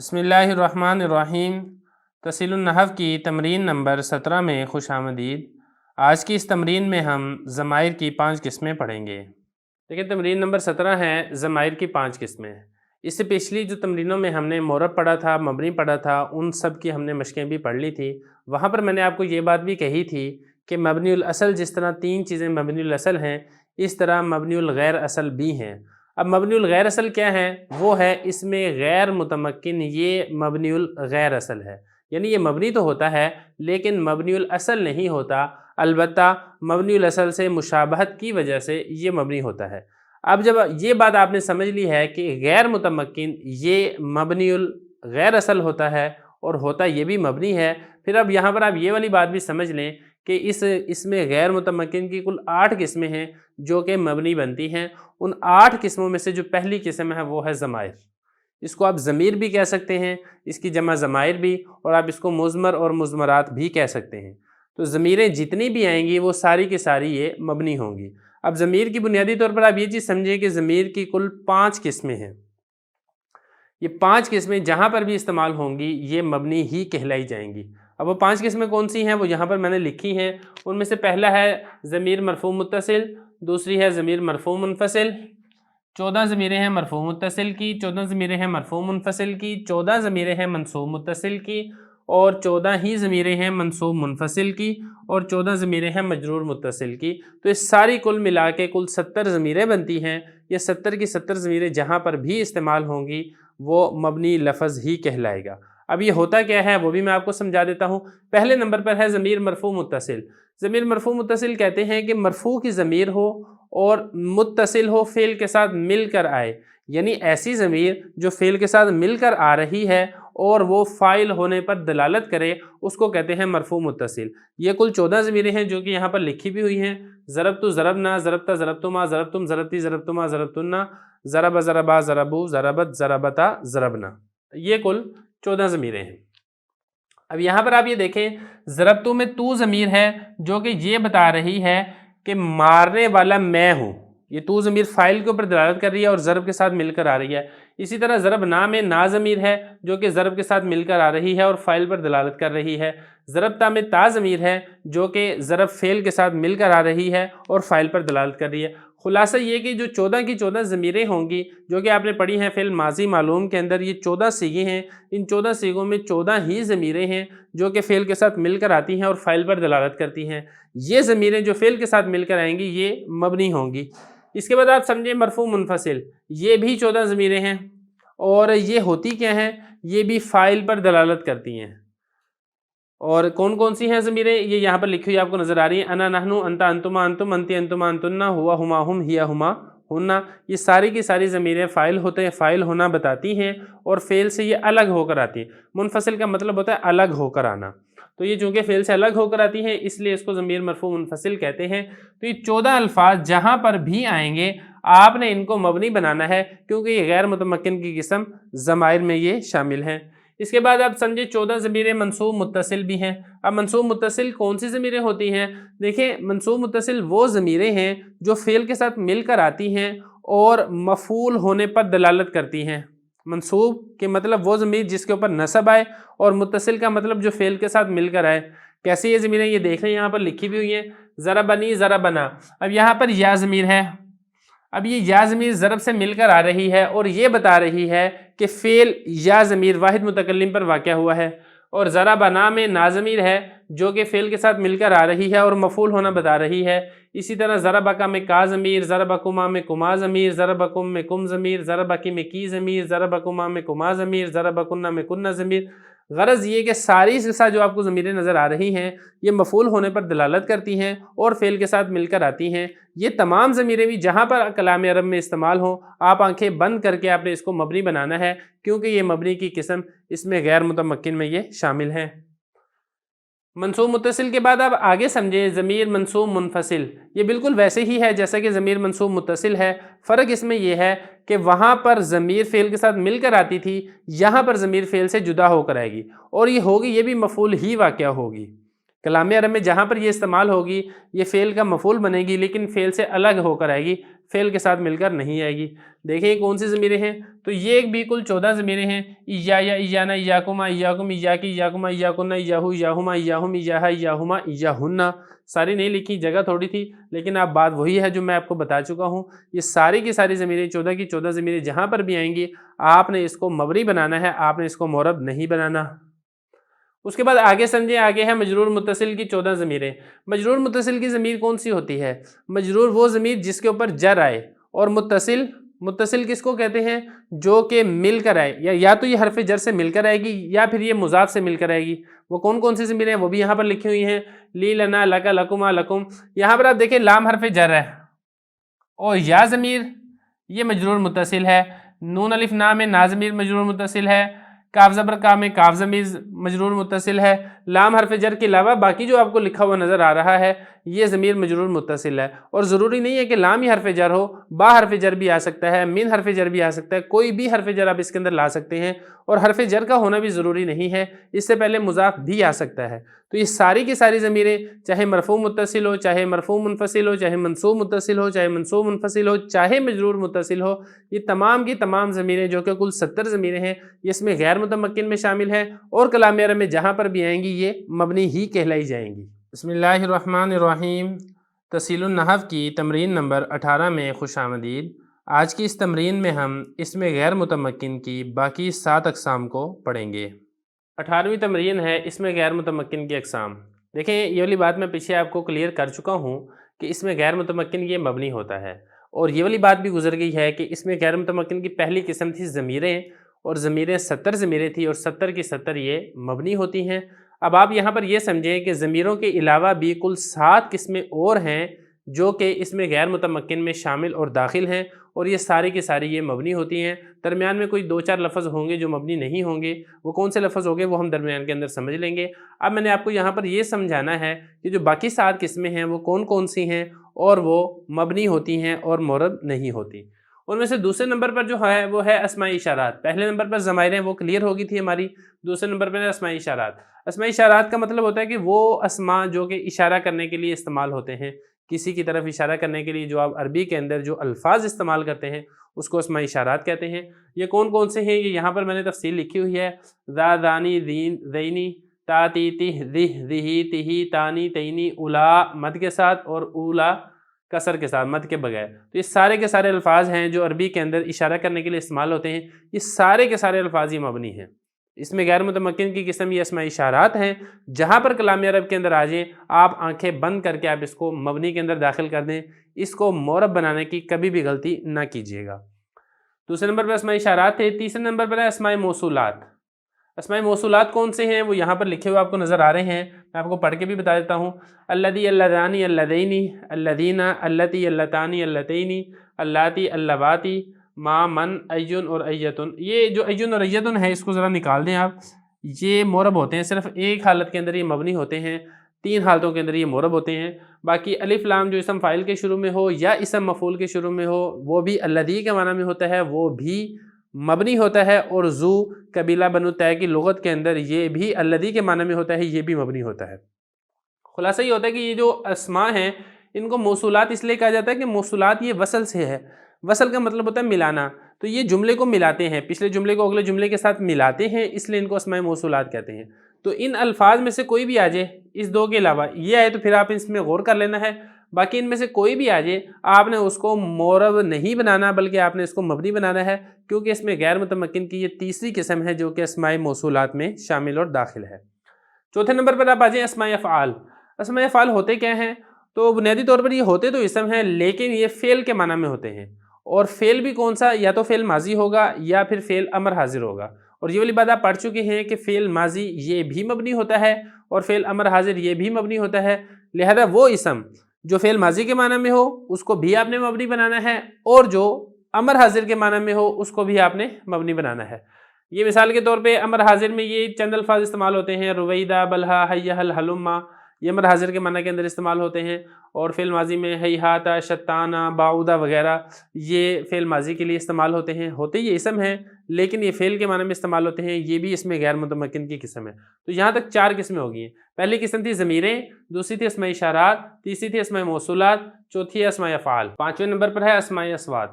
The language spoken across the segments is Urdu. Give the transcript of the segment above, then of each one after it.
بسم اللہ الرحمن الرحیم۔ تحصیل النحو کی تمرین نمبر 17 میں خوش آمدید۔ آج کی اس تمرین میں ہم ضمائر کی 5 قسمیں پڑھیں گے۔ دیکھیں تمرین نمبر 17 ہے ضمائر کی 5 قسمیں۔ اس سے پچھلی جو تمرینوں میں ہم نے مورب پڑھا تھا، مبنی پڑھا تھا، ان سب کی ہم نے مشقیں بھی پڑھ لی تھی۔ وہاں پر میں نے آپ کو یہ بات بھی کہی تھی کہ مبنی الاصل جس طرح 3 چیزیں مبنی الاصل ہیں، اس طرح مبنی الغیر اصل بھی ہیں۔ اب مبنی الغیر اصل کیا ہے؟ وہ ہے اس میں غیر متمکن، یہ مبنی الغیر اصل ہے، یعنی یہ مبنی تو ہوتا ہے لیکن مبنی الاصل نہیں ہوتا، البتہ مبنی الاصل سے مشابہت کی وجہ سے یہ مبنی ہوتا ہے۔ اب جب یہ بات آپ نے سمجھ لی ہے کہ غیر متمکن یہ مبنی الغیر اصل ہوتا ہے اور ہوتا یہ بھی مبنی ہے، پھر اب یہاں پر آپ یہ والی بات بھی سمجھ لیں کہ اس میں غیر متمکن کی کل 8 قسمیں ہیں جو کہ مبنی بنتی ہیں۔ ان 8 قسموں میں سے جو پہلی قسم ہے وہ ہے ضمائر۔ اس کو آپ ضمیر بھی کہہ سکتے ہیں، اس کی جمع ضمائر بھی، اور آپ اس کو مضمر اور مضمرات بھی کہہ سکتے ہیں۔ تو ضمیریں جتنی بھی آئیں گی وہ ساری کی ساری یہ مبنی ہوں گی۔ اب ضمیر کی بنیادی طور پر آپ یہ چیز سمجھیں کہ ضمیر کی کل 5 قسمیں ہیں۔ یہ 5 قسمیں جہاں پر بھی استعمال ہوں گی یہ مبنی ہی کہلائی جائیں گی۔ اب وہ 5 قسمیں کون سی ہیں وہ یہاں پر میں نے لکھی ہیں۔ ان میں سے پہلا ہے ضمیر مرفوع متصل، دوسری ہے ضمیر مرفوع منفصل، 14 ضمیریں ہیں مرفوع متصل کی، 14 ضمیریں ہیں مرفوع منفصل کی، 14 ضمیریں ہیں منصوب متصل کی، اور 14 ہی ضمیریں ہیں منصوب منفصل کی، اور 14 ضمیریں ہیں مجرور متصل کی۔ تو اس ساری کل ملا کے کل 70 ضمیریں بنتی ہیں۔ یہ 70 کی 70 ضمیریں جہاں پر بھی استعمال ہوں گی وہ مبنی لفظ ہی کہلائے گا۔ اب یہ ہوتا کیا ہے وہ بھی میں آپ کو سمجھا دیتا ہوں۔ پہلے نمبر پر ہے ضمیر مرفوع متصل۔ ضمیر مرفوع متصل کہتے ہیں کہ مرفوع کی ضمیر ہو اور متصل ہو، فعل کے ساتھ مل کر آئے، یعنی ایسی ضمیر جو فعل کے ساتھ مل کر آ رہی ہے اور وہ فاعل ہونے پر دلالت کرے، اس کو کہتے ہیں مرفوع متصل۔ یہ کل 14 ضمیریں ہیں جو کہ یہاں پر لکھی بھی ہوئی ہیں۔ ضربت ضربنا، ضربت ضربتما، ضربتم ضربتی، ضربتما ضربتنا، ضرب ضربا ضربو، ضربت ضربتا ضربنا، یہ کل 14 ضمیریں ہیں۔ اب یہاں پر آپ یہ دیکھیں ضربتو میں تو ضمیر ہے جو کہ یہ بتا رہی ہے کہ مارنے والا میں ہوں، یہ تو ضمیر فاعل کے اوپر دلالت کر رہی ہے اور ضرب کے ساتھ مل کر آ رہی ہے۔ اسی طرح ضرب نا میں نا ضمیر ہے جو کہ ضرب کے ساتھ مل کر آ رہی ہے اور فاعل پر دلالت کر رہی ہے۔ ضرب تا میں تا ضمیر ہے جو کہ ضرب فعل کے ساتھ مل کر آ رہی ہے اور فاعل پر دلالت کر رہی ہے۔ خلاصہ یہ کہ جو 14 کی 14 ضمیریں ہوں گی جو کہ آپ نے پڑھی ہیں فعل ماضی معلوم کے اندر، یہ 14 صیغے ہیں۔ ان 14 صیغوں میں 14 ہی ضمیریں ہیں جو کہ فعل کے ساتھ مل کر آتی ہیں اور فاعل پر دلالت کرتی ہیں۔ یہ ضمیریں جو فعل کے ساتھ مل کر آئیں گی یہ مبنی ہوں گی۔ اس کے بعد آپ سمجھیں مرفوع منفصل، یہ بھی 14 ضمیریں ہیں اور یہ ہوتی کیا ہیں؟ یہ بھی فاعل پر دلالت کرتی ہیں۔ اور کون کون سی ہیں ضمیریں؟ یہ یہاں پر لکھی ہوئی آپ کو نظر آ رہی ہیں، انا نحنو، انتا انتما انتم، انتی انتما انتنا، ہوا ہما ہم، ہیا ہما ہننا۔ یہ ساری کی ساری ضمیریں فاعل ہوتے ہیں، فاعل ہونا بتاتی ہیں اور فعل سے یہ الگ ہو کر آتی ہیں۔ منفصل کا مطلب ہوتا ہے الگ ہو کر آنا، تو یہ چونکہ فعل سے الگ ہو کر آتی ہیں اس لیے اس کو ضمیر مرفوع منفصل کہتے ہیں۔ تو یہ 14 الفاظ جہاں پر بھی آئیں گے آپ نے ان کو مبنی بنانا ہے کیونکہ یہ غیر متمکن کی قسم ضمائر میں یہ شامل ہیں۔ اس کے بعد آپ سمجھے 14 ضمیریں منصوب متصل بھی ہیں۔ اب منصوب متصل کون سی ضمیریں ہوتی ہیں؟ دیکھیں منصوب متصل وہ ضمیریں ہیں جو فعل کے ساتھ مل کر آتی ہیں اور مفعول ہونے پر دلالت کرتی ہیں۔ منصوب کے مطلب وہ ضمیر جس کے اوپر نصب آئے، اور متصل کا مطلب جو فعل کے ساتھ مل کر آئے۔ کیسے یہ ضمیریں؟ یہ دیکھ رہے ہیں یہاں پر لکھی بھی ہوئی ہیں، ضربنی ضربنا۔ اب یہاں پر یا ضمیر ہے، اب یہ یا ضمیر ضرب سے مل کر آ رہی ہے اور یہ بتا رہی ہے کہ فعل یا ضمیر واحد متکلم پر واقع ہوا ہے، اور ضربنا میں نا ضمیر ہے جو کہ فعل کے ساتھ مل کر آ رہی ہے اور مفعول ہونا بتا رہی ہے۔ اسی طرح ضربکا میں کا ضمیر، ضربکما میں کما ضمیر، ضربکم میں کم ضمیر، ضربکی میں کی ضمیر، ضربکما میں کما ضمیر، ضربکنہ میں کنہ ضمیر۔ غرض یہ کہ ساری کے ساتھ جو آپ کو ضمیریں نظر آ رہی ہیں یہ مفعول ہونے پر دلالت کرتی ہیں اور فعل کے ساتھ مل کر آتی ہیں۔ یہ تمام ضمیریں بھی جہاں پر کلام عرب میں استعمال ہوں آپ آنکھیں بند کر کے آپ نے اس کو مبنی بنانا ہے کیونکہ یہ مبنی کی قسم اس میں غیر متمکن میں یہ شامل ہیں۔ منصوب متصل کے بعد آپ آگے سمجھیں ضمیر منصوب منفصل۔ یہ بالکل ویسے ہی ہے جیسا کہ ضمیر منصوب متصل ہے، فرق اس میں یہ ہے کہ وہاں پر ضمیر فعل کے ساتھ مل کر آتی تھی، یہاں پر ضمیر فعل سے جدا ہو کر آئے گی، اور یہ ہوگی یہ بھی مفعول ہی واقع ہوگی۔ کلام عرب میں جہاں پر یہ استعمال ہوگی یہ فعل کا مفعول بنے گی لیکن فعل سے الگ ہو کر آئے گی، فعل کے ساتھ مل کر نہیں آئے گی۔ دیکھیں یہ کون سی ضمیریں ہیں، تو یہ ایک بھی کل 14 ضمیریں ہیں، ایا یا ایانا ایاکما ایاکم ایاکی ایاکما ایاکن ایاہو ایاہما ایاہم ایاہا ایاہما ایاہن، ساری نہیں لکھی، جگہ تھوڑی تھی، لیکن اب بات وہی ہے جو میں آپ کو بتا چکا ہوں۔ یہ ساری کی ساری ضمیریں 14 کی 14 ضمیریں جہاں پر بھی آئیں گی آپ نے اس کو مبنی بنانا ہے، آپ نے اس کو معرب نہیں بنانا۔ اس کے بعد آگے سمجھیں، آگے ہے مجرور متصل کی 14 ضمیریں۔ مجرور متصل کی ضمیر کون سی ہوتی ہے؟ مجرور وہ ضمیر جس کے اوپر جر آئے، اور متصل کس کو کہتے ہیں؟ جو کہ مل کر آئے، یا تو یہ حرف جر سے مل کر آئے گی یا پھر یہ مضاف سے مل کر آئے گی۔ وہ کون کون سی ضمیریں ہیں وہ بھی یہاں پر لکھی ہوئی ہیں، لی، لنا، لکا، لکما، لکم۔ یہاں پر آپ دیکھیں لام حرف جر ہے، اور یا ضمیر یہ مجرور متصل ہے، نون الف نا میں نا ضمیر مجرور متصل ہے، کاف زبر کا میں کاف ضمیر مجرور متصل ہے۔ لام حرف جر کے علاوہ باقی جو آپ کو لکھا ہوا نظر آ رہا ہے یہ ضمیر مجرور متصل ہے، اور ضروری نہیں ہے کہ لام ہی حرف جر ہو، با حرف جر بھی آ سکتا ہے، من حرف جر بھی آ سکتا ہے، کوئی بھی حرف جر آپ اس کے اندر لا سکتے ہیں، اور حرف جر کا ہونا بھی ضروری نہیں ہے، اس سے پہلے مضاف بھی آ سکتا ہے۔ تو یہ ساری کی ساری ضمیریں چاہے مرفوع متصل ہو، چاہے مرفوع منفصل ہو، چاہے منصوب متصل ہو، چاہے منصوب منفصل ہو، چاہے مجرور متصل ہو، یہ تمام کی تمام ضمیریں جو کہ کل 70 ضمیریں ہیں، یہ اس میں غیر متمکن میں شامل ہیں، اور کلام عرب میں جہاں پر بھی آئیں گی یہ مبنی ہی کہلائی جائیں گی۔ بسم اللہ الرحمن الرحیم۔ تسہیل النحو کی تمرین نمبر 18 میں خوش آمدید۔ آج کی اس تمرین میں ہم اس میں غیر متمکن کی باقی 7 اقسام کو پڑھیں گے۔ 18ویں تمرین ہے اس میں غیر متمکن کی اقسام۔ دیکھیں یہ والی بات میں پیچھے آپ کو کلیئر کر چکا ہوں کہ اس میں غیر متمکن یہ مبنی ہوتا ہے، اور یہ والی بات بھی گزر گئی ہے کہ اس میں غیر متمکن کی پہلی قسم تھی ضمیریں، اور ضمیریں 70 ضمیریں تھی، اور 70 کی 70 یہ مبنی ہوتی ہیں۔ اب آپ یہاں پر یہ سمجھیں کہ ضمیروں کے علاوہ بھی کل 7 قسمیں اور ہیں جو کہ اس میں غیر متمکن میں شامل اور داخل ہیں، اور یہ ساری کی ساری یہ مبنی ہوتی ہیں۔ درمیان میں کوئی 2-4 لفظ ہوں گے جو مبنی نہیں ہوں گے، وہ کون سے لفظ ہوں گے وہ ہم درمیان کے اندر سمجھ لیں گے۔ اب میں نے آپ کو یہاں پر یہ سمجھانا ہے کہ جو باقی 7 قسمیں ہیں وہ کون کون سی ہیں، اور وہ مبنی ہوتی ہیں اور معرب نہیں ہوتی۔ ان میں سے دوسرے نمبر پر جو ہے وہ ہے اسماء اشارات۔ پہلے نمبر پر ضمائریں وہ کلیئر ہو گئی تھی ہماری، دوسرے نمبر پر اسماء اشارات۔ اسماء اشارات کا مطلب ہوتا ہے کہ وہ اسماء جو کہ اشارہ کرنے کے لیے استعمال ہوتے ہیں، کسی کی طرف اشارہ کرنے کے لیے جو آپ عربی کے اندر جو الفاظ استعمال کرتے ہیں اس کو اسماء اشارات کہتے ہیں۔ یہ کون کون سے ہیں، یہ یہاں پر میں نے تفصیل لکھی ہوئی ہے، ذا، ذانی، ذین، ذینی، تا، تی، تہ، ذہ، ذہی، تہی، تانی، تینی، اولا مد کے ساتھ، اور اولا کسر کے ساتھ، مد کے بغیر۔ تو یہ سارے کے سارے الفاظ ہیں جو عربی کے اندر اشارہ کرنے کے لیے استعمال ہوتے ہیں، یہ سارے کے سارے الفاظ یہ مبنی ہیں۔ اس میں غیر متمکن کی قسم یہ اسماء اشارات ہیں، جہاں پر کلام عرب کے اندر آ جائیں آپ آنکھیں بند کر کے آپ اس کو مبنی کے اندر داخل کر دیں، اس کو معرب بنانے کی کبھی بھی غلطی نہ کیجیے گا۔ دوسرے نمبر پر اسماء اشارات ہے۔ تیسرے نمبر پر ہے اسماء موصولات۔ اسماء موصولات کون سے ہیں وہ یہاں پر لکھے ہوئے آپ کو نظر آ رہے ہیں، میں آپ کو پڑھ کے بھی بتا دیتا ہوں۔ اللذی، اللذانی، اللذینی، اللذین، اللتی، اللتانی، اللتینی، اللاتی، اللواتی، ما، من، ایون اور ایتن۔ یہ جو ایون اور ایتن ہے اس کو ذرا نکال دیں آپ، یہ معرب ہوتے ہیں، صرف ایک حالت کے اندر یہ مبنی ہوتے ہیں، 3 حالتوں کے اندر یہ معرب ہوتے ہیں۔ باقی الف لام جو اسم فاعل کے شروع میں ہو یا اسم مفعول کے شروع میں ہو وہ بھی الذی کے معنی میں ہوتا ہے، وہ بھی مبنی ہوتا ہے، اور ذو قبیلہ بنو طے کی لغت کے اندر یہ بھی الذی کے معنی میں ہوتا ہے، یہ بھی مبنی ہوتا ہے۔ خلاصہ یہ ہوتا ہے کہ یہ جو اسماء ہیں ان کو موصولات اس لیے کہا جاتا ہے کہ موصولات یہ وصل سے ہے، وصل کا مطلب ہوتا ہے ملانا، تو یہ جملے کو ملاتے ہیں، پچھلے جملے کو اگلے جملے کے ساتھ ملاتے ہیں، اس لیے ان کو اسماء موصولات کہتے ہیں۔ تو ان الفاظ میں سے کوئی بھی آ جائے، اس 2 کے علاوہ یہ آئے تو پھر آپ اس میں غور کر لینا ہے، باقی ان میں سے کوئی بھی آ جائے آپ نے اس کو معرب نہیں بنانا بلکہ آپ نے اس کو مبنی بنانا ہے، کیونکہ اس میں غیر متمکن کی یہ تیسری قسم ہے جو کہ اسماء موصولات میں شامل اور داخل ہے۔ چوتھے نمبر پر آپ آ جائیں اسماء افعال۔ اسماء افعال ہوتے کیا ہیں؟ تو بنیادی طور پر یہ ہوتے تو اسم ہیں لیکن یہ فعل کے معنی میں ہوتے ہیں، اور فعل بھی کون سا، یا تو فعل ماضی ہوگا یا پھر فعل امر حاضر ہوگا، اور یہ والی بات آپ پڑھ چکے ہیں کہ فعل ماضی یہ بھی مبنی ہوتا ہے اور فعل امر حاضر یہ بھی مبنی ہوتا ہے، لہذا وہ اسم جو فعل ماضی کے معنی میں ہو اس کو بھی آپ نے مبنی بنانا ہے، اور جو امر حاضر کے معنی میں ہو اس کو بھی آپ نے مبنی بنانا ہے۔ یہ مثال کے طور پہ امر حاضر میں یہ چند الفاظ استعمال ہوتے ہیں، رویدہ، بلہا، حیہ، ہلما، یہ امر حاضر کے معنی کے اندر استعمال ہوتے ہیں، اور فعل ماضی میں ہیہاتا، شتانا، باعودہ وغیرہ یہ فعل ماضی کے لیے استعمال ہوتے ہیں، ہوتے یہ اسم ہیں لیکن یہ فعل کے معنی میں استعمال ہوتے ہیں، یہ بھی اس میں غیر متمکن کی قسم ہے۔ تو یہاں تک 4 قسمیں ہو گئی ہیں۔ پہلی قسم تھی ضمیریں، دوسری تھی اسماء اشارات، تیسری تھی اسماء موصولات، چوتھی ہے اسماء افعال، 5ویں نمبر پر ہے اسماء اصوات۔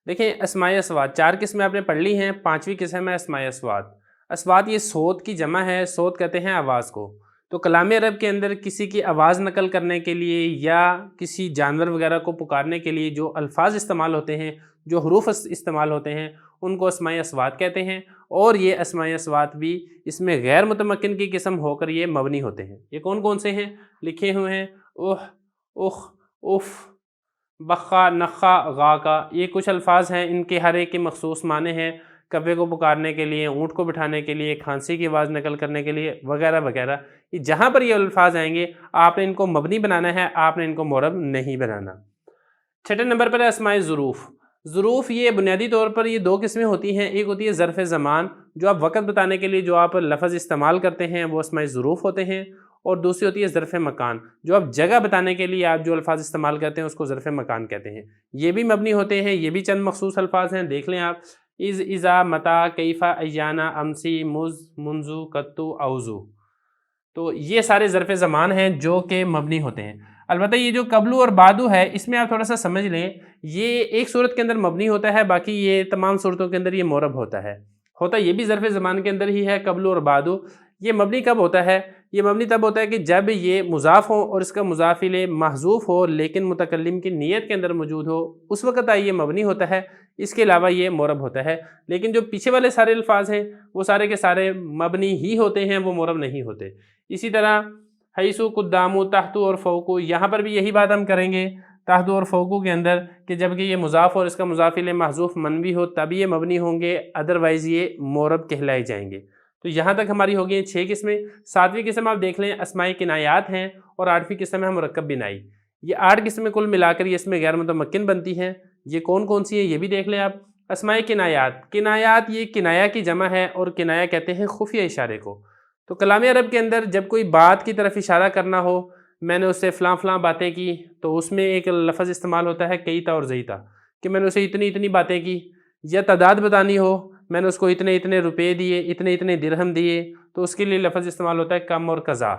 دیکھیں اسماء اصوات 4 قسمیں آپ نے پڑھ لی ہیں، 5ویں قسم ہے اسماء اصوات۔ اصوات یہ صوت کی جمع ہے، صوت کہتے ہیں آواز کو۔ تو کلام عرب کے اندر کسی کی آواز نقل کرنے کے لیے یا کسی جانور وغیرہ کو پکارنے کے لیے جو الفاظ استعمال ہوتے ہیں، جو حروف استعمال ہوتے ہیں، ان کو اسماء اصوات کہتے ہیں، اور یہ اسماء اصوات بھی اس میں غیر متمکن کی قسم ہو کر یہ مبنی ہوتے ہیں۔ یہ کون کون سے ہیں؟ لکھے ہوئے ہیں اوہ، اخ، اف، بخا، نخا، غا کا۔ یہ کچھ الفاظ ہیں، ان کے ہر ایک کے مخصوص معنی ہیں، کوے کو پکارنے کے لیے، اونٹ کو بٹھانے کے لیے، کھانسی کی آواز نقل کرنے کے لیے وغیرہ وغیرہ۔ جہاں پر یہ الفاظ آئیں گے آپ نے ان کو مبنی بنانا ہے، آپ نے ان کو معرب نہیں بنانا۔ 6 نمبر پر ہے اسماء ظروف۔ ظروف یہ بنیادی طور پر یہ 2 قسمیں ہوتی ہیں، ایک ہوتی ہے ظرف زمان، جو آپ وقت بتانے کے لیے جو آپ لفظ استعمال کرتے ہیں وہ اسماء ظروف ہوتے ہیں، اور دوسری ہوتی ہے ظرف مکان، جو آپ جگہ بتانے کے لیے آپ جو الفاظ استعمال کرتے ہیں اس کو ظرف مکان کہتے ہیں۔ یہ بھی مبنی ہوتے ہیں، یہ بھی چند مخصوص الفاظ ہیں، دیکھ لیں آپ، از، اذا، متا، کیفا، ایانا، امسی، مز، منزو، کتو، اوزو۔ تو یہ سارے ظرف زمان ہیں جو کہ مبنی ہوتے ہیں۔ البتہ یہ جو قبلو اور بعدو ہے اس میں آپ تھوڑا سا سمجھ لیں، یہ ایک صورت کے اندر مبنی ہوتا ہے، باقی یہ تمام صورتوں کے اندر یہ معرب ہوتا ہے۔ ہوتا یہ بھی ظرف زمان کے اندر ہی ہے، قبلو اور بعدو۔ یہ مبنی کب ہوتا ہے؟ یہ مبنی تب ہوتا ہے کہ جب یہ مضاف ہو اور اس کا مضاف الیہ محذوف ہو لیکن متکلم کی نیت کے اندر موجود ہو، اس وقت یہ مبنی ہوتا ہے، اس کے علاوہ یہ معرب ہوتا ہے۔ لیکن جو پیچھے والے سارے الفاظ ہیں وہ سارے کے سارے مبنی ہی ہوتے ہیں، وہ معرب نہیں ہوتے۔ اسی طرح حیثو، قدامو، تحتو اور فوقو، یہاں پر بھی یہی بات ہم کریں گے تحتو اور فوقو کے اندر کہ جب کہ یہ مضاف اور اس کا مضاف الیہ محذوف منوی ہو تب یہ مبنی ہوں گے، ادروائز یہ معرب کہلائے جائیں گے۔ تو یہاں تک ہماری ہو گئی ہیں 6 قسمیں۔ 7ویں قسم آپ دیکھ لیں اسماء کنایات ہیں، اور 8ویں قسم ہے مرکب بنائی۔ یہ 8 قسمیں کل ملا کر یہ اس میں غیر متمکن بنتی ہیں۔ یہ کون کون سی ہیں یہ بھی دیکھ لیں آپ۔ اسماء کنایات، کنایات یہ کنایا کی جمع ہے، اور کنایا کہتے ہیں خفیہ اشارے کو۔ تو کلام عرب کے اندر جب کوئی بات کی طرف اشارہ کرنا ہو، میں نے اس سے فلاں فلاں باتیں کی، تو اس میں ایک لفظ استعمال ہوتا ہے کیتا اور زیتا، کہ میں نے اسے اتنی اتنی باتیں کی، یا تعداد بتانی ہو، میں نے اس کو اتنے اتنے روپے دیے، اتنے اتنے درہم دیے، تو اس کے لیے لفظ استعمال ہوتا ہے کم اور قضا۔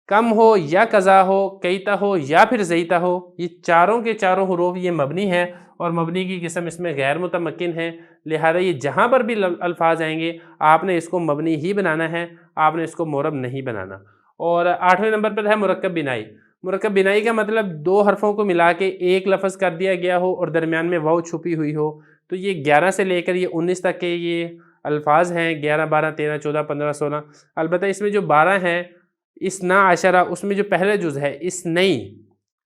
کم ہو یا قضا ہو، کیتا ہو یا پھر زیتا ہو، یہ چاروں کے چاروں حروف یہ مبنی ہیں، اور مبنی کی قسم اس میں غیر متمکن ہے، لہذا یہ جہاں پر بھی الفاظ آئیں گے آپ نے اس کو مبنی ہی بنانا ہے، آپ نے اس کو معرب نہیں بنانا۔ اور 8ویں نمبر پر ہے مرکب بنائی۔ مرکب بنائی کا مطلب 2 حرفوں کو ملا کے ایک لفظ کر دیا گیا ہو اور درمیان میں واو چھپی ہوئی ہو۔ تو یہ 11 سے لے کر یہ 19 تک کے یہ الفاظ ہیں، 11، 12، 13، 14، 15، 16۔ البتہ اس میں جو 12 ہیں، اثنا عشرہ، اس میں جو پہلا جز ہے اثنئی،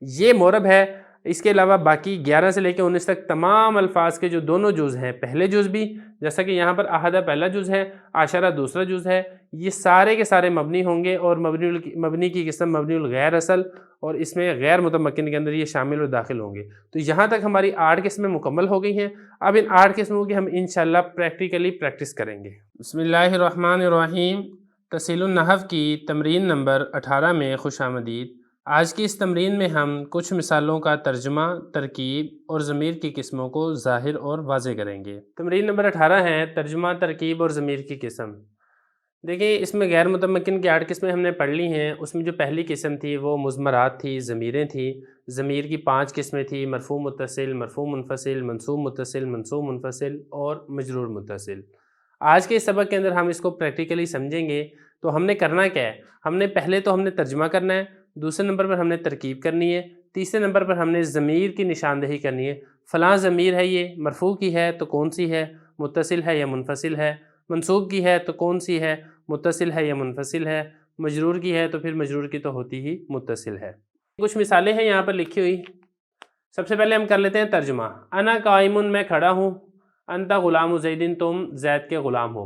یہ معرب ہے۔ اس کے علاوہ باقی 11 سے لے کے 19 تک تمام الفاظ کے جو دونوں جز ہیں، پہلے جز بھی، جیسا کہ یہاں پر احدہ پہلا جز ہے، عشرہ دوسرا جز ہے، یہ سارے کے سارے مبنی ہوں گے، اور مبنی کی قسم مبنی الغیر اصل، اور اس میں غیر متمکن کے اندر یہ شامل اور داخل ہوں گے۔ تو یہاں تک ہماری 8 قسمیں مکمل ہو گئی ہیں۔ اب ان 8 قسموں کی ہم انشاءاللہ پریکٹیکلی پریکٹس کریں گے۔ بسم اللہ الرحمن الرحیم۔ تحصیل النحو کی تمرین نمبر 18 میں خوش آمدید۔ آج کی اس تمرین میں ہم کچھ مثالوں کا ترجمہ، ترکیب اور ضمیر کی قسموں کو ظاہر اور واضح کریں گے۔ تمرین نمبر 18 ہے ترجمہ، ترکیب اور ضمیر کی قسم۔ دیکھیں اس میں غیر متمکن کی 8 قسمیں ہم نے پڑھ لی ہیں۔ اس میں جو پہلی قسم تھی وہ مضمرات تھی، ضمیریں تھیں۔ ضمیر کی 5 قسمیں تھیں: مرفوع متصل، مرفوع منفصل، منصوب متصل، منصوب منفصل اور مجرور متصل۔ آج کے اس سبق کے اندر ہم اس کو پریکٹیکلی سمجھیں گے۔ تو ہم نے کرنا کیا ہے؟ ہم نے پہلے تو ہم نے ترجمہ کرنا ہے، دوسرے نمبر پر ہم نے ترکیب کرنی ہے، تیسرے نمبر پر ہم نے ضمیر کی نشاندہی کرنی ہے۔ فلاں ضمیر ہے، یہ مرفوع کی ہے تو کون سی ہے؟ متصل ہے یا منفصل ہے؟ منصوب کی ہے تو کون سی ہے؟ متصل ہے یا منفصل ہے؟ مجرور کی ہے تو پھر مجرور کی تو ہوتی ہی متصل ہے۔ کچھ مثالیں ہیں یہاں پر لکھی ہوئی۔ سب سے پہلے ہم کر لیتے ہیں ترجمہ۔ انا قائمن، میں کھڑا ہوں۔ انت غلام زیدن، تم زید کے غلام ہو۔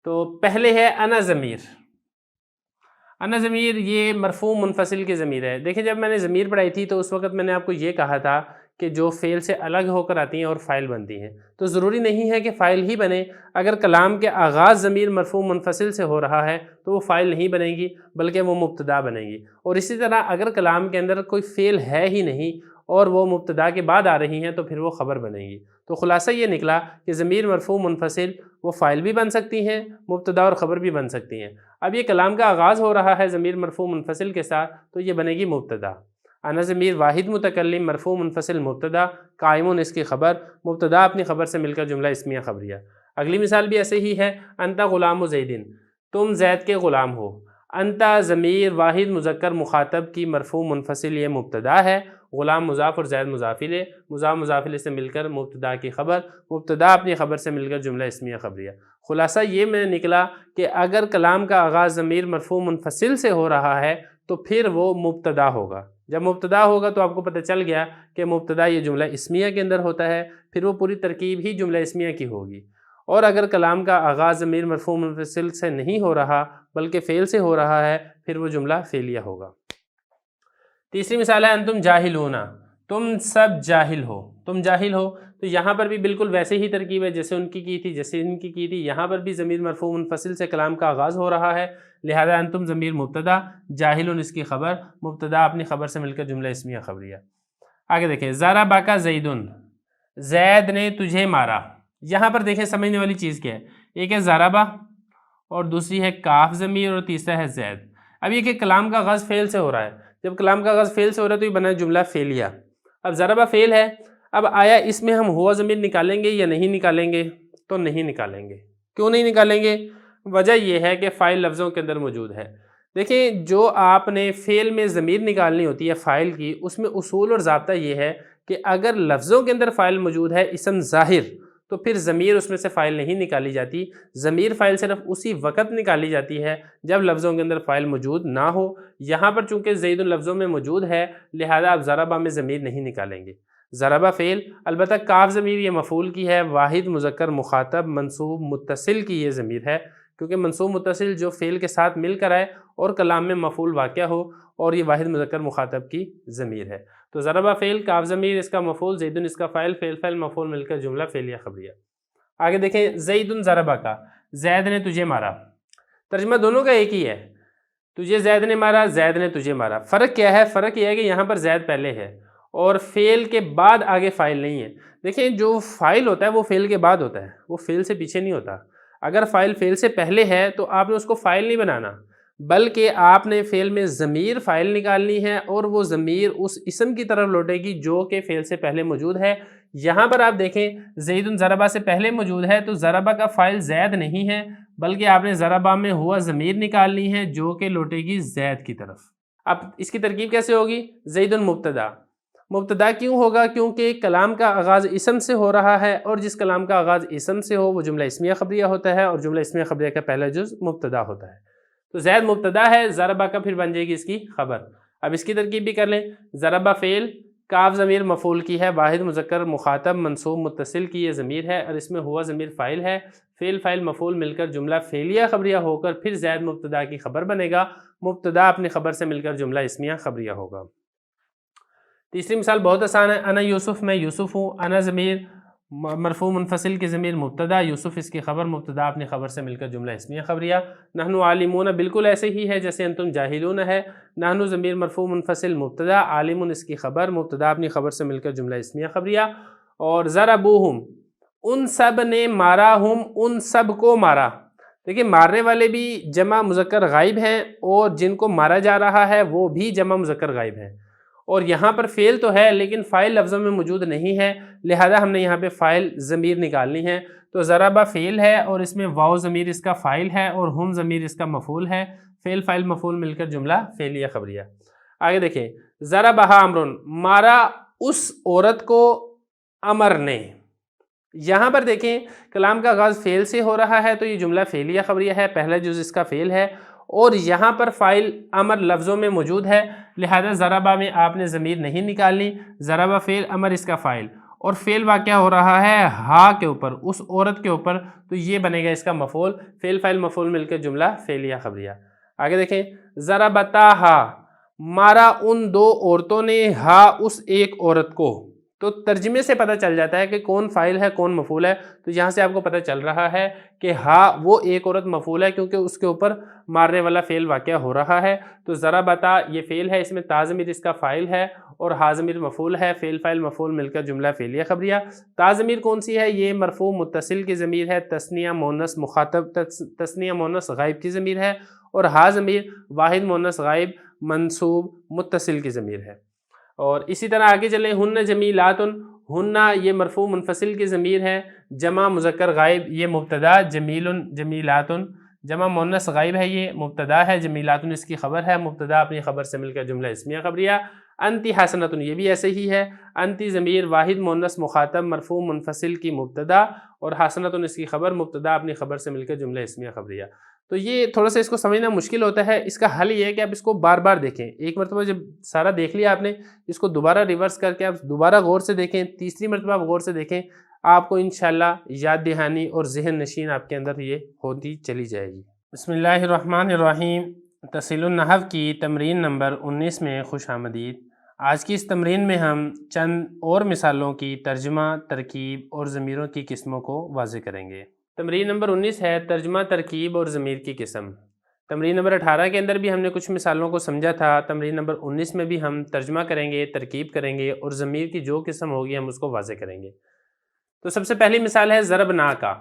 تو پہلے ہے انا ضمیر۔ انا ضمیر یہ مرفوع منفصل کی ضمیر ہے۔ دیکھیں جب میں نے ضمیر پڑھائی تھی تو اس وقت میں نے آپ کو یہ کہا تھا کہ جو فعل سے الگ ہو کر آتی ہیں اور فاعل بنتی ہیں، تو ضروری نہیں ہے کہ فاعل ہی بنے۔ اگر کلام کے آغاز ضمیر مرفوع منفصل سے ہو رہا ہے تو وہ فاعل نہیں بنے گی بلکہ وہ مبتدا بنے گی، اور اسی طرح اگر کلام کے اندر کوئی فعل ہے ہی نہیں اور وہ مبتدا کے بعد آ رہی ہیں تو پھر وہ خبر بنے گی۔ تو خلاصہ یہ نکلا کہ ضمیر مرفوع منفصل وہ فاعل بھی بن سکتی ہیں، مبتدا اور خبر بھی بن سکتی ہیں۔ اب یہ کلام کا آغاز ہو رہا ہے ضمیر مرفوع منفصل کے ساتھ تو یہ بنے گی مبتدا۔ انا ضمیر واحد متکلم مرفوع منفصل مبتدا، قائم اس کی خبر، مبتدا اپنی خبر سے مل کر جملہ اسمیہ خبریہ۔ اگلی مثال بھی ایسے ہی ہے، انت غلام زیدن، تم زید کے غلام ہو۔ انت ضمیر واحد مذکر مخاطب کی مرفوع منفصل یہ مبتدا ہے، غلام مضاف اور زید مضاف الیہ، مضاف مضاف الیہ سے مل کر مبتدا کی خبر، مبتدا اپنی خبر سے مل کر جملہ اسمیہ خبریہ۔ خلاصہ یہ میں نکلا کہ اگر کلام کا آغاز ضمیر مرفوع منفصل سے ہو رہا ہے تو پھر وہ مبتدا ہوگا۔ جب مبتدا ہوگا تو آپ کو پتہ چل گیا کہ مبتدا یہ جملہ اسمیہ کے اندر ہوتا ہے، پھر وہ پوری ترکیب ہی جملہ اسمیہ کی ہوگی۔ اور اگر کلام کا آغاز ضمیر مرفوع منفصل سے نہیں ہو رہا بلکہ فعل سے ہو رہا ہے پھر وہ جملہ فعلیہ ہوگا۔ تیسری مثال ہے انتم جاہلون، تم سب جاہل ہو، تم جاہل ہو، تو یہاں پر بھی بالکل ویسے ہی ترکیب ہے جیسے ان کی تھی، جیسے ان کی تھی۔ یہاں پر بھی ضمیر مرفوع منفصل سے کلام کا آغاز ہو رہا ہے، لہذا انتم ضمیر مبتدا، جاہل اس کی خبر، مبتدا اپنی خبر سے مل کر جملہ اسمیہ خبریہ۔ آگے دیکھیں، ضربک زید، زید نے تجھے مارا۔ یہاں پر دیکھیں سمجھنے والی چیز کیا ہے، ایک ہے ضربہ اور دوسری ہے کاف ضمیر اور تیسرا ہے زید۔ اب یہ کہ کلام کا آغاز فعل سے ہو رہا ہے، جب کلام کا آغاز فعل سے ہو رہا ہے تو یہ بنا جملہ فعلیہ۔ اب ضربہ فعل ہے، اب آیا اس میں ہم ہوا ضمیر نکالیں گے یا نہیں نکالیں گے؟ تو نہیں نکالیں گے۔ کیوں نہیں نکالیں گے؟ وجہ یہ ہے کہ فاعل لفظوں کے اندر موجود ہے۔ دیکھیں، جو آپ نے فعل میں ضمیر نکالنی ہوتی ہے فاعل کی، اس میں اصول اور ضابطہ یہ ہے کہ اگر لفظوں کے اندر فاعل موجود ہے اسم ظاہر، تو پھر ضمیر اس میں سے فاعل نہیں نکالی جاتی۔ ضمیر فاعل صرف اسی وقت نکالی جاتی ہے جب لفظوں کے اندر فاعل موجود نہ ہو۔ یہاں پر چونکہ زید لفظوں میں موجود ہے لہذا آپ ضربہ میں ضمیر نہیں نکالیں گے۔ ضربہ فعل، البتہ کاف ضمیر یہ مفعول کی ہے، واحد مذکر مخاطب منصوب متصل کی یہ ضمیر ہے، کیونکہ منصوب متصل جو فعل کے ساتھ مل کر آئے اور کلام میں مفعول واقع ہو، اور یہ واحد مذکر مخاطب کی ضمیر ہے۔ تو ضربہ فعل، کاف ضمیر اس کا مفعول، زید اس کا فاعل، فعل فاعل مفعول مل کر جملہ فعلیہ خبریہ۔ آگے دیکھیں، زید ضربہ کا، زید نے تجھے مارا، ترجمہ دونوں کا ایک ہی ہے، تجھے زید نے مارا، زید نے تجھے مارا۔ فرق کیا ہے؟ فرق یہ ہے کہ یہاں پر زید پہلے ہے اور فعل کے بعد آگے فاعل نہیں ہے۔ دیکھیں، جو فاعل ہوتا ہے وہ فعل کے بعد ہوتا ہے، وہ فعل سے پیچھے نہیں ہوتا۔ اگر فاعل فعل سے پہلے ہے تو آپ نے اس کو فاعل نہیں بنانا، بلکہ آپ نے فعل میں ضمیر فاعل نکالنی ہے اور وہ ضمیر اس اسم کی طرف لوٹے گی جو کہ فعل سے پہلے موجود ہے۔ یہاں پر آپ دیکھیں، زید ضربہ سے پہلے موجود ہے تو ضربہ کا فاعل زید نہیں ہے، بلکہ آپ نے ضربہ میں ہوا ضمیر نکالنی ہے جو کہ لوٹے گی زید کی طرف۔ اب اس کی ترکیب کیسے ہوگی؟ زید مبتدا، مبتدا کیوں ہوگا؟ کیونکہ کلام کا آغاز اسم سے ہو رہا ہے، اور جس کلام کا آغاز اسم سے ہو وہ جملہ اسمیہ خبریہ ہوتا ہے، اور جملہ اسمیہ خبریہ کا پہلا جز مبتدا ہوتا ہے۔ تو زید مبتدا ہے، ضربہ کا پھر بن جائے گی اس کی خبر۔ اب اس کی ترکیب بھی کر لیں، ضربہ فعل، کاف ضمیر مفعول کی ہے، واحد مذکر مخاطب منصوب متصل کی یہ ضمیر ہے، اور اس میں ہوا ضمیر فاعل ہے، فعل فاعل مفعول مل کر جملہ فعلیہ خبریہ ہو کر پھر زید مبتدا کی خبر بنے گا، مبتدا اپنی خبر سے مل کر جملہ اسمیہ خبریہ ہوگا۔ تیسری مثال بہت آسان ہے، انا یوسف، میں یوسف ہوں۔ انا ضمیر مرفوع منفصل کی ضمیر مبتدا، یوسف اس کی خبر، مبتدا اپنی خبر سے مل کر جملہ اسمیہ خبریہ۔ نحن عالمون بالکل ایسے ہی ہے جیسے انتم جاہلون ہے، نحن ضمیر مرفوع منفصل مبتدا، عالمون اس کی خبر، مبتدا اپنی خبر سے مل کر جملہ اسمیہ خبریہ۔ اور ضربوہم، ان سب نے مارا، ہم ان سب کو مارا۔ دیکھیں، مارنے والے بھی جمع مذکر غائب ہیں اور جن کو مارا جا رہا ہے وہ بھی جمع مذکر غائب ہیں، اور یہاں پر فعل تو ہے لیکن فاعل لفظوں میں موجود نہیں ہے، لہذا ہم نے یہاں پہ فاعل ضمیر نکالنی ہے۔ تو ضربہ فعل ہے اور اس میں واو ضمیر اس کا فاعل ہے اور ہم ضمیر اس کا مفعول ہے، فعل فاعل مفعول مل کر جملہ فعلیہ خبریہ۔ آگے دیکھیں، ضربہا عمرن، مارا اس عورت کو عمر نے۔ یہاں پر دیکھیں، کلام کا آغاز فعل سے ہو رہا ہے تو یہ جملہ فعلیہ خبریہ ہے، پہلا جز اس کا فعل ہے، اور یہاں پر فاعل امر لفظوں میں موجود ہے، لہذا ضربہ میں آپ نے ضمیر نہیں نکالنی، ضربہ فعل، امر اس کا فاعل، اور فعل واقع ہو رہا ہے ہا کے اوپر، اس عورت کے اوپر، تو یہ بنے گا اس کا مفعول، فعل فاعل مفعول مل کر جملہ فعلیہ خبریہ۔ آگے دیکھیں، ضربتاہا، مارا ان دو عورتوں نے، ہا اس ایک عورت کو۔ تو ترجمے سے پتہ چل جاتا ہے کہ کون فاعل ہے کون مفعول ہے. تو یہاں سے آپ کو پتہ چل رہا ہے کہ ہاں وہ ایک عورت مفعول ہے کیونکہ اس کے اوپر مارنے والا فعل واقع ہو رہا ہے. تو ضربتا یہ فعل ہے، اس میں تا ضمیر اس کا فاعل ہے اور ہا ضمیر مفعول ہے. فعل فاعل مفعول مل کر جملہ فعلیہ خبریہ. تا ضمیر کون سی ہے؟ یہ مرفوع متصل کی ضمیر ہے، تثنیہ مؤنث مخاطب تثنیہ مؤنث غائب کی ضمیر ہے. اور ہا ضمیر واحد مؤنث غائب منصوب متصل کی ضمیر ہے. اور اسی طرح آگے چلیں، ہن جمیلات، ہن یہ مرفوع منفصل کی ضمیر ہے، جمع مذکر غائب یہ مبتدا، جمیل جمیلات جمع مؤنث غائب ہے، یہ مبتدا ہے، جمیلات اس کی خبر ہے، مبتدا اپنی خبر سے مل کر جملہ اسمیہ خبریہ. انتی حسنۃ یہ بھی ایسے ہی ہے، انتی ضمیر واحد مؤنث مخاطب مرفوع منفصل کی مبتدا اور حسنۃ اس کی خبر، مبتدا اپنی خبر سے مل کر جملہ اسمیہ خبریہ. تو یہ تھوڑا سا اس کو سمجھنا مشکل ہوتا ہے. اس کا حل یہ ہے کہ آپ اس کو بار بار دیکھیں. ایک مرتبہ جب سارا دیکھ لیا آپ نے، اس کو دوبارہ ریورس کر کے آپ دوبارہ غور سے دیکھیں، تیسری مرتبہ آپ غور سے دیکھیں، آپ کو انشاءاللہ یاد دہانی اور ذہن نشین آپ کے اندر یہ ہوتی چلی جائے گی. بسم اللہ الرحمن الرحیم. تصحیح النحو کی تمرین نمبر 19 میں خوش آمدید. آج کی اس تمرین میں ہم چند اور مثالوں کی ترجمہ، ترکیب اور ضمیروں کی قسموں کو واضح کریں گے. تمرین نمبر 19 ہے ترجمہ، ترکیب اور ضمیر کی قسم. تمرین نمبر 18 کے اندر بھی ہم نے کچھ مثالوں کو سمجھا تھا. تمرین نمبر 19 میں بھی ہم ترجمہ کریں گے، ترکیب کریں گے اور ضمیر کی جو قسم ہوگی ہم اس کو واضح کریں گے. تو سب سے پہلی مثال ہے ضربنا کا.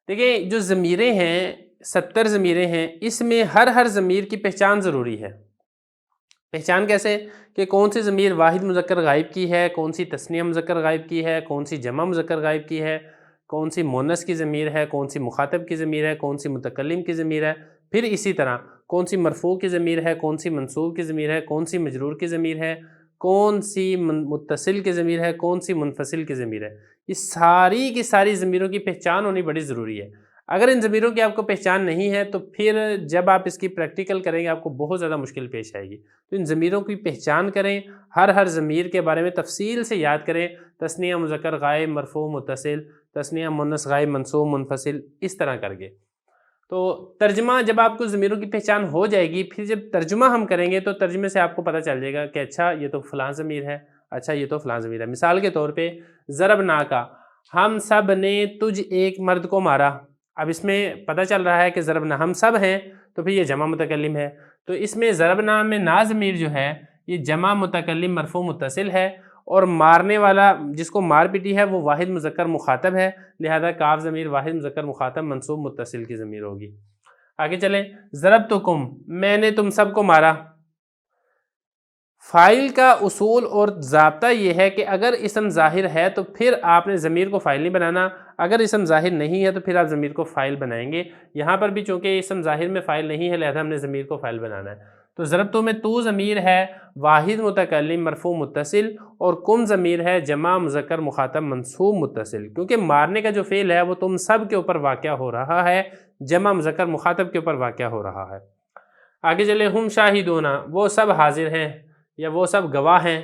دیکھیں جو ضمیریں ہیں 70 ضمیریں ہیں، اس میں ہر ضمیر کی پہچان ضروری ہے. پہچان کیسے؟ کہ کون سی ضمیر واحد مذکر غائب کی ہے، کون سی تثنیہ مذکر غائب کی ہے، کون سی جمع مذکر غائب کی ہے، کون سی مونس کی ضمیر ہے، کون سی مخاطب کی ضمیر ہے، کون سی متکلم کی ضمیر ہے. پھر اسی طرح کون سی مرفوع کی ضمیر ہے، کون سی منصوب کی ضمیر ہے، کون سی مجرور کی ضمیر ہے، کون سی متصل کی ضمیر ہے، کون سی منفصل کی ضمیر ہے. یہ ساری کی ساری ضمیروں کی پہچان ہونی بڑی ضروری ہے. اگر ان ضمیروں کی آپ کو پہچان نہیں ہے تو پھر جب آپ اس کی پریکٹیکل کریں گے آپ کو بہت زیادہ مشکل پیش آئے گی. تو ان ضمیروں کی پہچان کریں، ہر ضمیر کے بارے میں تفصیل سے یاد کریں. تثنیہ مذکر غائب مرفوع متصل، تثنیہ مؤنث غائب منصوب منفصل، اس طرح کر کے. تو ترجمہ جب آپ کو ضمیروں کی پہچان ہو جائے گی، پھر جب ترجمہ ہم کریں گے تو ترجمے سے آپ کو پتہ چل جائے گا کہ اچھا یہ تو فلاں ضمیر ہے، اچھا یہ تو فلاں ضمیر ہے. مثال کے طور پہ ضربنا کا، ہم سب نے تجھ ایک مرد کو مارا. اب اس میں پتہ چل رہا ہے کہ ضربنا ہم سب ہیں تو پھر یہ جمع متکلم ہے. تو اس میں ضربنا میں نا ضمیر جو ہے یہ جمع متکلم مرفوع متصل ہے، اور مارنے والا جس کو مار پیٹی ہے وہ واحد مذکر مخاطب ہے، لہذا کاف ضمیر واحد مذکر مخاطب منصوب متصل کی ضمیر ہوگی. آگے چلیں، ضربتکم میں نے تم سب کو مارا. فاعل کا اصول اور ضابطہ یہ ہے کہ اگر اسم ظاہر ہے تو پھر آپ نے ضمیر کو فاعل نہیں بنانا، اگر اسم ظاہر نہیں ہے تو پھر آپ ضمیر کو فاعل بنائیں گے. یہاں پر بھی چونکہ اسم ظاہر میں فاعل نہیں ہے لہذا ہم نے ضمیر کو فاعل بنانا ہے. تو ضربتو میں تو ضمیر ہے واحد متکلم مرفوع متصل، اور کم ضمیر ہے جمع مذکر مخاطب منصوب متصل، کیونکہ مارنے کا جو فعل ہے وہ تم سب کے اوپر واقع ہو رہا ہے، جمع مذکر مخاطب کے اوپر واقع ہو رہا ہے. آگے چلے، ہم شاہدون وہ سب حاضر ہیں یا وہ سب گواہ ہیں.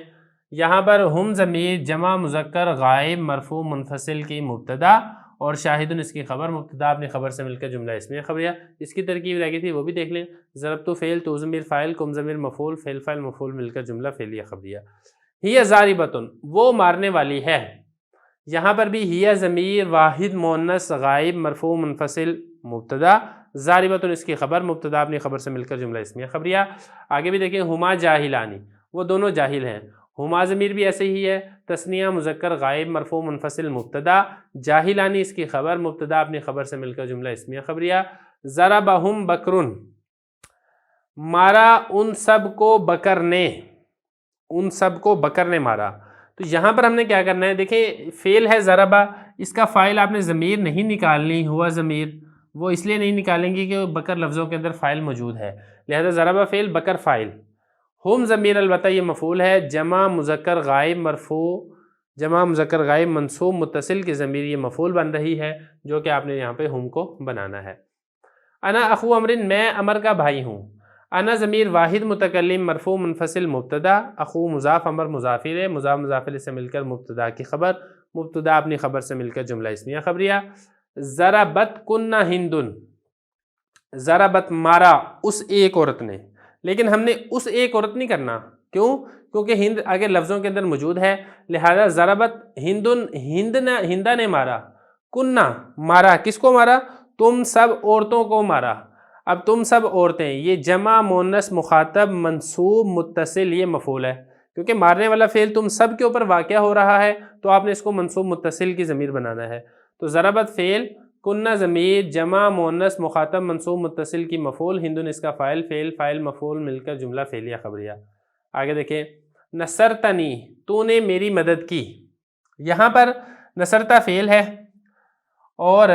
یہاں پر ہم ضمیر جمع مذکر غائب مرفوع منفصل کی مبتدا اور شاہدن اس کی خبر، مبتدا اپنی خبر سے مل کر جملہ اسمیہ خبریہ. اس کی ترکیب رہ گئی تھی وہ بھی دیکھ لیں. ضربتو فعل، تو ضمیر فاعل، کم ضمیر مفعول، فعل فاعل مفعول مل کر جملہ فعلیہ خبریہ. ہی ضاربۃ وہ مارنے والی ہے. یہاں پر بھی ہی ضمیر واحد مؤنث غائب مرفوع منفصل مبتدا، ضاربۃ اس کی خبر، مبتدا اپنی خبر سے مل کر جملہ اسمیہ خبریہ. آگے بھی دیکھیں، ہما جاہلانی وہ دونوں جاہل ہیں. ہما ضمیر بھی ایسے ہی ہے، تثنیہ مذکر غائب مرفوع منفصل مبتدا، جاہلانی اس کی خبر، مبتدا اپنی خبر سے مل کر جملہ اسمیہ خبریہ. ضربہم بکرن مارا ان سب کو بکر نے، ان سب کو بکر نے مارا. تو یہاں پر ہم نے کیا کرنا ہے، دیکھیں فعل ہے ضربہ، اس کا فاعل آپ نے ضمیر نہیں نکالنی، ہوا ضمیر وہ اس لیے نہیں نکالیں گے کہ بکر لفظوں کے اندر فاعل موجود ہے، لہذا ضربہ فعل بکر فاعل. ہم ضمیر البتہ یہ مفعول ہے، جمع مذکر غائب مرفوع جمع مذکر غائب منصوب متصل کی ضمیر یہ مفعول بن رہی ہے، جو کہ آپ نے یہاں پہ ہم کو بنانا ہے. انا اخو امرن میں امر کا بھائی ہوں. انا ضمیر واحد متکلم مرفوع منفصل مبتدا، اخو مضاف امر مضافر ہے، مضاف مضافر سے مل کر مبتدا کی خبر، مبتدا اپنی خبر سے مل کر جملہ اسمیہ خبریہ. ضربت کنہ ہندن ضربت مارا اس ایک عورت نے، لیکن ہم نے اس ایک عورت نہیں کرنا کیوں؟ کیونکہ ہند آگے لفظوں کے اندر موجود ہے، لہذا ضربت ہندا نے مارا، کننا مارا، کس کو مارا؟ تم سب عورتوں کو مارا۔ اب تم سب عورتیں یہ جمع مؤنث مخاطب منصوب متصل یہ مفعول ہے، کیونکہ مارنے والا فعل تم سب کے اوپر واقع ہو رہا ہے تو آپ نے اس کو منصوب متصل کی ضمیر بنانا ہے۔ تو ضربت فعل، کننا ضمیر، جمع مؤنث مخاطب منصوب متصل کی مفعول، ہندن اس کا فاعل، فعل فاعل مفعول مل کر جملہ فعلیہ خبریہ۔ آگے دیکھیں، نصرتنی تو نے میری مدد کی۔ یہاں پر نصرتا فعل ہے اور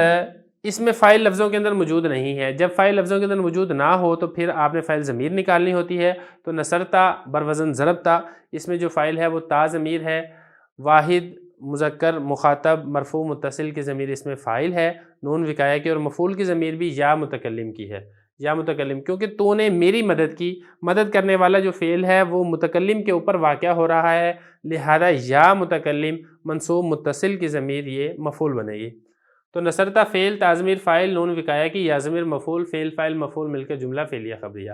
اس میں فاعل لفظوں کے اندر موجود نہیں ہے۔ جب فاعل لفظوں کے اندر موجود نہ ہو تو پھر آپ نے فاعل ضمیر نکالنی ہوتی ہے۔ تو نصرتا بروزن ضربتا، اس میں جو فاعل ہے وہ تا ضمیر ہے، واحد مذکر مخاطب مرفوع متصل کی ضمیر اس میں فاعل ہے، نون وقایہ کی، اور مفعول کی ضمیر بھی یا متکلم کی ہے، یا متکلم، کیونکہ تو نے میری مدد کی، مدد کرنے والا جو فعل ہے وہ متکلم کے اوپر واقع ہو رہا ہے، لہذا یا متکلم منصوب متصل کی ضمیر یہ مفعول بنے گی۔ تو نصرتا فعل، تا ضمیر فاعل، نون وقایہ کی، یا ضمیر مفعول، فعل فاعل مفعول مل کر جملہ فعلیہ خبریہ۔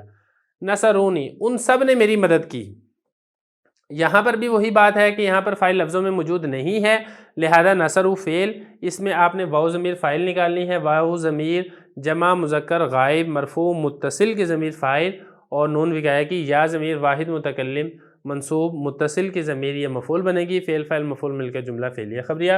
نصرونی ان سب نے میری مدد کی۔ یہاں پر بھی وہی بات ہے کہ یہاں پر فاعل لفظوں میں موجود نہیں ہے، لہذا نصرو فعل، اس میں آپ نے واو ضمیر فاعل نکالنی ہے، واو ضمیر جمع مذکر غائب مرفوع متصل کی ضمیر فاعل، اور نون وقایہ کی، یا ضمیر واحد متکلم منصوب متصل کی ضمیر یہ مفعول بنے گی، فعل فاعل مفعول مل کر جملہ فعلیہ خبریہ۔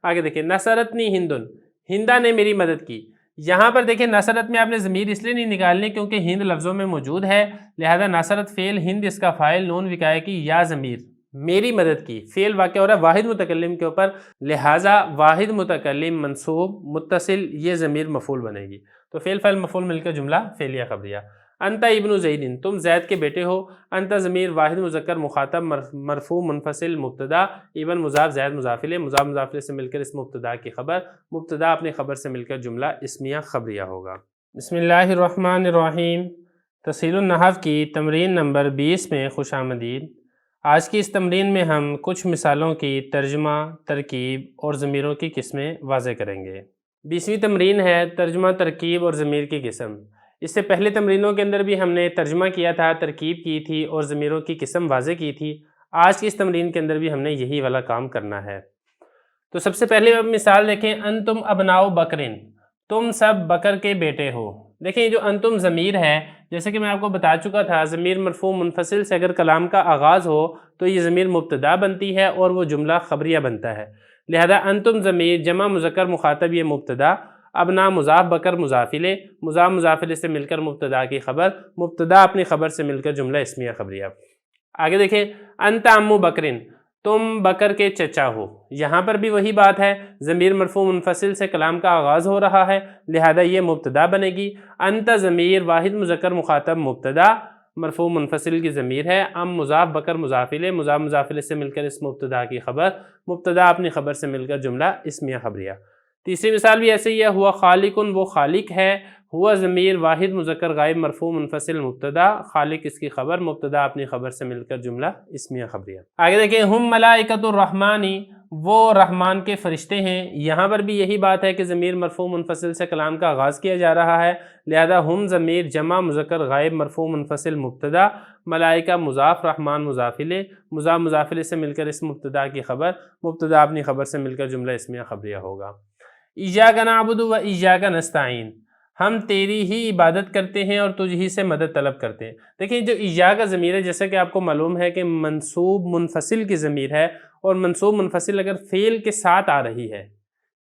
آگے دیکھیں، نصرتنی ہندن، ہندا نے میری مدد کی۔ یہاں پر دیکھیں نصرت میں آپ نے ضمیر اس لیے نہیں نکالنی کیونکہ ہند لفظوں میں موجود ہے، لہذا نصرت فعل، ہند اس کا فاعل، نون وقایہ کی، یا ضمیر میری مدد کی، فعل واقع ہو رہا ہے واحد متکلم کے اوپر، لہذا واحد متکلم منصوب متصل یہ ضمیر مفعول بنے گی، تو فعل فاعل مفعول مل کر جملہ فعلیہ خبریہ۔ انت ابن زید، تم زید کے بیٹے ہو، انت ضمیر واحد مذکر مخاطب مرفوع منفصل مبتدا، ابن مضاف، زید مضاف الیہ، مضاف مضاف الیہ سے مل کر اس مبتدا کی خبر، مبتدا اپنی خبر سے مل کر جملہ اسمیہ خبریہ ہوگا۔ بسم اللہ الرحمن الرحیم۔ تسہیل النحو کی تمرین نمبر 20 میں خوش آمدید۔ آج کی اس تمرین میں ہم کچھ مثالوں کی ترجمہ، ترکیب اور ضمیروں کی قسمیں واضح کریں گے۔ 20ویں تمرین ہے ترجمہ، ترکیب اور ضمیر کی قسم۔ اس سے پہلے تمرینوں کے اندر بھی ہم نے ترجمہ کیا تھا، ترکیب کی تھی اور ضمیروں کی قسم واضح کی تھی۔ آج کی اس تمرین کے اندر بھی ہم نے یہی والا کام کرنا ہے۔ تو سب سے پہلے مثال دیکھیں، انتم ابناء بکرن، تم سب بکر کے بیٹے ہو۔ دیکھیں یہ جو انتم ضمیر ہے، جیسے کہ میں آپ کو بتا چکا تھا، ضمیر مرفوع منفصل سے اگر کلام کا آغاز ہو تو یہ ضمیر مبتدا بنتی ہے اور وہ جملہ خبریہ بنتا ہے، لہذا انتم ضمیر جمع مذکر مخاطب یہ مبتدا، ابنا مضاف، بکر مضاف الیہ، مضاف مضاف الیہ سے مل کر مبتدا کی خبر، مبتدا اپنی خبر سے مل کر جملہ اسمیہ خبریہ۔ آگے دیکھیں، انت عمو بکرن، تم بکر کے چچا ہو۔ یہاں پر بھی وہی بات ہے، ضمیر مرفوع منفصل سے کلام کا آغاز ہو رہا ہے، لہذا یہ مبتدا بنے گی۔ انت ضمیر واحد مذکر مخاطب مبتدا مرفوع منفصل کی ضمیر ہے، ام مضاف، بکر مضاف الیہ، مضاف مضاف الیہ سے مل کر اس مبتدا کی خبر، مبتدا اپنی خبر سے مل کر جملہ اسمیہ خبریہ۔ تیسری مثال بھی ایسے ہی ہے، ہوا خالقن، وہ خالق ہے، ہوا ضمیر واحد مذکر غائب مرفوع منفصل مبتدا، خالق اس کی خبر، مبتدا اپنی خبر سے مل کر جملہ اسمیہ خبریہ۔ آگے دیکھیں، ہم ملائکۃ الرحمانی، وہ رحمان کے فرشتے ہیں۔ یہاں پر بھی یہی بات ہے کہ ضمیر مرفوع منفصل سے کلام کا آغاز کیا جا رہا ہے، لہذا ہم ضمیر جمع مذکر غائب مرفوع منفصل مبتدا، ملائکہ مضاف، رحمان مضاف الیہ، مضاف مضاف الیہ سے مل کر اس مبتدا کی خبر، مبتدا اپنی خبر سے مل کر جملہ اسمیہ خبریہ ہوگا۔ ایاک نعبد و ایاک نستعین، ہم تیری ہی عبادت کرتے ہیں اور تجھ ہی سے مدد طلب کرتے ہیں۔ دیکھیں جو ایاک کا ضمیر ہے، جیسے کہ آپ کو معلوم ہے کہ منصوب منفصل کی ضمیر ہے، اور منصوب منفصل اگر فعل کے ساتھ آ رہی ہے،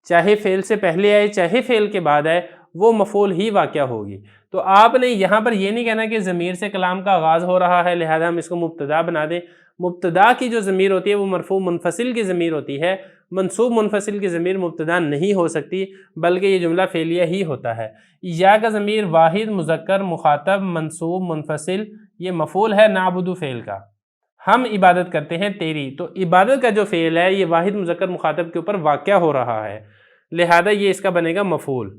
چاہے فعل سے پہلے آئے چاہے فعل کے بعد آئے، وہ مفعول ہی واقع ہوگی۔ تو آپ نے یہاں پر یہ نہیں کہنا کہ ضمیر سے کلام کا آغاز ہو رہا ہے لہذا ہم اس کو مبتدا بنا دیں۔ مبتدا کی جو ضمیر ہوتی ہے وہ مرفوع منفصل کی ضمیر ہوتی ہے، منصوب منفصل کی ضمیر مبتدا نہیں ہو سکتی، بلکہ یہ جملہ فعلیہ ہی ہوتا ہے۔ یا کا ضمیر واحد مذکر مخاطب منصوب منفصل، یہ مفعول ہے نعبد فعل کا، ہم عبادت کرتے ہیں تیری، تو عبادت کا جو فعل ہے یہ واحد مذکر مخاطب کے اوپر واقع ہو رہا ہے، لہذا یہ اس کا بنے گا مفعول۔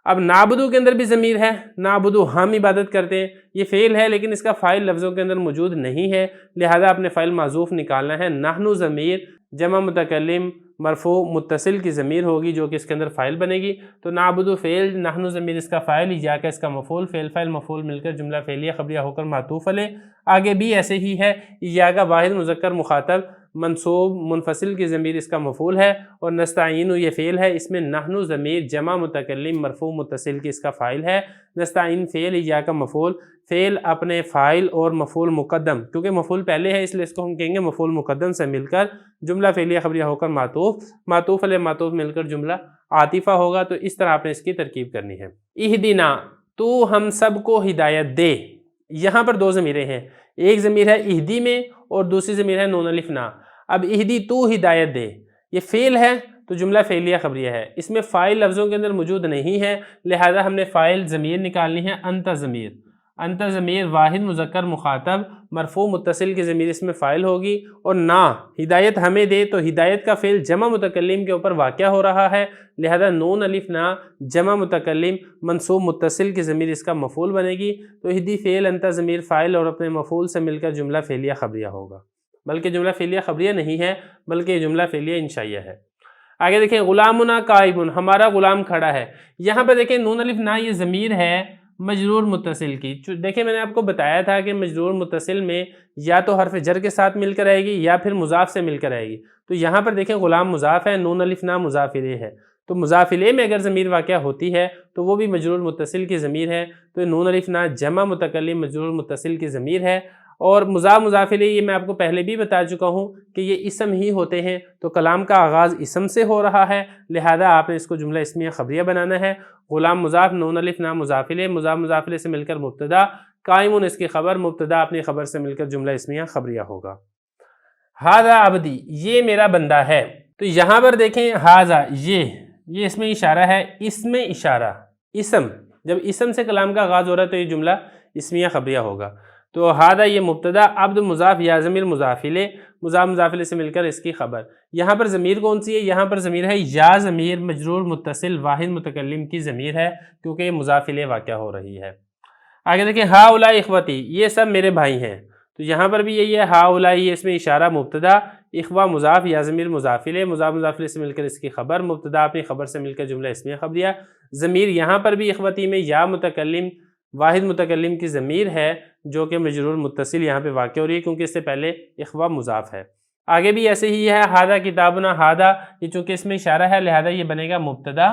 اب نعبدو کے اندر بھی ضمیر ہے، نعبدو ہم عبادت کرتے ہیں، یہ فعل ہے لیکن اس کا فاعل لفظوں کے اندر موجود نہیں ہے، لہذا اپنے فاعل معذوف نکالنا ہے۔ نحنو ضمیر جمع متکلم مرفوع متصل کی ضمیر ہوگی جو کہ اس کے اندر فاعل بنے گی، تو نعبد فعل، نحن ضمیر اس کا فاعل، ایاک اس کا مفعول، فعل فاعل مفعول مل کر جملہ فعلیہ خبریہ ہو کر معطوف علیہ۔ آگے بھی ایسے ہی ہے، ایاک واحد مذکر مخاطب منصوب منفصل کی ضمیر اس کا مفعول ہے، اور نستعین یہ فعل ہے، اس میں نحن ضمیر جمع متکلم مرفوع متصل کی اس کا فاعل ہے، نستعین فعل، ایاک مفعول، فعل اپنے فاعل اور مفعول مقدم، کیونکہ مفعول پہلے ہے اس لیے اس کو ہم کہیں گے مفعول مقدم سے مل کر جملہ فعلیہ خبریہ ہو کر معطوف، معطوف علیہ معطوف مل کر جملہ عاطفہ ہوگا۔ تو اس طرح آپ نے اس کی ترکیب کرنی ہے۔ اہدنا، تو ہم سب کو ہدایت دے، یہاں پر دو ضمیریں ہیں، ایک ضمیر ہے اہدی میں اور دوسری ضمیر ہے نون الف نا۔ اب اہدی تو ہدایت دے، یہ فعل ہے تو جملہ فعلیہ خبریہ ہے، اس میں فاعل لفظوں کے اندر موجود نہیں ہے، لہذا ہم نے فاعل ضمیر نکالنی ہے انت ضمیر۔ انت ضمیر واحد مذکر مخاطب مرفوع متصل کی ضمیر اس میں فاعل ہوگی، اور نا ہدایت ہمیں دے، تو ہدایت کا فعل جمع متکلم کے اوپر واقع ہو رہا ہے، لہذا نون الف نا جمع متکلم منصوب متصل کی ضمیر اس کا مفعول بنے گی، تو اہدی فعل انت ضمیر فاعل اور اپنے مفعول سے مل کر جملہ فعلیہ خبریہ ہوگا، بلکہ جملہ فعلیہ خبریہ نہیں ہے بلکہ یہ جملہ فعلیہ انشائیہ ہے۔ آگے دیکھیں غلامنا قائم، ہمارا غلام کھڑا ہے، یہاں پہ دیکھیں نون الف نا یہ ضمیر ہے مجرور متصل کی، دیکھیں میں نے آپ کو بتایا تھا کہ مجرور متصل میں یا تو حرف جر کے ساتھ مل کر آئے گی یا پھر مضاف سے مل کر آئے گی، تو یہاں پر دیکھیں غلام مضاف ہے، نون الف نا مضاف الیہ ہے، تو مضاف الیہ میں اگر ضمیر واقع ہوتی ہے تو وہ بھی مجرور متصل کی ضمیر ہے، تو نون الف نا جمع متکلم مجرور متصل کی ضمیر ہے، اور مضاف الیہ یہ میں آپ کو پہلے بھی بتا چکا ہوں کہ یہ اسم ہی ہوتے ہیں، تو کلام کا آغاز اسم سے ہو رہا ہے، لہذا آپ نے اس کو جملہ اسمیہ خبریہ بنانا ہے۔ غلام مضاف، نون الف نا مضاف الیہ، مضاف الیہ سے مل کر مبتدا، قائم اس کی خبر، مبتدا اپنی خبر سے مل کر جملہ اسمیہ خبریہ ہوگا۔ ھذا عبدی، یہ میرا بندہ ہے، تو یہاں پر دیکھیں ھذا یہ اس میں اشارہ ہے، اس میں اشارہ اسم، جب اسم سے کلام کا آغاز ہو رہا ہے تو یہ جملہ اسمیہ خبریہ ہوگا، تو ھذا یہ مبتدا، عبد مضاف، یا ضمیر مضاف الیہ، مضاف الیہ سے مل کر اس کی خبر۔ یہاں پر ضمیر کون سی ہے؟ یہاں پر ضمیر ہے یا ضمیر مجرور متصل واحد متکلم کی ضمیر ہے، کیونکہ یہ مضاف الیہ واقع ہو رہی ہے۔ آگے دیکھیں ہؤلاء اخوتی، یہ سب میرے بھائی ہیں، تو یہاں پر بھی یہی ہے ہؤلاء، یہ اس میں اشارہ مبتدا، اخوہ مضاف، یا ضمیر مضاف الیہ، مضاف الیہ سے مل کر اس کی خبر، مبتدا اپنی خبر سے مل کر جملہ اسمیہ خبریہ۔ ضمیر یہاں پر بھی اخوتی میں یا متکلم واحد متکلم کی ضمیر ہے جو کہ مجرور متصل یہاں پہ واقع ہو رہی ہے کیونکہ اس سے پہلے اخوہ مضاف ہے۔ آگے بھی ایسے ہی ہے، ھذا کتابنا، ھذا یہ چونکہ اس میں اشارہ ہے لہذا یہ بنے گا مبتدا،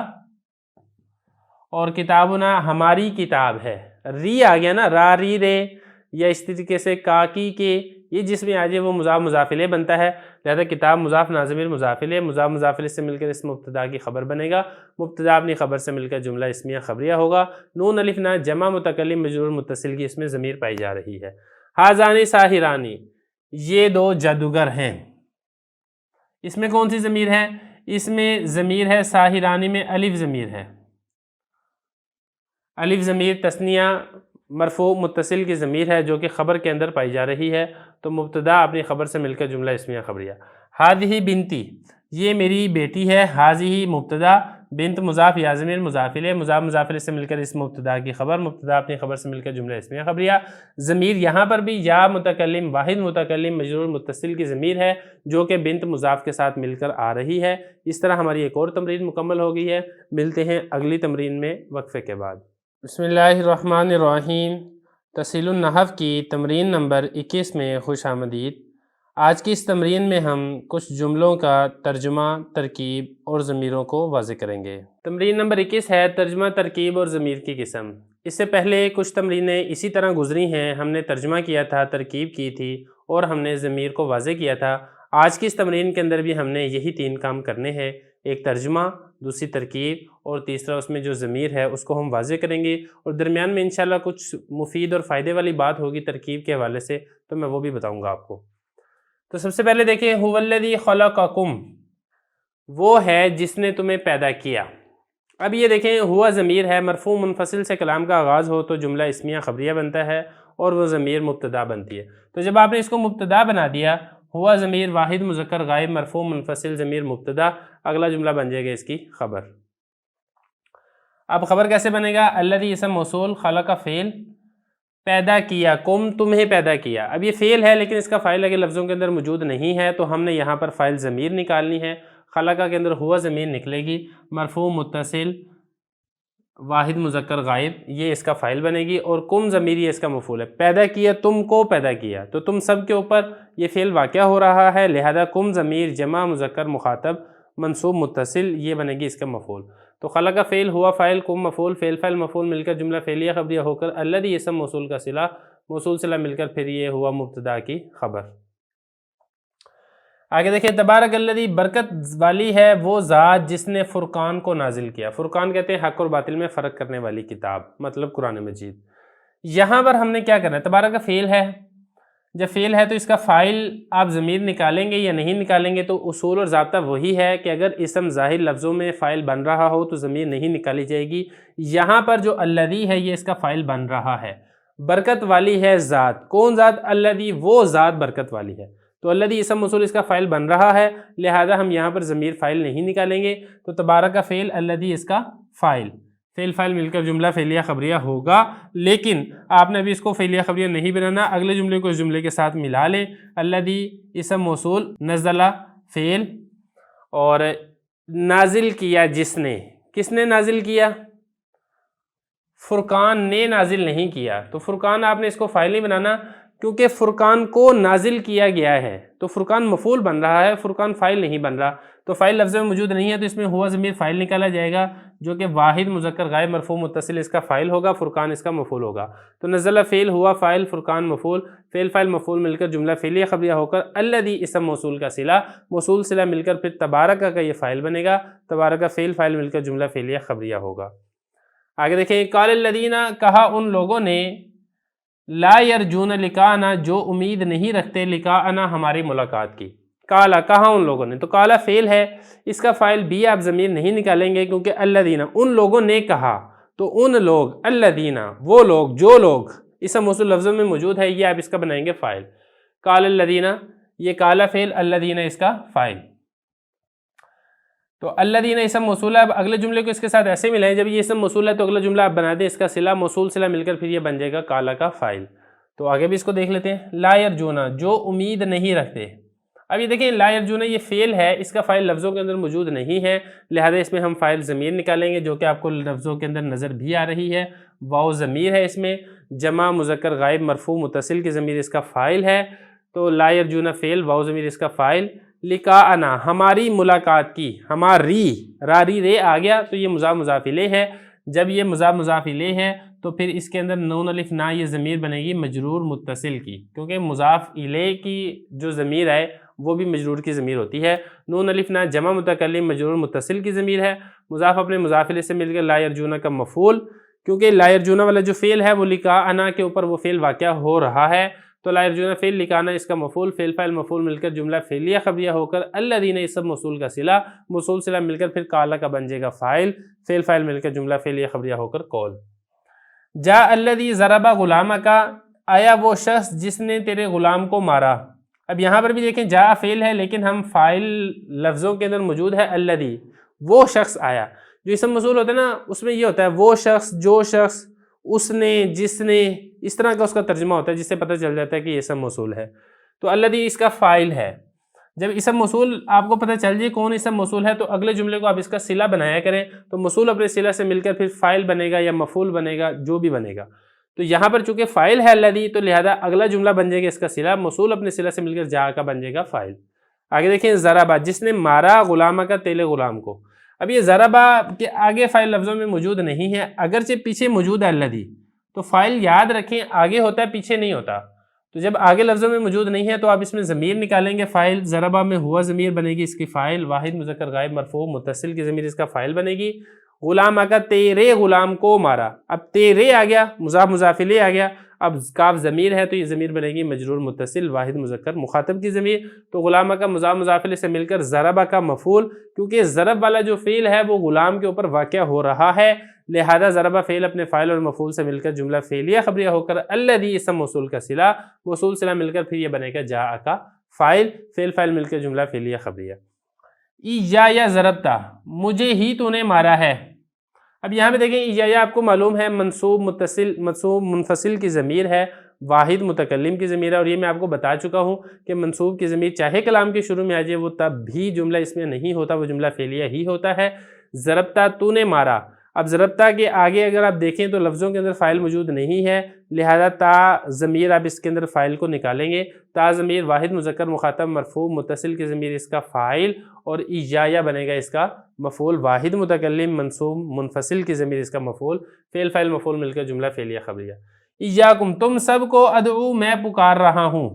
اور کتابنا ہماری کتاب ہے، ری آ گیا نا، را ری رے، یا اس طریقے سے کاکی کے، یہ جس میں آ جائے وہ مضاف الیہ بنتا ہے، لہذا کتاب مضاف ضمیر مضاف الیہ، مضاف الیہ سے مل کر اس مبتدا کی خبر بنے گا، مبتدا اپنی خبر سے مل کر جملہ اسمیہ خبریہ ہوگا۔ نون الف نا جمع متکلم مجرور متصل کی اس میں ضمیر پائی جا رہی ہے۔ ھذان ساحرانی، یہ دو جادوگر ہیں، اس میں کون سی ضمیر ہے؟ اس میں ضمیر ہے ساحرانی میں الف ضمیر ہے، الف ضمیر تثنیہ مرفوع متصل کی ضمیر ہے جو کہ خبر کے اندر پائی جا رہی ہے، تو مبتدا اپنی خبر سے مل کر جملہ اسمیہ خبریہ۔ ھذہ بنتی، یہ میری بیٹی ہے، ھذہ مبتدا، بنت مضاف، یا ضمیر مضاف الیہ، مضاف الیہ سے مل کر اس مبتدا کی خبر، مبتدا اپنی خبر سے مل کر جملہ اسمیہ خبریہ۔ ضمیر یہاں پر بھی یا متکلم واحد متکلم مجرور متصل کی ضمیر ہے جو کہ بنت مضاف کے ساتھ مل کر آ رہی ہے۔ اس طرح ہماری ایک اور تمرین مکمل ہو گئی ہے، ملتے ہیں اگلی تمرین میں وقفے کے بعد۔ بسم اللہ الرحمن الرحیم، تحصیل النحو کی تمرین نمبر 21 میں خوش آمدید۔ آج کی اس تمرین میں ہم کچھ جملوں کا ترجمہ، ترکیب اور ضمیروں کو واضح کریں گے۔ تمرین نمبر 21 ہے ترجمہ، ترکیب اور ضمیر کی قسم۔ اس سے پہلے کچھ تمرینیں اسی طرح گزری ہیں، ہم نے ترجمہ کیا تھا، ترکیب کی تھی اور ہم نے ضمیر کو واضح کیا تھا۔ آج کی اس تمرین کے اندر بھی ہم نے یہی 3 کام کرنے ہیں، ایک ترجمہ، دوسری ترکیب اور تیسرا اس میں جو ضمیر ہے اس کو ہم واضح کریں گے، اور درمیان میں انشاءاللہ کچھ مفید اور فائدے والی بات ہوگی ترکیب کے حوالے سے، تو میں وہ بھی بتاؤں گا آپ کو۔ تو سب سے پہلے دیکھیں هو الذی خلقکم، وہ ہے جس نے تمہیں پیدا کیا۔ اب یہ دیکھیں ہوا ضمیر ہے، مرفوع منفصل سے کلام کا آغاز ہو تو جملہ اسمیہ خبریہ بنتا ہے اور وہ ضمیر مبتدا بنتی ہے، تو جب آپ نے اس کو مبتدا بنا دیا، ہوا ضمیر واحد مذکر غائب مرفوع منفصل ضمیر مبتدا، اگلا جملہ بن جائے گا اس کی خبر۔ اب خبر کیسے بنے گا؟ الذی اسم موصول، خلق کا فعل، پیدا کیا، کم تمہیں پیدا کیا۔ اب یہ فعل ہے لیکن اس کا فاعل اگر لفظوں کے اندر موجود نہیں ہے تو ہم نے یہاں پر فاعل ضمیر نکالنی ہے۔ خلقہ کے اندر ہوا ضمیر نکلے گی، مرفوع متصل واحد مذکر غائب یہ اس کا فاعل بنے گی، اور کم ضمیر یہ اس کا مفعول ہے۔ پیدا کیا، تم کو پیدا کیا، تو تم سب کے اوپر یہ فعل واقع ہو رہا ہے، لہذا کم ضمیر جمع مذکر مخاطب منصوب متصل یہ بنے گی اس کا مفعول۔ تو خلقہ فعل، ہوا فاعل، کم مفعول، فعل فاعل مفعول مل کر جملہ فعلیہ خبریہ ہو کر الذی اسم موصول کا صلہ، موصول صلہ مل کر پھر یہ ہوا مبتدا کی خبر۔ آگے دیکھیں، تبارک الذی برکت والی ہے وہ ذات جس نے فرقان کو نازل کیا۔ فرقان کہتے ہیں حق اور باطل میں فرق کرنے والی کتاب، مطلب قرآن مجید۔ یہاں پر ہم نے کیا کرنا ہے، تبارک کا فعل ہے، جب فعل ہے تو اس کا فاعل آپ ضمیر نکالیں گے یا نہیں نکالیں گے، تو اصول اور ضابطہ وہی ہے کہ اگر اسم ظاہر لفظوں میں فاعل بن رہا ہو تو ضمیر نہیں نکالی جائے گی۔ یہاں پر جو الذی ہے یہ اس کا فاعل بن رہا ہے۔ برکت والی ہے ذات، کون ذات؟ الذی، وہ ذات برکت والی ہے، تو الذی اسم موصول اس کا فاعل بن رہا ہے، لہذا ہم یہاں پر ضمیر فاعل نہیں نکالیں گے، تو تبارک کا فعل، الذی اس کا فاعل، فعل فاعل مل کر جملہ فعلیہ خبریہ ہوگا۔ لیکن آپ نے ابھی اس کو فعلیہ خبریہ نہیں بنانا، اگلے جملے کو اس جملے کے ساتھ ملا لیں۔ الذی اسم موصول، نزل فعل، اور نازل کیا جس نے، کس نے نازل کیا؟ فرقان نے نازل نہیں کیا، تو فرقان آپ نے اس کو فاعل نہیں بنانا کیونکہ فرقان کو نازل کیا گیا ہے، تو فرقان مفعول بن رہا ہے، فرقان فاعل نہیں بن رہا، تو فاعل لفظ میں موجود نہیں ہے، تو اس میں ہوا ضمیر فاعل نکالا جائے گا جو کہ واحد مذکر غائب مرفوع متصل اس کا فاعل ہوگا، فرقان اس کا مفعول ہوگا۔ تو نزل فعل، ہوا فاعل، فرقان مفعول، فعل فاعل مفعول مل کر جملہ فعلیہ خبریہ ہو کر الذی اسم موصول کا صلہ، موصول صلہ مل کر پھر تبارک کا یہ فاعل بنے گا، تبارک کا فعل فاعل مل کر جملہ فعلیہ خبریہ ہوگا۔ آگے دیکھیں، قال الذین، کہا ان لوگوں نے، لا یرجون لقاءنا، جو امید نہیں رکھتے لقاءنا ہماری ملاقات کی۔ کالا، کہا ان لوگوں نے، تو کالا فعل ہے، اس کا فاعل بھی آپ ضمیر نہیں نکالیں گے کیونکہ الذین، ان لوگوں نے کہا، تو ان لوگ، الذین وہ لوگ، جو لوگ، اسم موصول لفظوں میں موجود ہے، یہ آپ اس کا بنائیں گے فاعل۔ قال الذین، یہ کالا فعل، الذین اس کا فاعل، تو الذین اسم موصول ہے۔ اب اگلے جملے کو اس کے ساتھ ایسے ملائیں، جب یہ اسم موصول ہے تو اگلا جملہ آپ بنا دیں اس کا صلہ، موصول صلہ مل کر پھر یہ بن جائے گا کالا کا فاعل۔ تو آگے بھی اس کو دیکھ لیتے ہیں، لا یرجونا، جو امید نہیں رکھتے۔ اب یہ دیکھیں، لا یرجونا یہ فعل ہے، اس کا فاعل لفظوں کے اندر موجود نہیں ہے، لہذا اس میں ہم فاعل ضمیر نکالیں گے جو کہ آپ کو لفظوں کے اندر نظر بھی آ رہی ہے، واو ضمیر ہے، اس میں جمع مذکر غائب مرفوع متصل کی ضمیر اس کا فاعل ہے، تو لا یرجونا فعل، واو ضمیر اس کا فاعل، لقاءنا ہماری ملاقات کی، ہماری، راری رے آ گیا تو یہ مضاف مضاف الیہ ہے، جب یہ مضاف مضاف الیہ ہے تو پھر اس کے اندر نون الف نا یہ ضمیر بنے گی مجرور متصل کی، کیونکہ مضاف الیہ کی جو ضمیر ہے وہ بھی مجرور کی ضمیر ہوتی ہے۔ نون الف نا جمع متکلم مجرور متصل کی ضمیر ہے، مضاف اپنے مضاف الیہ سے مل کر لا یرجونا کا مفعول، کیونکہ لا یرجونا والا جو فعل ہے وہ لقاءنا کے اوپر وہ فعل واقع ہو رہا ہے، تو لا یرجونا فعل، لقاءنا اس کا مفعول، فعل فاعل مفعول مل کر جملہ فعلیہ خبریہ ہو کر الذین اسم موصول کا صلہ، موصول صلہ مل کر پھر کالا کا بن جائے گا فاعل، فعل فاعل مل کر جملہ فعلیہ خبریہ ہو کر قول۔ جاء الذی ضرب غلامک، آیا وہ شخص جس نے تیرے غلام کو مارا۔ اب یہاں پر بھی دیکھیں جاء فعل ہے لیکن ہم فاعل لفظوں کے اندر موجود ہے الذی، وہ شخص آیا، جو اسم موصول ہوتا ہے نا اس میں یہ ہوتا ہے وہ شخص، جو شخص، اس نے، جس نے، اس طرح کا اس کا ترجمہ ہوتا ہے جس سے پتہ چل جاتا ہے کہ یہ اسم موصول ہے، تو الذی اس کا فاعل ہے۔ جب اسم موصول آپ کو پتہ چل جائے کون اسم موصول ہے تو اگلے جملے کو آپ اس کا صلہ بنایا کریں، تو موصول اپنے صلہ سے مل کر پھر فاعل بنے گا یا مفعول بنے گا، جو بھی بنے گا، تو یہاں پر چونکہ فاعل ہے الذی تو لہذا اگلا جملہ بن جائے گا اس کا صلہ، موصول اپنے صلہ سے مل کر جاء کا بن جائے گا فاعل۔ آگے دیکھیں، ضربہ، جس نے مارا غلامہ کا، تیرے غلام کو۔ اب یہ ضربہ کے آگے فاعل لفظوں میں موجود نہیں ہے، اگرچہ پیچھے موجود ہے الذی، تو فاعل یاد رکھیں آگے ہوتا ہے پیچھے نہیں ہوتا، تو جب آگے لفظوں میں موجود نہیں ہے تو آپ اس میں ضمیر نکالیں گے فاعل، ضربہ میں ہوا ضمیر بنے گی اس کی فاعل، واحد مذکر غائب مرفوع متصل کی ضمیر اس کا فاعل بنے گی، غلامہ کا، تیرے غلام کو مارا، اب تیرے آ گیا، مضاف مضاف الیہ آ گیا، اب کاف ضمیر ہے تو یہ ضمیر بنے گی مجرور متصل واحد مذکر مخاطب کی ضمیر، تو غلامہ کا مضاف مضاف الیہ سے مل کر ضربہ کا مفعول، کیونکہ ضرب والا جو فعل ہے وہ غلام کے اوپر واقع ہو رہا ہے، لہذا ضربہ فعل اپنے فاعل اور مفعول سے مل کر جملہ فعلیہ خبریہ ہو کر الذی اسم موصول کا صلہ، موصول صلہ مل کر پھر یہ بنے گا جاء کا فاعل، فعل فاعل مل کر جملہ فعلیہ خبریہ۔ اییا ضربتا، مجھے ہی تو نے مارا ہے۔ اب یہاں پہ دیکھیں اییا آپ کو معلوم ہے منصوب متصل، منصوب منفصل کی ضمیر ہے، واحد متکلم کی ضمیر ہے، اور یہ میں آپ کو بتا چکا ہوں کہ منصوب کی ضمیر چاہے کلام کے شروع میں آ جائے وہ تب بھی جملہ اس میں نہیں ہوتا، وہ جملہ فعلیہ ہی ہوتا ہے۔ ضربتا تو نے مارا، اب ضربتا کے آگے اگر آپ دیکھیں تو لفظوں کے اندر فاعل موجود نہیں ہے، لہذا تا ضمیر آپ اس کے اندر فاعل کو نکالیں گے۔ تا ضمیر واحد مذکر مخاطب مرفوع متصل کی ضمیر اس کا فاعل، اور ایجایا بنے گا اس کا مفعول، واحد متکلم منصوب منفصل کی ضمیر اس کا مفعول، فعل فاعل مفعول مل کر جملہ فعلیہ خبریہ۔ ایاکم تم سب کو ادعو میں پکار رہا ہوں،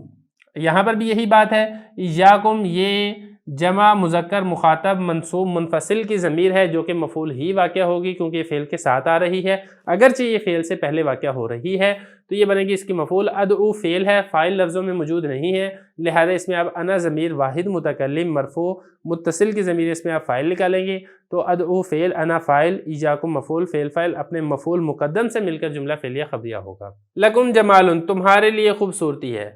یہاں پر بھی یہی بات ہے۔ ایاکم یہ جمع مذکر مخاطب منصوب منفصل کی ضمیر ہے جو کہ مفعول ہی واقع ہوگی کیونکہ یہ فعل کے ساتھ آ رہی ہے، اگرچہ یہ فعل سے پہلے واقع ہو رہی ہے تو یہ بنے گی اس کی مفعول۔ ادعو فعل ہے، فاعل لفظوں میں موجود نہیں ہے، لہذا اس میں آپ انا ضمیر واحد متکلم مرفوع متصل کی ضمیر اس میں آپ فاعل نکالیں گے، تو ادعو فعل انا فاعل ایاکم مفعول فعل فاعل اپنے مفعول مقدم سے مل کر جملہ فعلیہ خبریہ ہوگا۔ لکم جمال تمہارے لیے خوبصورتی ہے،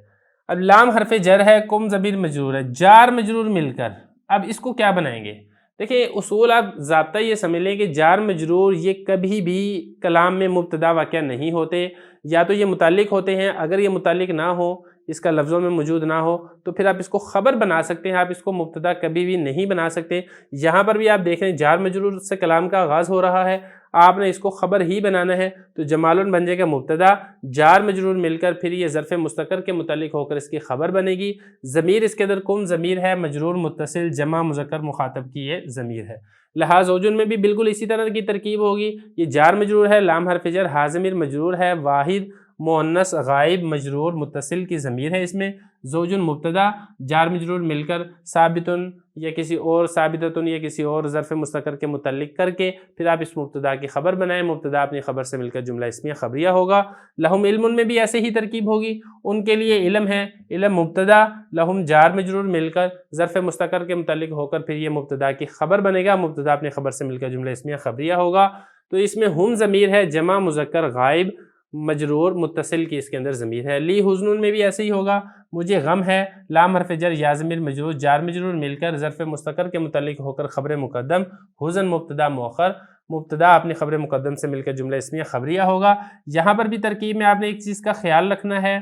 اب لام حرف جر ہے، کم ضمیر مجرور ہے، جار مجرور مل کر اب اس کو کیا بنائیں گے؟ دیکھیں اصول آپ ضابطہ یہ سمجھ لیں کہ جار مجرور یہ کبھی بھی کلام میں مبتدا واقع نہیں ہوتے، یا تو یہ متعلق ہوتے ہیں، اگر یہ متعلق نہ ہو اس کا لفظوں میں موجود نہ ہو تو پھر آپ اس کو خبر بنا سکتے ہیں، آپ اس کو مبتدا کبھی بھی نہیں بنا سکتے۔ یہاں پر بھی آپ دیکھ رہے ہیں جار مجرور سے کلام کا آغاز ہو رہا ہے، آپ نے اس کو خبر ہی بنانا ہے، تو جمال بن جائے گا مبتدا، جار مجرور مل کر پھر یہ ظرف مستقر کے متعلق ہو کر اس کی خبر بنے گی۔ ضمیر اس کے اندر کم ضمیر ہے، مجرور متصل جمع مذکر مخاطب کی یہ ضمیر ہے، لہذا زوجن میں بھی بالکل اسی طرح کی ترکیب ہوگی، یہ جار مجرور ہے، لام حرف جر، ہا ضمیر مجرور ہے، واحد مؤنث غائب مجرور متصل کی ضمیر ہے، اس میں زوجن مبتدا جار مجرور مل کر ثابتن یا کسی اور ثابتتن یا کسی اور ظرف مستقر کے متعلق کر کے پھر آپ اس مبتدا کی خبر بنائیں، مبتدا اپنی خبر سے مل کر جملہ اسمیہ خبریہ ہوگا۔ لہم علم میں بھی ایسے ہی ترکیب ہوگی، ان کے لیے علم ہے، علم مبتدا لہم جار مجرور مل کر ظرف مستقر کے متعلق ہو کر پھر یہ مبتدا کی خبر بنے گا، مبتدا اپنی خبر سے مل کر جملہ اسمیہ خبریہ ہوگا۔ تو اس میں ہم ضمیر ہے، جمع مذکر غائب مجرور متصل کی اس کے اندر ضمیر ہے۔ لی حزن میں بھی ایسے ہی ہوگا، مجھے غم ہے، لام حرف جر یا ضمیر مجرور جار مجرور مل کر ظرف مستقر کے متعلق ہو کر خبر مقدم، حزن مبتدا مؤخر، مبتدا اپنی خبر مقدم سے مل کر جملہ اسمیہ خبریہ ہوگا۔ یہاں پر بھی ترکیب میں آپ نے ایک چیز کا خیال رکھنا ہے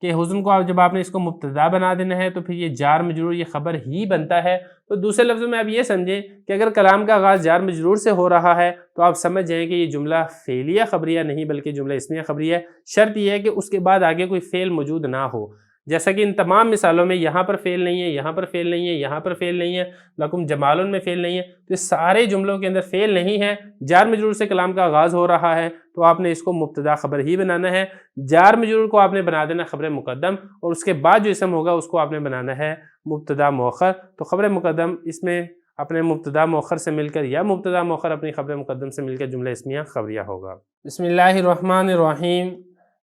کہ حزن کو جب آپ نے اس کو مبتدا بنا دینا ہے تو پھر یہ جار مجرور یہ خبر ہی بنتا ہے، تو دوسرے لفظوں میں آپ یہ سمجھیں کہ اگر کلام کا آغاز جار مجرور سے ہو رہا ہے تو آپ سمجھ جائیں کہ یہ جملہ فعلیہ خبریہ نہیں بلکہ جملہ اسمیہ خبریہ ہے، شرط یہ ہے کہ اس کے بعد آگے کوئی فعل موجود نہ ہو، جیسا کہ ان تمام مثالوں میں یہاں پر فعل نہیں ہے، یہاں پر فعل نہیں ہے، یہاں پر فعل نہیں ہے، لکم جمالن میں فعل نہیں ہے، تو اس سارے جملوں کے اندر فعل نہیں ہے، جار مجرور سے کلام کا آغاز ہو رہا ہے تو آپ نے اس کو مبتدا خبر ہی بنانا ہے، جار مجرور کو آپ نے بنا دینا خبر مقدم، اور اس کے بعد جو اسم ہوگا اس کو آپ نے بنانا ہے مبتدا مؤخر، تو خبر مقدم اس میں اپنے مبتدا مؤخر سے مل کر یا مبتدا مؤخر اپنی خبر مقدم سے مل کر جملہ اسمیہ خبریہ ہوگا۔ بسم اللہ الرحمن الرحیم،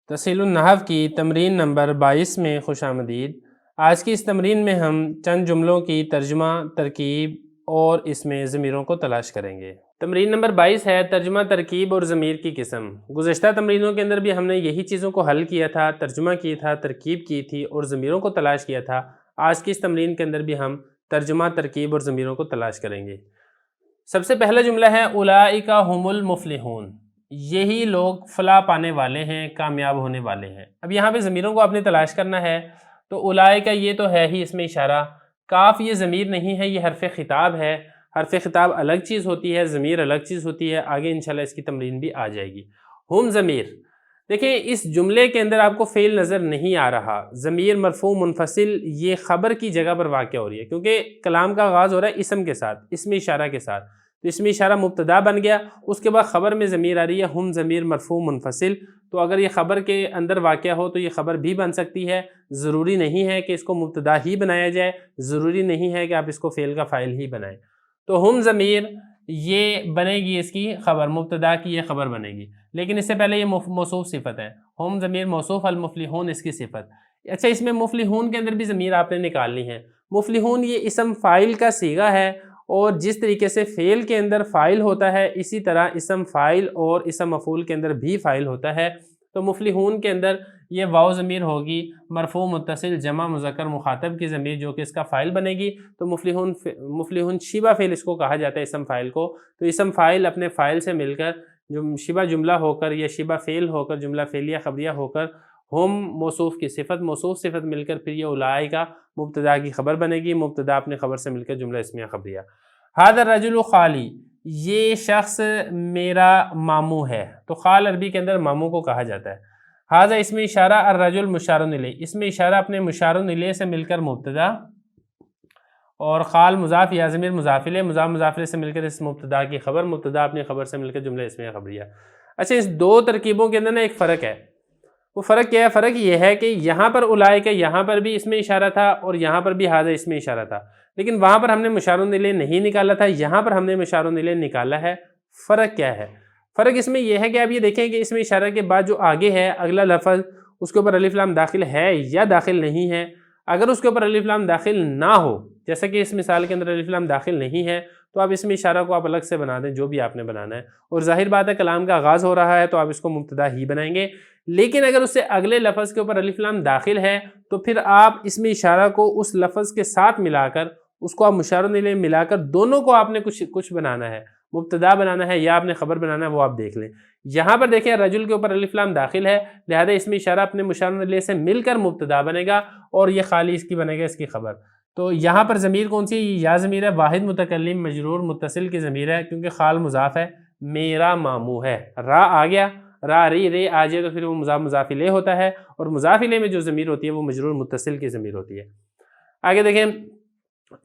تسہیل النحو کی تمرین نمبر 22 میں خوش آمدید۔ آج کی اس تمرین میں ہم چند جملوں کی ترجمہ، ترکیب اور اس میں ضمیروں کو تلاش کریں گے۔ تمرین نمبر 22 ہے ترجمہ، ترکیب اور ضمیر کی قسم۔ گزشتہ تمرینوں کے اندر بھی ہم نے یہی چیزوں کو حل کیا تھا، ترجمہ کی تھا، ترکیب کی تھی اور ضمیروں کو تلاش کیا تھا۔ آج کی اس تمرین کے اندر بھی ہم ترجمہ، ترکیب اور ضمیروں کو تلاش کریں گے۔ سب سے پہلا جملہ ہے اولئک هم المفلحون، یہی لوگ فلاح پانے والے ہیں، کامیاب ہونے والے ہیں۔ اب یہاں پہ ضمیروں کو آپ نے تلاش کرنا ہے، تو اولئک یہ تو ہے ہی اس میں اشارہ، کاف یہ ضمیر نہیں ہے، یہ حرف خطاب ہے، حرف خطاب الگ چیز ہوتی ہے، ضمیر الگ چیز ہوتی ہے، آگے انشاءاللہ اس کی تمرین بھی آ جائے گی۔ ہم ضمیر، دیکھیں اس جملے کے اندر آپ کو فعل نظر نہیں آ رہا، ضمیر مرفوع منفصل یہ خبر کی جگہ پر واقع ہو رہی ہے کیونکہ کلام کا آغاز ہو رہا ہے اسم کے ساتھ، اسم اشارہ کے ساتھ، تو اسم اشارہ مبتدا بن گیا، اس کے بعد خبر میں ضمیر آ رہی ہے ہم ضمیر مرفوع منفصل، تو اگر یہ خبر کے اندر واقع ہو تو یہ خبر بھی بن سکتی ہے، ضروری نہیں ہے کہ اس کو مبتدا ہی بنایا جائے، ضروری نہیں ہے کہ آپ اس کو فعل کا فاعل ہی بنائیں، تو ہم ضمیر یہ بنے گی اس کی خبر، مبتدا کی یہ خبر بنے گی، لیکن اس سے پہلے یہ موصوف صفت ہے، ہم ضمیر موصوف، المفلحون اس کی صفت۔ اچھا اس میں مفلحون کے اندر بھی ضمیر آپ نے نکالنی ہے، مفلحون یہ اسم فاعل کا صیغہ ہے، اور جس طریقے سے فعل کے اندر فاعل ہوتا ہے اسی طرح اسم فاعل اور اسم مفعول کے اندر بھی فاعل ہوتا ہے، تو مفلحون کے اندر یہ واو ضمیر ہوگی مرفوع متصل جمع مذکر مخاطب کی ضمیر جو کہ اس کا فاعل بنے گی، تو مفلحون شبہ فعل اس کو کہا جاتا ہے اسم فاعل کو، تو اسم فاعل اپنے فاعل سے مل کر جو شبہ جملہ ہو کر یا شبہ فعل ہو کر جملہ فعلیہ خبریہ ہو کر ہم موصوف کی صفت، موصوف صفت مل کر پھر یہ اولئک مبتدا کی خبر بنے گی، مبتدا اپنی خبر سے مل کر جملہ اسمیہ خبریہ۔ ھذا الرجل خالی، یہ شخص میرا ماموں ہے، تو خال عربی کے اندر ماموں کو کہا جاتا ہے۔ ھذا اسم اشارہ، الرجل مشار الیہ، اسم اشارہ اپنے مشار الیہ سے مل کر مبتدا، اور خال مضاف یا ضمیر مضاف الیہ، مضاف الیہ سے مل کر اس مبتدا کی خبر، مبتدا اپنی خبر سے مل کر جملہ اسمیہ خبریہ۔ اچھا، اس دو ترکیبوں کے اندر نا ایک فرق ہے، وہ فرق کیا ہے؟ فرق یہ ہے کہ یہاں پر اولئک، یہاں پر بھی اسم اشارہ تھا اور یہاں پر بھی ھذا اسم اشارہ تھا، لیکن وہاں پر ہم نے مشار الیہ نہیں نکالا تھا، یہاں پر ہم نے مشار الیہ نکالا ہے۔ فرق کیا ہے؟ فرق اس میں یہ ہے کہ آپ یہ دیکھیں کہ اسم اشارہ کے بعد جو آگے ہے اگلا لفظ، اس کے اوپر الف لام داخل ہے یا داخل نہیں ہے۔ اگر اس کے اوپر الف لام داخل نہ ہو، جیسا کہ اس مثال کے اندر الف لام داخل نہیں ہے، تو آپ اسم اشارہ کو آپ الگ سے بنا دیں، جو بھی آپ نے بنانا ہے، اور ظاہر بات ہے کلام کا آغاز ہو رہا ہے تو آپ اس کو مبتدا ہی بنائیں گے۔ لیکن اگر اس سے اگلے لفظ کے اوپر الف لام داخل ہے تو پھر آپ اسم اشارہ کو اس لفظ کے ساتھ ملا کر، اس کو آپ مشار الیہ ملا کر، دونوں کو آپ نے کچھ بنانا ہے، مبتدا بنانا ہے یا آپ نے خبر بنانا ہے، وہ آپ دیکھ لیں۔ یہاں پر دیکھیں رجل کے اوپر الف لام داخل ہے، لہذا اسم اشارہ اپنے مشار الیہ سے مل کر مبتدا بنے گا اور یہ خالی اس کی بنے گا اس کی خبر۔ تو یہاں پر ضمیر کون سی ہے؟ یا ضمیر ہے، واحد متکلم مجرور متصل کی ضمیر ہے، کیونکہ خال مضاف ہے، میرا ماموں ہے، را آ گیا، را ری رے آ جائے تو پھر وہ مضاف الیہ ہوتا ہے، اور مضاف الیہ میں جو ضمیر ہوتی ہے وہ مجرور متصل کی ضمیر ہوتی ہے۔ آگے دیکھیں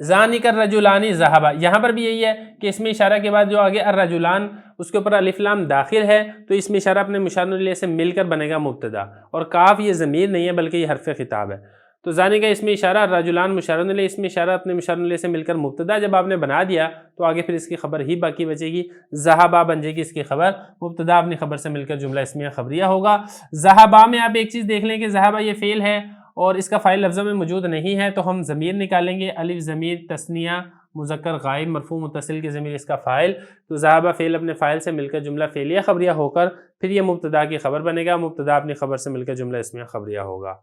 ذالک الرجلان ذهبا، یہاں پر بھی یہی ہے کہ اسم اشارہ کے بعد جو آگے الرجلان، اس کے اوپر الف لام داخل ہے تو اسم اشارہ اپنے مشار الیہ سے مل کر بنے گا مبتدا، اور کاف یہ ضمیر نہیں ہے بلکہ یہ حرف خطاب ہے۔ تو ذالک اسم اشارہ، الرجلان مشار الیہ، اسم اشارہ اپنے مشار الیہ سے مل کر مبتدا جب آپ نے بنا دیا تو آگے پھر اس کی خبر ہی باقی بچے گی، ذهبا بن جائے گی اس کی خبر، مبتدا اپنی خبر سے مل کر جملہ اسمیہ خبریہ ہوگا۔ ذهبا میں آپ ایک چیز دیکھ لیں کہ ذهبا یہ فعل ہے اور اس کا فاعل لفظوں میں موجود نہیں ہے، تو ہم ضمیر نکالیں گے، الف ضمیر تثنیہ مذکر غائب مرفوع متصل کی ضمیر اس کا فاعل، تو ذهبا فعل اپنے فاعل سے مل کر جملہ فعلیہ خبریہ ہو کر پھر یہ مبتدا کی خبر بنے گا، مبتدا اپنی خبر سے مل کر جملہ اسمیہ خبریہ ہوگا۔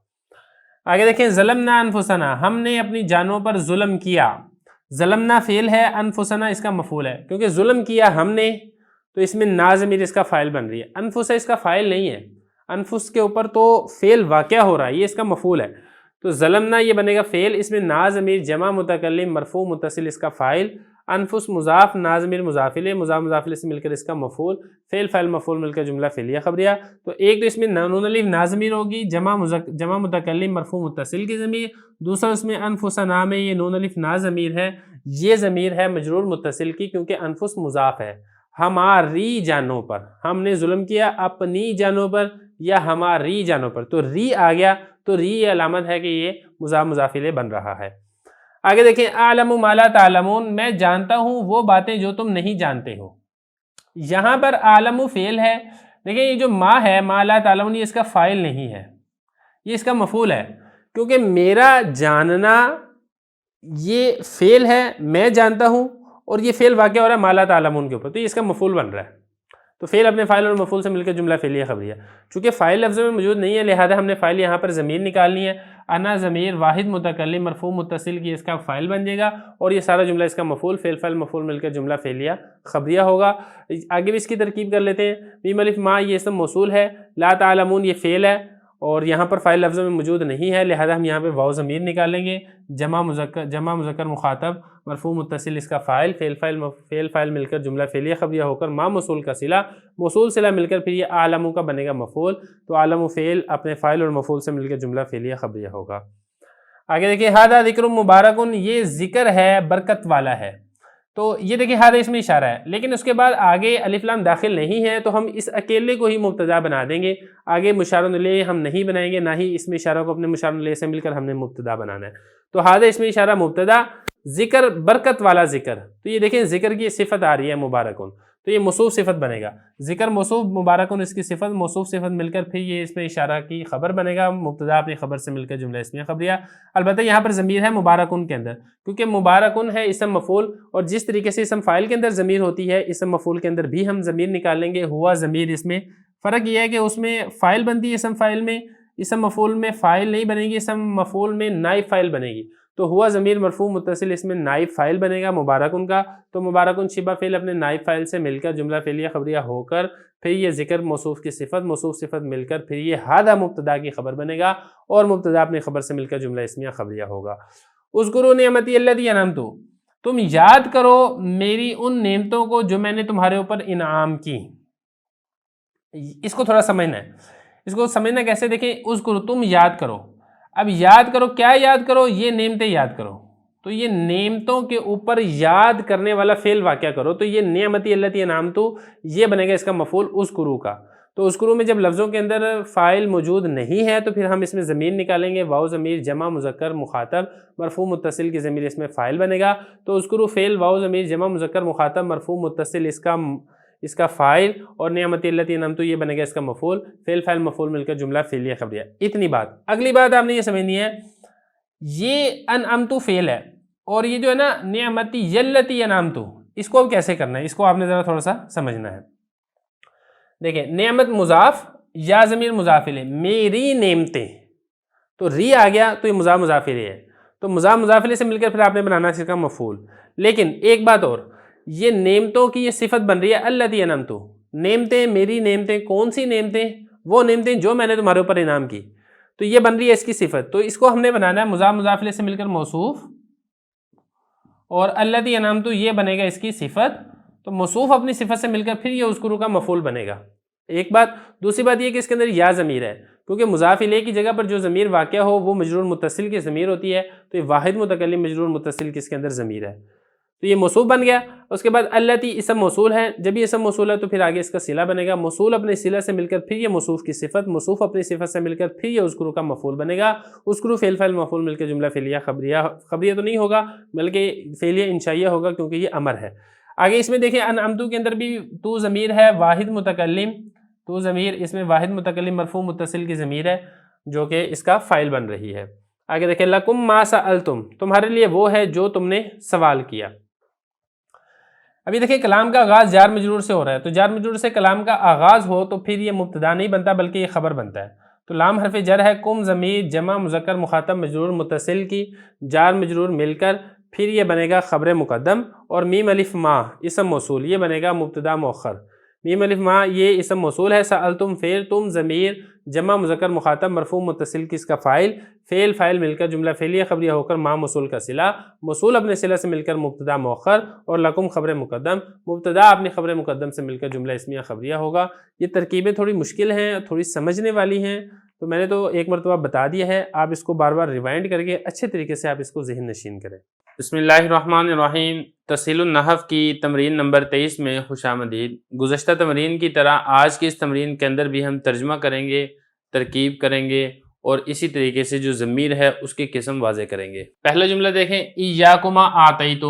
آگے دیکھیں ظلمنا انفسنا، ہم نے اپنی جانوں پر ظلم کیا۔ ظلمنا فعل ہے، انفسنا اس کا مفعول ہے، کیونکہ ظلم کیا ہم نے تو اس میں نا ضمیر اس کا فاعل بن رہی ہے، انفس اس کا فاعل نہیں ہے، انفس کے اوپر تو فعل واقع ہو رہا ہے، یہ اس کا مفعول ہے، تو ظلمنا یہ بنے گا فعل، اس میں نا ضمیر جمع متکلم مرفوع متصل اس کا فاعل، انفس مضاف نا ضمیر مضاف الیہ، مضاف الیہ سے مل کر اس کا مفعول، فعل فاعل مفعول مل کر جملہ فعلیہ خبریہ۔ تو ایک تو اس میں نون الف نا ضمیر ہوگی جمع متکلم مرفوع متصل کی ضمیر، دوسرا اس میں انفسنا میں یہ نون الف نا ضمیر ہے، یہ ضمیر ہے مجرور متصل کی، کیونکہ انفس مضاف ہے، ہماری جانوں پر، ہم نے ظلم کیا اپنی جانوں پر یا ہماری جانوں پر، تو ری آ گیا، تو ری یہ علامت ہے کہ یہ مضاف الیہ بن رہا ہے۔ آگے دیکھیں اعلم ما لا تعلمون، میں جانتا ہوں وہ باتیں جو تم نہیں جانتے ہو۔ یہاں پر اعلم فعل ہے، دیکھیں یہ جو ما ہے، ما لا تعلمون، یہ اس کا فاعل نہیں ہے، یہ اس کا مفعول ہے، کیونکہ میرا جاننا یہ فعل ہے، میں جانتا ہوں، اور یہ فعل واقع ہو رہا ہے ما لا تعلمون کے اوپر، تو یہ اس کا مفعول بن رہا ہے، تو فعل اپنے فاعل اور مفعول سے مل کر جملہ فعلیہ خبریہ۔ چونکہ فاعل لفظ میں موجود نہیں ہے لہذا ہم نے فاعل یہاں پر ضمیر نکالنی ہے، انا ضمیر واحد متکلم مرفوع متصل کی اس کا فاعل بن جائے گا، اور یہ سارا جملہ اس کا مفعول، فعل فاعل مفعول مل کر جملہ فعلیہ خبریہ ہوگا۔ آگے بھی اس کی ترکیب کر لیتے ہیں، میم الف ما یہ اسم موصول ہے، لا تعلمون یہ فعل ہے، اور یہاں پر فاعل لفظ میں موجود نہیں ہے لہذا ہم یہاں پہ واو ضمیر نکالیں گے، جمع مذکر مخاطب مرفوع متصل اس کا فاعل، فعل فاعل مل کر جملہ فعلیہ خبریہ ہو کر ما موصول کا صلہ، موصول صلہ مل کر پھر یہ اعلم کا بنے گا مفعول، تو اعلم فعل اپنے فاعل اور مفعول سے مل کر جملہ فعلیہ خبریہ ہوگا۔ آگے دیکھیں ھذا ذکر مبارک، یہ ذکر ہے برکت والا ہے، تو یہ دیکھیں ھذا اس میں اشارہ ہے، لیکن اس کے بعد آگے الف لام داخل نہیں ہے تو ہم اس اکیلے کو ہی مبتدا بنا دیں گے، آگے مشار الیہ ہم نہیں بنائیں گے، نہ ہی اس میں اشارہ کو اپنے مشار الیہ سے مل کر ہم نے مبتدا بنانا ہے، تو ھذا اس میں اشارہ مبتدا، ذکر برکت والا ذکر، تو یہ دیکھیں ذکر کی صفت آ رہی ہے مبارکن، تو یہ موصوف صفت بنے گا، ذکر موصوف مبارکن اس کی صفت، موصوف صفت مل کر پھر یہ اس میں اشارہ کی خبر بنے گا، مبتدا اپنی خبر سے مل کر جملہ اسمیہ خبریہ۔ البتہ یہاں پر ضمیر ہے مبارکن کے اندر، کیونکہ مبارکن ہے اسم مفعول، اور جس طریقے سے اسم فاعل کے اندر ضمیر ہوتی ہے اسم مفعول کے اندر بھی ہم ضمیر نکالیں گے، ہوا ضمیر، اس میں فرق یہ ہے کہ اس میں فاعل بنتی ہے اسم فاعل میں، اسم مفعول میں فاعل نہیں بنے گی، اسم مفعول میں نائب فاعل بنے گی، تو ہوا ضمیر مرفوع متصل اس میں نائب فاعل بنے گا مبارکن کا، تو مبارکن شبہ فعل اپنے نائب فاعل سے مل کر جملہ فعلیہ خبریہ ہو کر پھر یہ ذکر موصوف کی صفت، موصوف صفت مل کر پھر یہ ہادہ مبتدا کی خبر بنے گا، اور مبتدا اپنی خبر سے مل کر جملہ اسمیہ خبریہ ہوگا۔ اذکروا نعمتی التی انعمت، تم یاد کرو میری ان نعمتوں کو جو میں نے تمہارے اوپر انعام کی۔ اس کو تھوڑا سمجھنا ہے، اس کو سمجھنا کیسے؟ دیکھیں، اذکروا تم یاد کرو، اب یاد کرو کیا یاد کرو؟ یہ نعمتیں یاد کرو، تو یہ نعمتوں کے اوپر یاد کرنے والا فعل واقعہ کرو، تو یہ نعمتی التی انعمت یہ بنے گا اس کا مفعول اذکروا کا۔ تو اذکروا میں جب لفظوں کے اندر فاعل موجود نہیں ہے تو پھر ہم اس میں ضمیر نکالیں گے، واو ضمیر جمع مذکر مخاطب مرفوع متصل کی ضمیر اس میں فاعل بنے گا، تو اذکروا فعل واو ضمیر جمع مذکر مخاطب مرفوع متصل اس کا فاعل، اور نعمتی التی انعمت یہ بنے گا اس کا مفعول، فعل فاعل مفعول مل کر جملہ فعلیہ خبریہ۔ اتنی بات۔ اگلی بات آپ نے یہ سمجھنی ہے، یہ انعمت فعل ہے، اور یہ جو ہے نا نعمتی التی انعمت، اس کو اب کیسے کرنا ہے، اس کو آپ نے ذرا تھوڑا سا سمجھنا ہے۔ دیکھیں، نعمت مضاف یا ضمیر مضاف الیہ، میری نعمتیں، تو ری آ گیا تو یہ مضاف مضاف الیہ ہے، تو مضاف مضاف الیہ سے مل کر پھر آپ نے بنانا ہے اس کا مفعول۔ لیکن ایک بات اور، یہ نعمتوں کی یہ صفت بن رہی ہے التی انعمت، نعمتیں میری نعمتیں، کون سی نعمتیں؟ وہ نعمتیں جو میں نے تمہارے اوپر انعام کی، تو یہ بن رہی ہے اس کی صفت، تو اس کو ہم نے بنانا ہے مضاف مضاف الیہ سے مل کر موصوف، اور التی انعمت یہ بنے گا اس کی صفت، تو موصوف اپنی صفت سے مل کر پھر یہ اذکروا کا مفعول بنے گا۔ ایک بات۔ دوسری بات یہ کہ اس کے اندر یا ضمیر ہے، کیونکہ مضاف الیہ کی جگہ پر جو ضمیر واقع ہو وہ مجرور متصل کی ضمیر ہوتی ہے، تو یہ واحد متکلم مجرور متصل کی اس کے اندر ضمیر ہے، تو یہ موصوف بن گیا۔ اس کے بعد التی اسم موصول ہے، جب یہ اسم موصول ہے تو پھر آگے اس کا صلہ بنے گا، موصول اپنے صلہ سے مل کر پھر یہ موصوف کی صفت، موصوف اپنی صفت سے مل کر پھر یہ اذکروا کا مفعول بنے گا، اذکروا فعل فاعل مفعول مل کر جملہ فعلیہ خبریہ، خبریہ تو نہیں ہوگا بلکہ فعلیہ انشائیہ ہوگا کیونکہ یہ امر ہے۔ آگے اس میں دیکھیں انعمت کے اندر بھی تو ضمیر ہے واحد متکلم، تو ضمیر اس میں واحد متکلم مرفوع متصل کی ضمیر ہے جو کہ اس کا فاعل بن رہی ہے۔ آگے دیکھیں لکم ما سألتم، تمہارے لیے وہ ہے جو تم نے سوال کیا۔ ابھی دیکھیں کلام کا آغاز جار مجرور سے ہو رہا ہے، تو جار مجرور سے کلام کا آغاز ہو تو پھر یہ مبتدا نہیں بنتا بلکہ یہ خبر بنتا ہے، تو لام حرف جر ہے، کم ضمیر جمع مذکر مخاطب مجرور متصل کی جار مجرور مل کر پھر یہ بنے گا خبر مقدم، اور میم الف ما اسم موصول یہ بنے گا مبتدا مؤخر، میم الف ما یہ اسم موصول ہے، سألتم فعل، تم ضمیر جمع مذکر مخاطب مرفوع متصل کی اس کا فاعل، فعل فاعل مل کر جملہ فعلیہ خبریہ ہو کر ما موصول کا صلہ، موصول اپنے صلہ سے مل کر مبتدا مؤخر، اور لکم خبر مقدم، مبتدا اپنی خبر مقدم سے مل کر جملہ اسمیہ خبریہ ہوگا۔ یہ ترکیبیں تھوڑی مشکل ہیں، تھوڑی سمجھنے والی ہیں، تو میں نے تو ایک مرتبہ بتا دیا ہے، آپ اس کو بار بار ریوائنڈ کر کے اچھے طریقے سے آپ اس کو ذہن نشین کریں۔ بسم اللہ الرحمن الرحیم۔ تسہیل النحو کی تمرین نمبر 23 میں خوش آمدید۔ گزشتہ تمرین کی طرح آج کی اس تمرین کے اندر بھی ہم ترجمہ کریں گے، ترکیب کریں گے، اور اسی طریقے سے جو ضمیر ہے اس کی قسم واضح کریں گے۔ پہلا جملہ دیکھیں، ایاکما آتیت،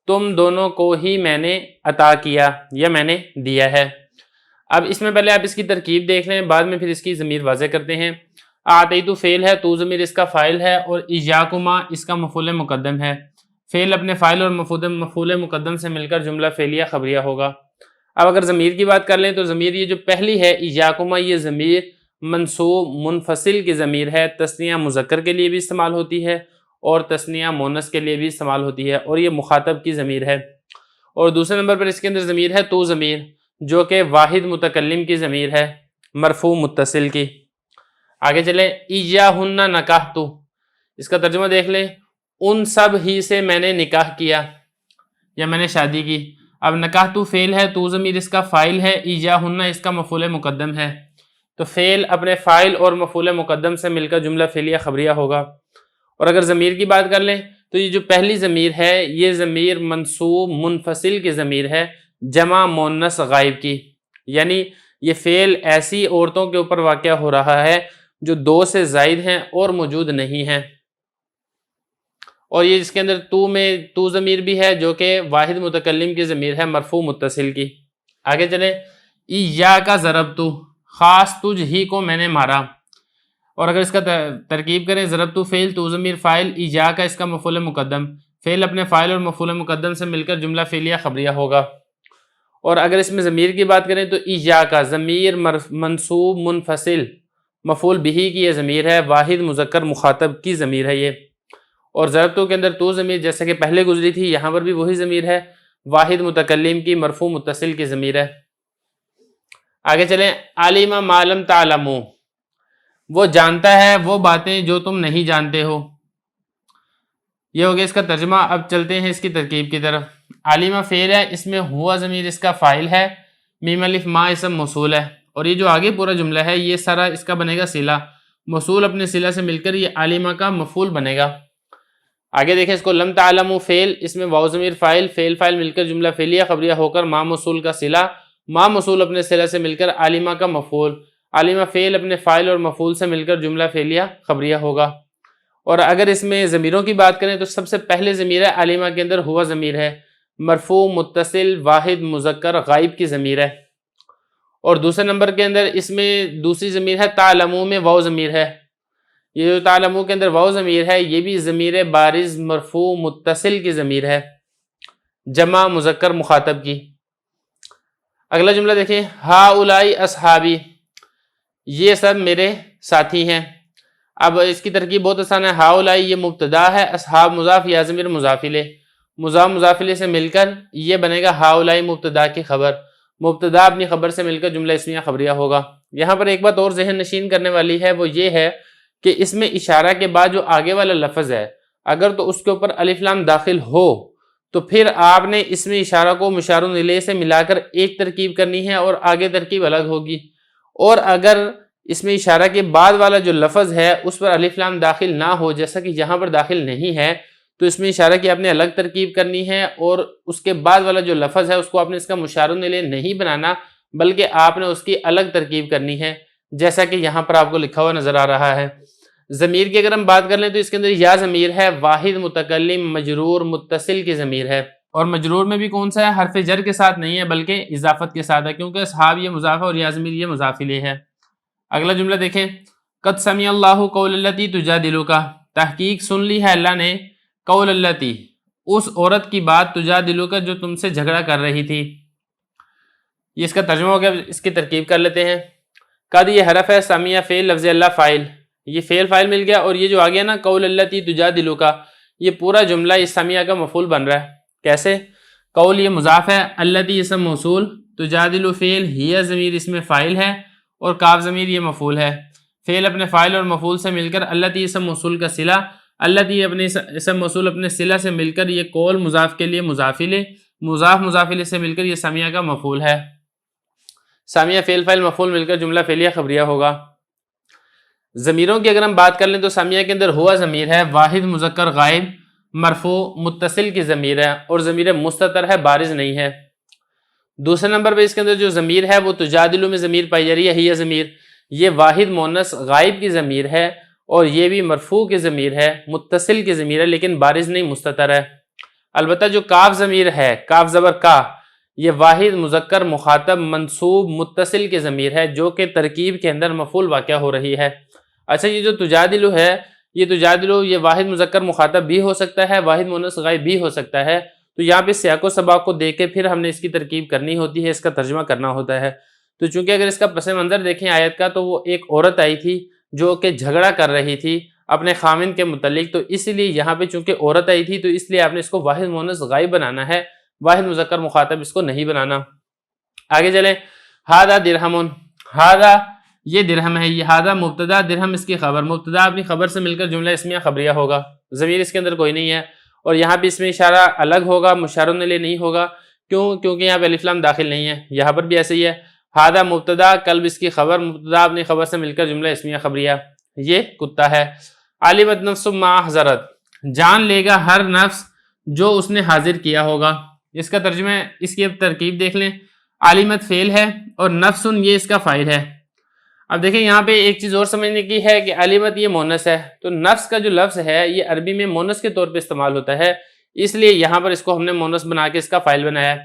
تم دونوں کو ہی میں نے عطا کیا یا میں نے دیا ہے۔ اب اس میں پہلے آپ اس کی ترکیب دیکھ لیں، بعد میں پھر اس کی ضمیر واضح کرتے ہیں۔ آتیت فعل ہے، تو ضمیر اس کا فاعل ہے، اور ایاکما اس کا مفعول مقدم ہے، فعل اپنے فاعل اور مفعول مقدم سے مل کر جملہ فعلیہ خبریہ ہوگا۔ اب اگر ضمیر کی بات کر لیں تو ضمیر یہ جو پہلی ہے ایاکما، یہ ضمیر منصوب منفصل کی ضمیر ہے، تثنیہ مذکر کے لیے بھی استعمال ہوتی ہے اور تثنیہ مؤنث کے لیے بھی استعمال ہوتی ہے، اور یہ مخاطب کی ضمیر ہے۔ اور دوسرے نمبر پر اس کے اندر ضمیر ہے تو ضمیر، جو کہ واحد متکلم کی ضمیر ہے مرفوع متصل کی۔ آگے چلیں، ایاہن نکحت، اس کا ترجمہ دیکھ لیں، ان سب ہی سے میں نے نکاح کیا یا میں نے شادی کی۔ اب نکحت فعل ہے، تو ضمیر اس کا فاعل ہے، ایاہن اس کا مفعول مقدم ہے، تو فعل اپنے فاعل اور مفعول مقدم سے مل کر جملہ فعلیہ خبریہ ہوگا۔ اور اگر ضمیر کی بات کر لیں تو یہ جو پہلی ضمیر ہے یہ ضمیر منصوب منفصل کی ضمیر ہے، جمع مؤنث غائب کی، یعنی یہ فعل ایسی عورتوں کے اوپر واقع ہو رہا ہے جو دو سے زائد ہیں اور موجود نہیں ہیں، اور یہ اس کے اندر تو میں تو ضمیر بھی ہے جو کہ واحد متکلم کی ضمیر ہے مرفوع متصل کی۔ آگے چلیں، ایاک ضربت، خاص تجھ ہی کو میں نے مارا، اور اگر اس کا ترکیب کریں، ضربت فعل، تو ضمیر فاعل، ایاک اس کا مفعول مقدم، فعل اپنے فاعل اور مفعول مقدم سے مل کر جملہ فعلیہ خبریہ ہوگا۔ اور اگر اس میں ضمیر کی بات کریں تو ایاک ضمیر منصوب منفصل مفعول بہ کی یہ ضمیر ہے، واحد مذکر مخاطب کی ضمیر ہے یہ۔ اور ضربتو کے اندر تو ضمیر جیسے کہ پہلے گزری تھی یہاں پر بھی وہی ضمیر ہے، واحد متکلم کی مرفوع متصل کی ضمیر ہے۔ آگے چلیں، علم ما لم تعلموا، وہ جانتا ہے وہ باتیں جو تم نہیں جانتے ہو۔ یہ ہو گیا اس کا ترجمہ۔ اب چلتے ہیں اس کی ترکیب کی طرف۔ علم فعل ہے، اس میں ہوا ضمیر اس کا فاعل ہے، میم الف ما اسم موصول ہے، اور یہ جو آگے پورا جملہ ہے یہ سارا اس کا بنے گا صلہ، موصول اپنے صلہ سے مل کر یہ علم کا مفعول بنے گا۔ آگے دیکھیں اس کو، لم تعلموا فعل، اس میں واو ضمیر فاعل، فعل فاعل مل کر جملہ فعلیہ خبریہ ہو کر ما موصول کا صلہ، ما موصول اپنے صلہ سے مل کر علم کا مفعول، علم فعل اپنے فاعل اور مفعول سے مل کر جملہ فعلیہ خبریہ ہوگا۔ اور اگر اس میں ضمیروں کی بات کریں تو سب سے پہلے ضمیر ہے علمہ کے اندر ہوا ضمیر ہے، مرفوع متصل واحد مذکر غائب کی ضمیر ہے۔ اور دوسرے نمبر کے اندر اس میں دوسری ضمیر ہے تعلموا میں واو ضمیر ہے، یہ جو تعلموا کے اندر واو ضمیر ہے یہ بھی ضمیر بارز مرفوع متصل کی ضمیر ہے، جمع مذکر مخاطب کی۔ اگلا جملہ دیکھیں، ہؤلاء اصحابی، یہ سب میرے ساتھی ہیں۔ اب اس کی ترکیب بہت آسان ہے، ہؤلاء یہ مبتدا ہے، اصحاب مضاف یا ضمیر مضاف الیہ، مضاف مضاف الیہ سے مل کر یہ بنے گا ہؤلاء مبتدا کی خبر، مبتدا اپنی خبر سے مل کر جملہ اسمیہ خبریہ ہوگا۔ یہاں پر ایک بات اور ذہن نشین کرنے والی ہے، وہ یہ ہے کہ اس میں اشارہ کے بعد جو آگے والا لفظ ہے اگر تو اس کے اوپر الف لام داخل ہو تو پھر آپ نے اس میں اشارہ کو مشار الیہ سے ملا کر ایک ترکیب کرنی ہے اور آگے ترکیب الگ ہوگی، اور اگر اس میں اشارہ کے بعد والا جو لفظ ہے اس پر الف لام داخل نہ ہو جیسا کہ یہاں پر داخل نہیں ہے تو اس میں اشارہ کی آپ نے الگ ترکیب کرنی ہے، اور اس کے بعد والا جو لفظ ہے اس کو آپ نے اس کا مشار الیہ نہیں بنانا بلکہ آپ نے اس کی الگ ترکیب کرنی ہے، جیسا کہ یہاں پر آپ کو لکھا ہوا نظر آ رہا ہے۔ ضمیر کی اگر ہم بات کر لیں تو اس کے اندر یا ضمیر ہے، واحد متکلم مجرور متصل کی ضمیر ہے، اور مجرور میں بھی کون سا ہے، حرف جر کے ساتھ نہیں ہے بلکہ اضافت کے ساتھ ہے، کیونکہ اصحاب یہ مضاف ہے اور یا ضمیر یہ مضاف الیہ ہے۔ اگلا جملہ دیکھیں، قد سمع اللہ قول التی تجادلک، تحقیق سن لی ہے اللہ نے قول التی، اس عورت کی بات تجادلک جو تم سے جھگڑا کر رہی تھی۔ یہ اس کا ترجمہ ہو گیا، اس کی ترکیب کر لیتے ہیں۔ قد یہ حرف ہے، سمع فعل، لفظ اللہ فاعل، یہ فعل فاعل مل گیا، اور یہ جو آگیا نا قول التی تجادلک، یہ پورا جملہ اس سمع کا مفعول بن رہا ہے۔ کیسے؟ قول یہ مضاف ہے، التی اسم موصول، تجادل فعل، ہی ضمیر اس میں فاعل ہے، اور کاف ضمیر یہ مفعول ہے۔ فعل اپنے فاعل اور مفعول سے مل کر التی اسم موصول کا صلہ، التی اپنے اسم موصول اپنے صلہ سے مل کر یہ قول مضاف کے لیے مضاف الیہ، مضاف مضاف الیہ سے مل کر یہ سمع کا مفعول ہے۔ سمع فعل فاعل مفعول مل کر جملہ فعلیہ خبریہ ہوگا۔ ضمیروں کی اگر ہم بات کر لیں تو سمع کے اندر ہوا ضمیر ہے، واحد مذکر غائب مرفوع متصل کی ضمیر ہے، اور ضمیر مستتر ہے، بارز نہیں ہے۔ دوسرے نمبر پہ اس کے اندر جو ضمیر ہے وہ تجادلو میں ضمیر پائی جا رہی ہے، ہی ضمیر، یہ واحد مؤنث غائب کی ضمیر ہے، اور یہ بھی مرفوع کی ضمیر ہے، متصل کی ضمیر ہے لیکن بارز نہیں، مستتر ہے۔ البتہ جو کاف ضمیر ہے، کاف زبر کا، یہ واحد مذکر مخاطب منصوب متصل کی ضمیر ہے جو کہ ترکیب کے اندر مفعول واقع ہو رہی ہے۔ اچھا، یہ جو تجادلو ہے، یہ تجادلو یہ واحد مذکر مخاطب بھی ہو سکتا ہے، واحد مؤنث غائب بھی ہو سکتا ہے، تو یہاں پہ سیاق و سباق کو دیکھ کے پھر ہم نے اس کی ترکیب کرنی ہوتی ہے، اس کا ترجمہ کرنا ہوتا ہے۔ تو چونکہ اگر اس کا پس منظر دیکھیں آیت کا، تو وہ ایک عورت آئی تھی جو کہ جھگڑا کر رہی تھی اپنے خامند کے متعلق، تو اس لیے یہاں پہ چونکہ عورت آئی تھی تو اس لیے آپ نے اس کو واحد مؤنث غائب بنانا ہے، واحد مذکر مخاطب اس کو نہیں بنانا۔ آگے چلیں، ہذا درہم، ہذا یہ درہم ہے، یہ ہذا مبتدا، درہم اس کی خبر، مبتدا اپنی خبر سے مل کر جملہ اسمیہ خبریہ ہوگا، ضمیر اس کے اندر کوئی نہیں ہے، اور یہاں پہ اس میں اشارہ الگ ہوگا، مشار الیہ نہیں ہوگا، کیونکہ یہاں پہ الف لام داخل نہیں ہے۔ یہاں پر بھی ایسے ہی ہے، ہذا مبتدا، قلب اس کی خبر، مبتدا اپنی خبر سے مل کر جملہ اسمیہ خبریہ، یہ کتا ہے۔ علمت نفس ما احضرت، جان لے گا ہر نفس جو اس نے حاضر کیا ہوگا۔ اس کا ترجمہ، اس کی اب ترکیب دیکھ لیں، علمت فعل ہے اور نفس یہ اس کا فاعل ہے۔ اب دیکھیں یہاں پہ ایک چیز اور سمجھنے کی ہے کہ علمت یہ مونس ہے، تو نفس کا جو لفظ ہے یہ عربی میں مونس کے طور پہ استعمال ہوتا ہے، اس لیے یہاں پر اس کو ہم نے مونس بنا کے اس کا فاعل بنایا ہے،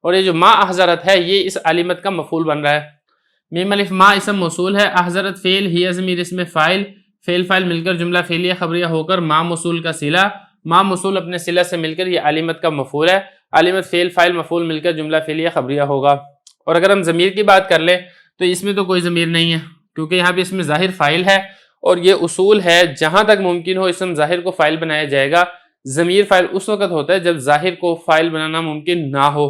اور یہ جو ما احضرت ہے یہ اس علمت کا مفعول بن رہا ہے۔ میم الف ما اسم موصول ہے، احضرت فعل، ہی ضمیر اس میں فاعل، فعل فاعل مل کر جملہ فعلیہ خبریہ ہو کر ما موصول کا صلہ، ما موصول اپنے صلہ سے مل کر یہ علمت کا مفعول ہے، علمت فعل فاعل مفعول مل کر جملہ فعلیہ خبریہ ہوگا۔ اور اگر ہم ضمیر کی بات کر لیں تو اس میں تو کوئی ضمیر نہیں ہے، کیونکہ یہاں پہ اس میں ظاہر فاعل ہے اور یہ اصول ہے جہاں تک ممکن ہو اسم ظاہر کو فاعل بنایا جائے گا. ضمیر فاعل اس وقت ہوتا ہے جب ظاہر کو فاعل بنانا ممکن نہ ہو.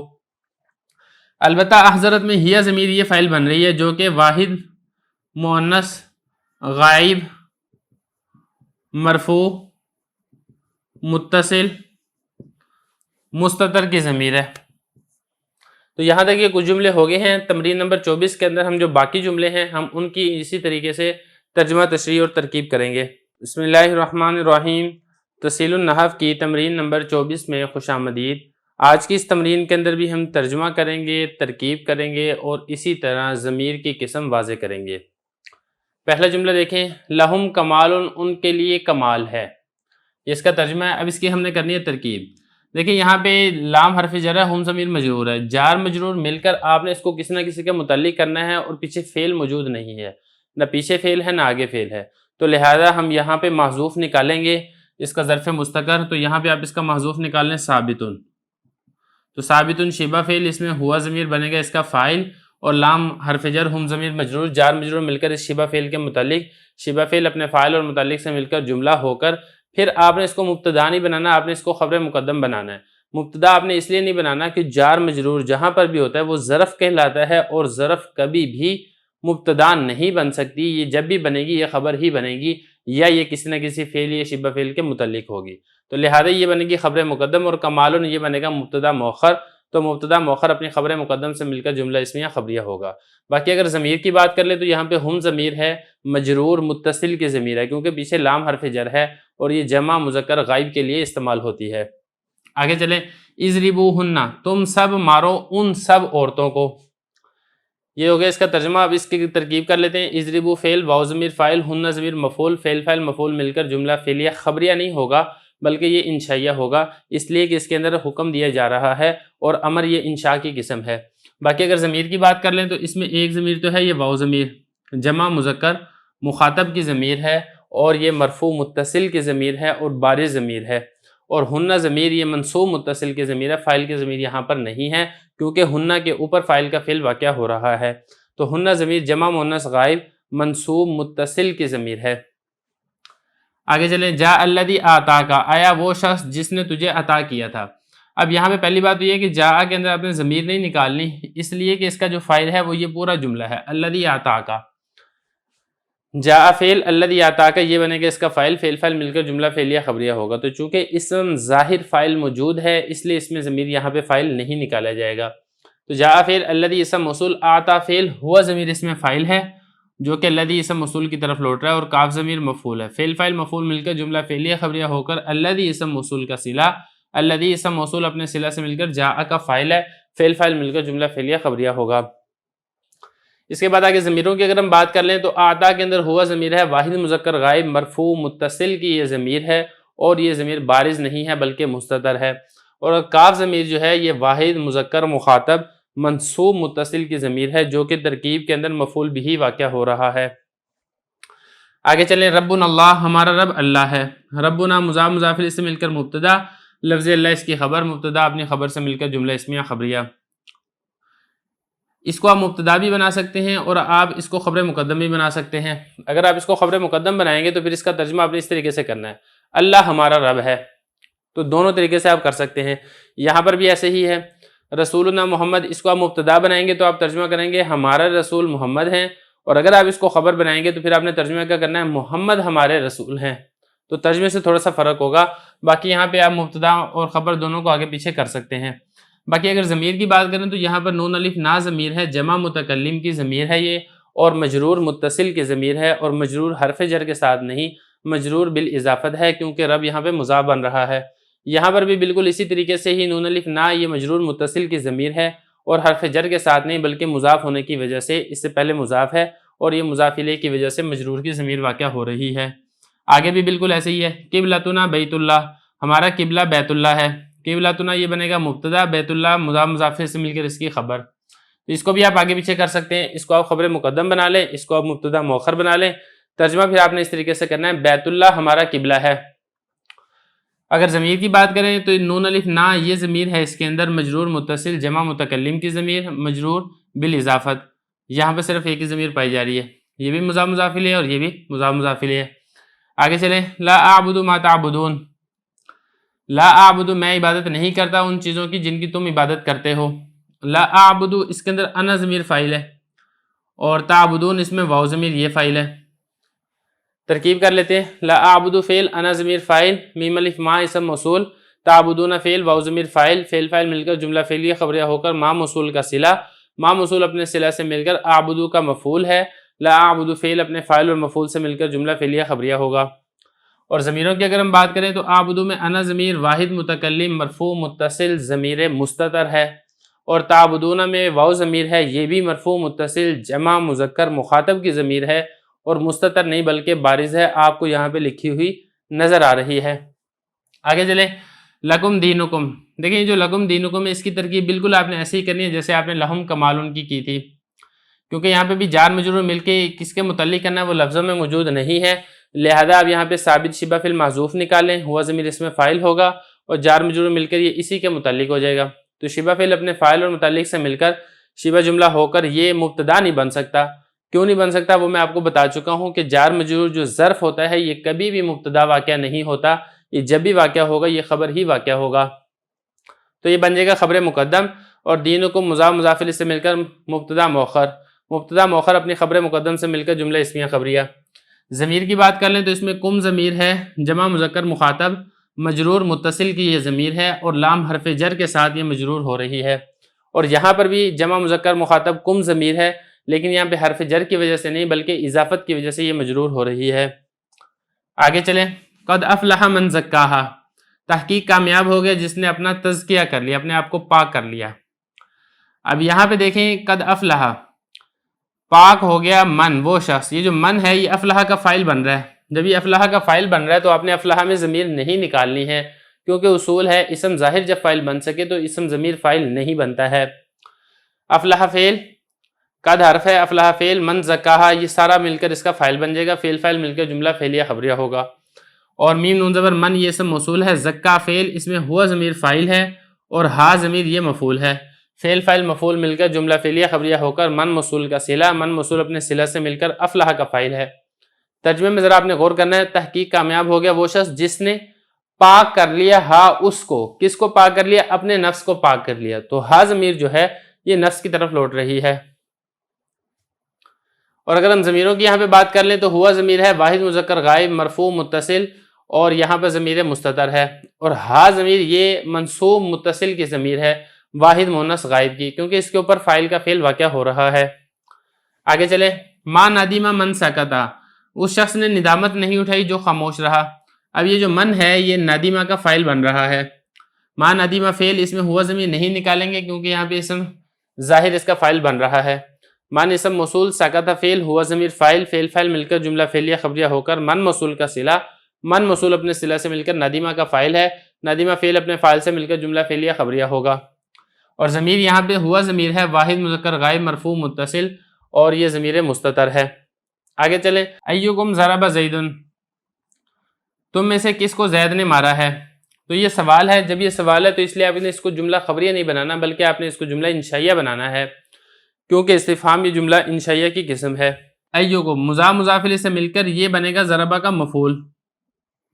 البتہ حضرت میں ہیا ضمیر یہ فاعل بن رہی ہے جو کہ واحد مؤنث غائب مرفوع متصل مستتر کی ضمیر ہے. تو یہاں تک یہ کچھ جملے ہو گئے ہیں. تمرین نمبر 24 کے اندر ہم جو باقی جملے ہیں ہم ان کی اسی طریقے سے ترجمہ تشریح اور ترکیب کریں گے. بسم اللہ الرحمن الرحیم. تسہیل النحو کی تمرین نمبر 24 میں خوش آمدید. آج کی اس تمرین کے اندر بھی ہم ترجمہ کریں گے، ترکیب کریں گے اور اسی طرح ضمیر کی قسم واضح کریں گے. پہلا جملہ دیکھیں، لہم کمال، ان کے لیے کمال ہے. یہ اس کا ترجمہ ہے. اب اس کی ہم نے کرنی ہے ترکیب. دیکھیں یہاں پہ لام حرف جر ہے، ہم ضمیر مجرور ہے، جار مجرور مل کر آپ نے اس کو کسی نہ کسی کے متعلق کرنا ہے اور پیچھے فعل موجود نہیں ہے، نہ پیچھے فعل ہے نہ آگے فعل ہے. تو لہذا ہم یہاں پہ محذوف نکالیں گے اس کا ظرف مستقر. تو یہاں پہ آپ اس کا محذوف نکال لیں ثابتن. تو ثابتن شبہ فعل، اس میں ہوا ضمیر بنے گا اس کا فاعل، اور لام حرف جر ہم ضمیر مجرور جار مجرور مل کر اس شبہ فعل کے متعلق، شبہ فعل اپنے فاعل اور متعلق سے مل کر جملہ ہو کر پھر آپ نے اس کو مبتدا نہیں بنانا، آپ نے اس کو خبر مقدم بنانا ہے. مبتدا آپ نے اس لیے نہیں بنانا کہ جار مجرور جہاں پر بھی ہوتا ہے وہ ظرف کہلاتا ہے، اور ظرف کبھی بھی مبتدا نہیں بن سکتی. یہ جب بھی بنے گی یہ خبر ہی بنے گی، یا یہ کسی نہ کسی فعل یا شبہ فعل کے متعلق ہوگی. تو لہذا یہ بنے گی خبر مقدم، اور کمالن یہ بنے گا مبتدا مؤخر. تو مبتدا مؤخر اپنی خبر مقدم سے مل کر جملہ اسمیہ خبریہ ہوگا. باقی اگر ضمیر کی بات کر لیں تو یہاں پہ ہم ضمیر ہے، مجرور متصل کی ضمیر ہے کیونکہ پیچھے لام حرف جر ہے اور یہ جمع مذکر غائب کے لیے استعمال ہوتی ہے. آگے چلیں، اضربوہن، تم سب مارو ان سب عورتوں کو. یہ ہو گیا اس کا ترجمہ. اب اس کی ترکیب کر لیتے ہیں. اضربو فعل، واو ضمیر فاعل، ہن ضمیر مفعول، فعل فاعل مفعول مل کر جملہ فعلیہ خبریہ نہیں ہوگا بلکہ یہ انشائیہ ہوگا، اس لیے کہ اس کے اندر حکم دیا جا رہا ہے اور امر یہ انشاء کی قسم ہے. باقی اگر ضمیر کی بات کر لیں تو اس میں ایک ضمیر تو ہے یہ واو ضمیر جمع مذکر مخاطب کی ضمیر ہے، اور یہ مرفوع متصل کی ضمیر ہے اور بارز ضمیر ہے. اور ہنہ ضمیر یہ منصوب متصل کی ضمیر ہے، فاعل کی ضمیر یہاں پر نہیں ہے کیونکہ ہنہ کے اوپر فاعل کا فعل واقع ہو رہا ہے. تو ہنہ ضمیر جمع مؤنث غائب منصوب متصل کی ضمیر ہے. آگے چلیں، جاء الذی آتاک، آیا وہ شخص جس نے تجھے عطا کیا تھا. اب یہاں پہ پہلی بات تو یہ ہے کہ جاء کے اندر آپ نے ضمیر نہیں نکالنی، اس لیے کہ اس کا جو فاعل ہے وہ یہ پورا جملہ ہے الذی آتاک. جاء فعل، الذی آتاک یہ بنے گا اس کا فاعل، فعل فاعل مل کر جملہ فعلیہ خبریہ ہوگا. تو چونکہ اسم ظاہر فاعل موجود ہے اس لیے اس میں ضمیر یہاں پہ فاعل نہیں نکالا جائے گا. تو جاء فعل، الذی اسم موصول، آتا فعل، ہوا ضمیر اس میں فاعل ہے جو کہ الذی اسم موصول کی طرف لوٹ رہا ہے، اور کاف ضمیر مفعول ہے. فعل فاعل مفعول مل کر جملہ فعلیہ خبریہ ہو کر الذی اسم موصول کا صلہ، الذی اسم موصول اپنے صلہ سے مل کر جاء کا فاعل ہے، فعل فاعل مل کر جملہ فعلیہ خبریہ ہوگا. اس کے بعد آگے ضمیروں کی اگر ہم بات کر لیں تو آتا کے اندر ہوا ضمیر ہے، واحد مذکر غائب مرفوع متصل کی یہ ضمیر ہے، اور یہ ضمیر بارز نہیں ہے بلکہ مستتر ہے. اور کاف ضمیر جو ہے یہ واحد مذکر مخاطب منصوب متصل کی ضمیر ہے جو کہ ترکیب کے اندر مفعول بھی واقع ہو رہا ہے. آگے چلیں، ربنا اللہ، ہمارا رب اللہ ہے. ربنا مضاف مضاف الیہ سے مل کر مبتدا، لفظ اللہ اس کی خبر، مبتدا اپنی خبر سے مل کر جملہ اسمیہ خبریہ. اس کو آپ مبتدا بھی بنا سکتے ہیں اور آپ اس کو خبر مقدم بھی بنا سکتے ہیں. اگر آپ اس کو خبر مقدم بنائیں گے تو پھر اس کا ترجمہ آپ نے اس طریقے سے کرنا ہے، اللہ ہمارا رب ہے. تو دونوں طریقے سے آپ کر سکتے ہیں. یہاں پر بھی ایسے ہی ہے، رسولنا محمد، اس کو آپ مبتدا بنائیں گے تو آپ ترجمہ کریں گے ہمارا رسول محمد ہیں، اور اگر آپ اس کو خبر بنائیں گے تو پھر آپ نے ترجمہ کیا کرنا ہے، محمد ہمارے رسول ہیں. تو ترجمے سے تھوڑا سا فرق ہوگا. باقی یہاں پہ آپ مبتدا اور خبر دونوں کو آگے پیچھے کر سکتے ہیں. باقی اگر ضمیر کی بات کریں تو یہاں پر نون الف نا ضمیر ہے، جمع متکلم کی ضمیر ہے یہ، اور مجرور متصل کی ضمیر ہے، اور مجرور حرف جر کے ساتھ نہیں، مجرور بالاضافت ہے کیونکہ رب یہاں پہ مضاف بن رہا ہے. یہاں پر بھی بالکل اسی طریقے سے ہی نون الف نا یہ مجرور متصل کی ضمیر ہے اور حرف جر کے ساتھ نہیں بلکہ مضاف ہونے کی وجہ سے اس سے پہلے مضاف ہے اور یہ مضاف الیہ کی وجہ سے مجرور کی ضمیر واقع ہو رہی ہے. آگے بھی بالکل ایسے ہی ہے، قبلتنا بیت اللہ، ہمارا قبلہ بیت اللہ ہے. قبلتنا یہ بنے گا مبتدا، بیت اللہ مضاف مضاف سے مل کر اس کی خبر. تو اس کو بھی آپ آگے پیچھے کر سکتے ہیں. اس کو آپ خبر مقدم بنا لیں، اس کو آپ مبتدا مؤخر بنا لیں. ترجمہ پھر آپ نے اس طریقے سے کرنا ہے، بیت اللہ ہمارا قبلہ ہے. اگر ضمیر کی بات کریں تو نون الف نا یہ ضمیر ہے، اس کے اندر مجرور متصل جمع متکلم کی ضمیر، مجرور بالاضافت. یہاں پہ صرف ایک ہی ضمیر پائی جا رہی ہے. یہ بھی مضاف مضاف الیہ ہے اور یہ بھی مضاف مضاف الیہ ہے۔ آگے چلیں، لا اعبد ما تعبدون، لا اعبد میں عبادت نہیں کرتا ان چیزوں کی جن کی تم عبادت کرتے ہو۔ لا اعبد اس کے اندر انا ضمیر فاعل ہے اور تعبدون اس میں واو ضمیر یہ فاعل ہے۔ ترکیب کر لیتے ہیں، لا اعبد فعل، انا ضمیر فاعل، میم الف ما اسم موصول، تعبدون فعل، واو ضمیر فاعل، فعل فاعل مل کر جملہ فعلیہ خبریہ ہو کر ما موصول کا صلہ، ما موصول اپنے صلہ سے مل کر اعبدو کا مفعول ہے، لا اعبد فعل اپنے فاعل اور مفعول سے مل کر جملہ فعلیہ خبریہ ہوگا۔ اور ضمیروں کی اگر ہم بات کریں تو اعبدو میں انا ضمیر واحد متکلم مرفوع متصل ضمیر مستتر ہے، اور تعبدون میں واو ضمیر ہے، یہ بھی مرفوع متصل جمع مذکر مخاطب کی ضمیر ہے اور مستتر نہیں بلکہ بارز ہے، آپ کو یہاں پہ لکھی ہوئی نظر آ رہی ہے۔ آگے چلیں، لکم دینکم، دیکھیں جو لکم دینکم ہے اس کی ترکیب بالکل آپ نے ایسے ہی کرنی ہے جیسے آپ نے لہم کمالن کی تھی، کیونکہ یہاں پہ بھی جار مجرور مل کے کس کے متعلق کرنا ہے وہ لفظوں میں موجود نہیں ہے، لہذا آپ یہاں پہ ثابت شبہ فعل محذوف نکالیں، ہوا ضمیر اس میں فاعل ہوگا اور جار مجرور مل کر یہ اسی کے متعلق ہو جائے گا، تو شبہ فعل اپنے فاعل اور متعلق سے مل کر شبہ جملہ ہو کر یہ مبتدا نہیں بن سکتا۔ کیوں نہیں بن سکتا وہ میں آپ کو بتا چکا ہوں کہ جار مجرور جو ظرف ہوتا ہے یہ کبھی بھی مبتدا واقعہ نہیں ہوتا، یہ جب بھی واقعہ ہوگا یہ خبر ہی واقعہ ہوگا، تو یہ بن جائے گا خبر مقدم، اور دینکم مضاف مضاف الیہ سے مل کر مبتدا مؤخر، مبتدا مؤخر اپنی خبر مقدم سے مل کر جملہ اسمیہ خبریہ۔ ضمیر کی بات کر لیں تو اس میں کم ضمیر ہے، جمع مذکر مخاطب مجرور متصل کی یہ ضمیر ہے اور لام حرف جر کے ساتھ یہ مجرور ہو رہی ہے، اور یہاں پر بھی جمع مذکر مخاطب کم ضمیر ہے لیکن یہاں پہ حرف جر کی وجہ سے نہیں بلکہ اضافت کی وجہ سے یہ مجرور ہو رہی ہے۔ آگے چلیں، قد افلح من زکاہا، تحقیق کامیاب ہو گیا جس نے اپنا تزکیہ کر لیا، اپنے آپ کو پاک کر لیا۔ اب یہاں پہ دیکھیں قد افلح، پاک ہو گیا من، وہ شخص، یہ جو من ہے یہ افلح کا فاعل بن رہا ہے، جب یہ افلح کا فاعل بن رہا ہے تو آپ نے افلح میں ضمیر نہیں نکالنی ہے، کیونکہ اصول ہے اسم ظاہر جب فاعل بن سکے تو اسم ضمیر فاعل نہیں بنتا ہے۔ افلح فعل، قد حرف ہے، افلح فعل، من زکاہا یہ سارا مل کر اس کا فاعل بن جائے گا، فعل فاعل مل کر جملہ فعلیہ خبریہ ہوگا، اور میم نون زبر من یہ اسم موصول ہے، زکا فعل اس میں ہوا ضمیر فاعل ہے اور ہا ضمیر یہ مفعول ہے، فعل فاعل مفعول مل کر جملہ فعلیہ خبریہ ہو کر من موصول کا صلہ، من موصول اپنے صلہ سے مل کر افلح کا فاعل ہے۔ ترجمے میں ذرا آپ نے غور کرنا ہے، تحقیق کامیاب ہو گیا وہ شخص جس نے پاک کر لیا ہا اس کو، کس کو پاک کر لیا؟ اپنے نفس کو پاک کر لیا، تو ہا ضمیر جو ہے یہ نفس کی طرف لوٹ رہی ہے۔ اور اگر ہم ضمیروں کی یہاں پہ بات کر لیں تو ہوا ضمیر ہے واحد مذکر غائب مرفوع متصل، اور یہاں پہ ضمیر مستتر ہے، اور ہا ضمیر یہ منصوب متصل کی ضمیر ہے واحد مؤنث غائب کی، کیونکہ اس کے اوپر فاعل کا فعل واقع ہو رہا ہے۔ آگے چلیں، ما ندیمہ من سکتا، اس شخص نے ندامت نہیں اٹھائی جو خاموش رہا۔ اب یہ جو من ہے یہ ندیمہ کا فاعل بن رہا ہے، ما ندیمہ فعل، اس میں ہوا ضمیر نہیں نکالیں گے کیونکہ یہاں پہ اسم ظاہر اس کا فاعل بن رہا ہے، من اسم موصول، سکتا فعل، ہوا ضمیر فاعل، فعل فاعل مل کر جملہ فعلیہ خبریہ ہو کر من موصول کا صلہ، من موصول اپنے صلہ سے مل کر ندیمہ کا فاعل ہے، ندیمہ فعل اپنے فاعل سے مل کر جملہ فعلیہ خبریہ ہوگا، اور ضمیر یہاں پہ ہوا ضمیر ہے واحد مذکر غائب مرفوع متصل، اور یہ ضمیر مستتر ہے۔ آگے چلیں، ایکم ضرب زیدن، تم میں سے کس کو زید نے مارا ہے؟ تو یہ سوال ہے، جب یہ سوال ہے تو اس لیے آپ نے اس کو جملہ خبریہ نہیں بنانا بلکہ آپ نے اس کو جملہ انشائیہ بنانا ہے، کیونکہ استفہام یہ جملہ انشائیہ کی قسم ہے۔ ایکم مضاف مضاف الیہ سے مل کر یہ بنے گا ضربہ کا مفعول،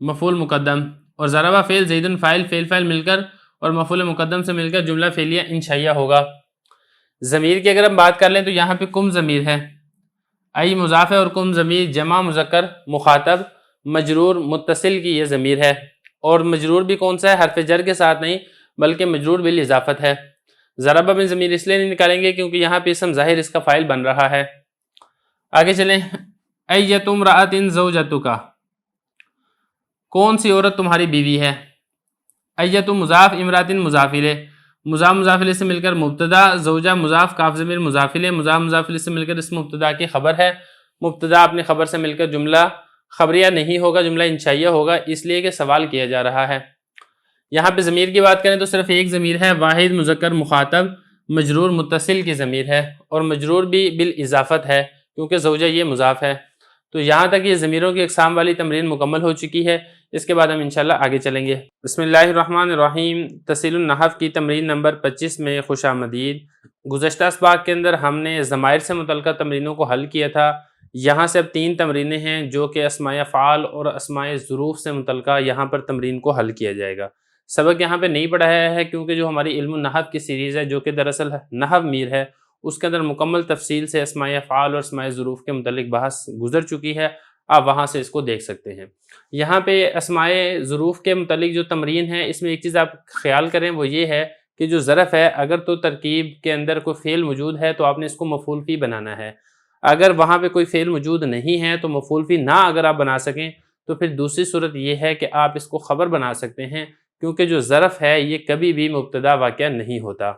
مفعول مقدم، اور ضربہ فعل، زیدن فاعل، فعل فاعل مل کر اور مفعول مقدم سے مل کر جملہ فعلیہ انشائیہ ہوگا۔ ضمیر کی اگر ہم بات کر لیں تو یہاں پہ کم ضمیر ہے، ای مضاف ہے اور کم ضمیر جمع مذکر مخاطب مجرور متصل کی یہ ضمیر ہے، اور مجرور بھی کون سا ہے؟ حرف جر کے ساتھ نہیں بلکہ مجرور بالاضافت ہے۔ ضربہ میں ضمیر اس لیے نہیں نکالیں گے کیونکہ یہاں پہ اسم ظاہر اس کا فاعل بن رہا ہے۔ آگے چلیں، ایت امرأۃ زوجتک، کون سی عورت تمہاری بیوی ہے؟ ایت مضاف، امرأۃ مضاف الیہ، مضاف مضاف الیہ سے مل کر مبتدا، زوجہ مضاف، کاف ضمیر مضاف الیہ، مضاف مضاف الیہ سے مل کر اس مبتدا کی خبر ہے، مبتدا اپنی خبر سے مل کر جملہ خبریہ نہیں ہوگا، جملہ انشائیہ ہوگا، اس لیے کہ سوال کیا جا رہا ہے۔ یہاں پہ ضمیر کی بات کریں تو صرف ایک ضمیر ہے، واحد مذکر مخاطب مجرور متصل کی ضمیر ہے، اور مجرور بھی بالاضافت ہے کیونکہ زوجہ یہ مضاف ہے۔ تو یہاں تک یہ ضمیروں کی اقسام والی تمرین مکمل ہو چکی ہے، اس کے بعد ہم انشاءاللہ آگے چلیں گے۔ بسم اللہ الرحمن الرحیم، تحصیل النحو کی تمرین نمبر 25 میں خوش آمدید۔ گزشتہ اسباق کے اندر ہم نے ضمائر سے متعلقہ تمرینوں کو حل کیا تھا، یہاں سے اب 3 تمرینیں ہیں جو کہ اسماء افعال اور اسماء ظروف سے متعلقہ یہاں پر تمرین کو حل کیا جائے گا۔ سبق یہاں پہ نہیں پڑھایا ہے کیونکہ جو ہماری علم النحو کی سیریز ہے جو کہ دراصل نحو میر ہے، اس کے اندر مکمل تفصیل سے اسماء افعال اور اسماء ظروف کے متعلق بحث گزر چکی ہے، آپ وہاں سے اس کو دیکھ سکتے ہیں۔ یہاں پہ اسماء ظروف کے متعلق جو تمرین ہے اس میں ایک چیز آپ خیال کریں، وہ یہ ہے کہ جو ظرف ہے اگر تو ترکیب کے اندر کوئی فعل موجود ہے تو آپ نے اس کو مفعول فی بنانا ہے۔ اگر وہاں پہ کوئی فعل موجود نہیں ہے تو مفعول فی نہ اگر آپ بنا سکیں تو پھر دوسری صورت یہ ہے کہ آپ اس کو خبر بنا سکتے ہیں، کیونکہ جو ظرف ہے یہ کبھی بھی مبتدا واقعہ نہیں ہوتا۔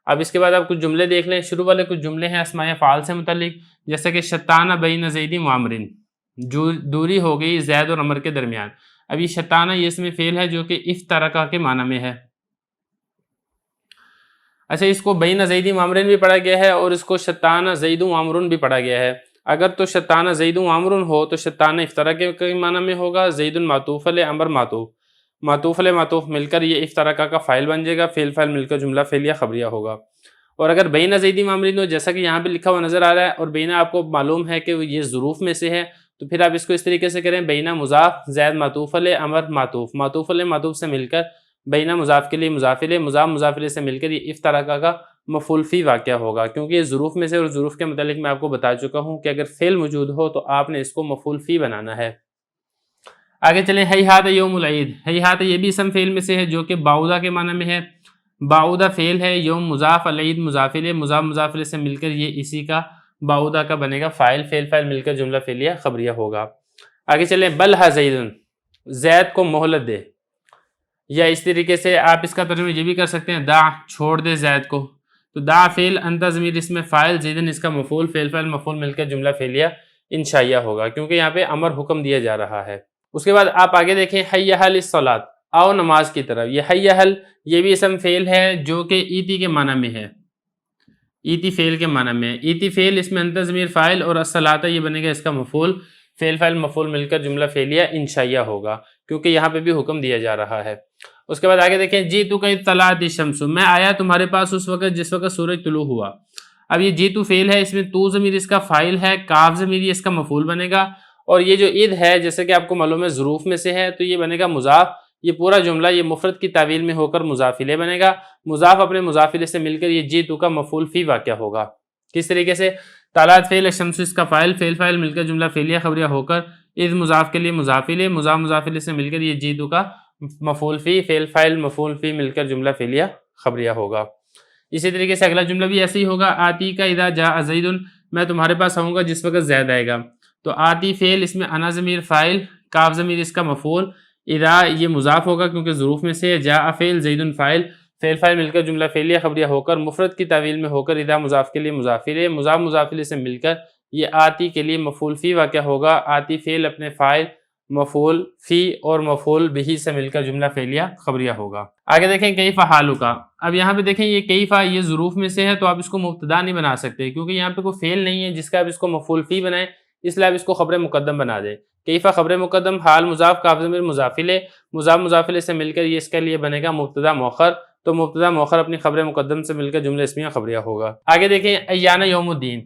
اب اس کے بعد آپ کچھ جملے دیکھ لیں۔ شروع والے کچھ جملے ہیں اسماء افعال سے متعلق، جیسے کہ شتانہ بین زید و عمر، جو دوری ہو گئی زید اور عمر کے درمیان۔ اب یہ شتانہ یہ اسم فعل ہے جو کہ افترقہ کے معنی میں ہے۔ اچھا، اس کو بین زید و عمر بھی پڑھا گیا ہے اور اس کو شتانہ زید و عمر بھی پڑھا گیا ہے۔ اگر تو شتانہ زید و عمر ہو تو شتانہ افترقہ کے معنی میں ہوگا، زید معطوف علیہ عمر معطوف، معطوف علیہ معطوف مل کر یہ افترقہ کا فاعل بن جائے گا، فعل فاعل مل کر جملہ فعلیہ خبریہ ہوگا۔ اور اگر بین زید و عمر جیسا کہ یہاں پہ لکھا ہوا نظر آ رہا ہے اور بینہ آپ کو معلوم ہے کہ یہ ظروف میں سے ہے، تو پھر آپ اس کو اس طریقے سے کریں، بینہ مضاف زید معطوف علیہ عمر معطوف، معطوف علیہ معطوف سے مل کر بینہ مضاف کے لیے مضاف علیہ، مضاف مضاف علیہ سے مل کر یہ افترقہ کا مفعول فی واقعہ ہوگا، کیونکہ یہ ظروف میں سے اور ظروف کے متعلق میں آپ کو بتا چکا ہوں کہ اگر فعل موجود ہو تو آپ نے اس کو مفعول فی بنانا ہے۔ آگے چلیں، ہیہات یوم العید۔ ہیہات یہ بھی اسم فعل میں سے ہے جو کہ باؤدہ کے معنی میں ہے۔ باؤدہ فعل ہے، یوم مضاف، العید مضاف الیہ، مضاف مضاف الیہ سے مل کر یہ اسی کا باؤدہ کا بنے گا فاعل، فعل فاعل مل کر جملہ فعلیہ خبریہ ہوگا۔ آگے چلیں، بلھا زیدن، زید کو مہلت دے، یا اس طریقے سے آپ اس کا ترجمہ یہ بھی کر سکتے ہیں، دع چھوڑ دے زید کو۔ تو دع فعل، انت ضمیر اس میں فاعل، زیدن اس کا مفعول، فعل فاعل مفعول مل کر جملہ فعلیہ انشائیہ ہوگا، کیونکہ یہاں پہ امر حکم دیا جا رہا ہے۔ اس کے بعد آپ آگے دیکھیں، حی للصلاۃ، آؤ نماز کی طرف۔ یہ حی یہ بھی اسم فعل ہے جو کہ ایتی کے معنی میں ہے، ایتی فعل کے معنی میں ہے۔ ایتی فعل اس میں انت ضمیر فاعل اور الصلاۃ یہ بنے گا اس کا مفعول، فعل فاعل مفعول مل کر جملہ فعلیہ انشائیہ ہوگا، کیونکہ یہاں پہ بھی حکم دیا جا رہا ہے۔ اس کے بعد آگے دیکھیں، جیتو کا طلعت الشمس، میں آیا تمہارے پاس اس وقت جس وقت سورج طلوع ہوا۔ اب یہ جیتو فعل ہے، اس میں تو ضمیر اس کا فاعل ہے، کاف ضمیر یہ اس کا مفعول بنے گا، اور یہ جو اذ ہے جیسے کہ آپ کو معلوم ہے ظروف میں سے ہے تو یہ بنے گا مضاف۔ یہ پورا جملہ یہ مفرد کی تعویل میں ہو کر مضاف الیہ بنے گا، مضاف اپنے مضاف الیہ سے مل کر یہ جیتو کا مفعول فی واقعہ ہوگا۔ کس طریقے سے، طلعت فعل، الشمس اس کا فاعل، فعل فاعل مل کر جملہ فعلیہ خبریہ ہو کر اذ مضاف کے لیے مضاف الیہ، مضاف مضاف الیہ سے مل کر یہ جیتو کا مفعول فی، فعل فاعل مفعول فی مل کر جملہ فعلیہ خبریہ ہوگا۔ اسی طریقے سے اگلا جملہ بھی ایسے ہی ہوگا، آتی کا اذا جاء زید، میں تمہارے پاس آؤں گا جس وقت زید آئے گا۔ تو آتی فعل اس میں انا ضمیر فاعل، کاف ضمیر اس کا مفعول، اذا یہ مضاف ہوگا کیونکہ ظروف میں سے ہے، جاء فعل، زید فاعل، فعل فاعل مل کر جملہ فعلیہ خبریہ ہو کر مفرد کی تعویل میں ہو کر اذا مضاف کے لیے مضاف الیہ، مضاف مضاف الیہ سے مل کر یہ آتی کے لیے مفعول فی واقعہ ہوگا۔ آتی فعل اپنے فاعل، مفعول فی اور مفعول بہ سے مل کر جملہ فعلیہ خبریہ ہوگا۔ آگے دیکھیں، کیف حالک۔ اب یہاں پہ دیکھیں یہ کیف یہ ظروف میں سے ہے تو آپ اس کو مبتدا نہیں بنا سکتے، کیونکہ یہاں پہ کوئی فعل نہیں ہے جس کا آپ اس کو مفعول فی بنائیں، اس لیے آپ اس کو خبر مقدم بنا دیں۔ کیفہ خبر مقدم، حال مضاف، کاف ضمیر مضاف الیہ، مضاف مضاف الیہ سے مل کر یہ اس کے لیے بنے گا مبتدا مؤخر، تو مبتدا مؤخر اپنی خبر مقدم سے مل کر جملہ اسمیہ خبریہ ہوگا۔ آگے دیکھیں، ایان یوم الدین۔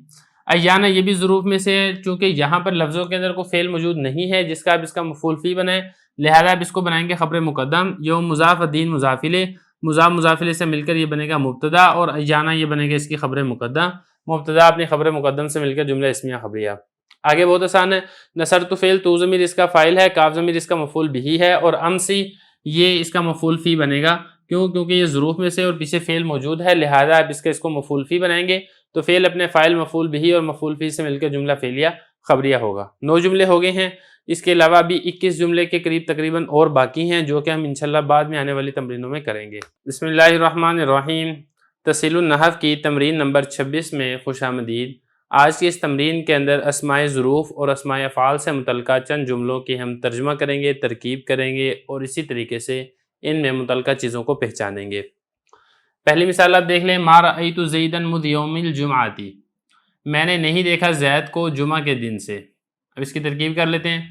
ایان یہ بھی ظروف میں سے ہے، چونکہ یہاں پر لفظوں کے اندر کوئی فعل موجود نہیں ہے جس کا آپ اس کا مفعول فی بنائیں، لہذا آپ اس کو بنائیں گے خبر مقدم، یوم مضاف الدین مضاف الیہ، مضاف مضاف الیہ سے مل کر یہ بنے گا مبتدا، اور ایان یہ بنے گا اس کی خبر مقدم، مبتدا اپنی خبر مقدم سے مل کر جملہ اسمیہ خبریہ۔ آگے بہت آسان ہے، نصرت فعل، تو ضمیر اس کا فاعل ہے، کاف ضمیر اس کا مفعول بھی ہے، اور امسی یہ اس کا مفعول فی بنے گا، کیونکہ یہ ظروف میں سے اور پیچھے فعل موجود ہے، لہذا آپ اس کو مفعول فی بنائیں گے، تو فعل اپنے فاعل، مفعول بھی اور مفعول فی سے مل کر جملہ فعلیہ خبریہ ہوگا۔ 9 جملے ہو گئے ہیں، اس کے علاوہ بھی 21 جملے کے قریب تقریباً اور باقی ہیں جو کہ ہم انشاءاللہ بعد میں آنے والی تمرینوں میں کریں گے۔ بسم اللہ الرحمن الرحیم۔ تحصیل النحو کی تمرین نمبر 26 میں خوش آمدید۔ آج کی اس تمرین کے اندر اسماء ظروف اور اسماء افعال سے متعلقہ چند جملوں کی ہم ترجمہ کریں گے، ترکیب کریں گے اور اسی طریقے سے ان میں متعلقہ چیزوں کو پہچانیں گے۔ پہلی مثال آپ دیکھ لیں، ما رأیت زیدا مذ یوم الجمعۃ، میں نے نہیں دیکھا زید کو جمعہ کے دن سے۔ اب اس کی ترکیب کر لیتے ہیں۔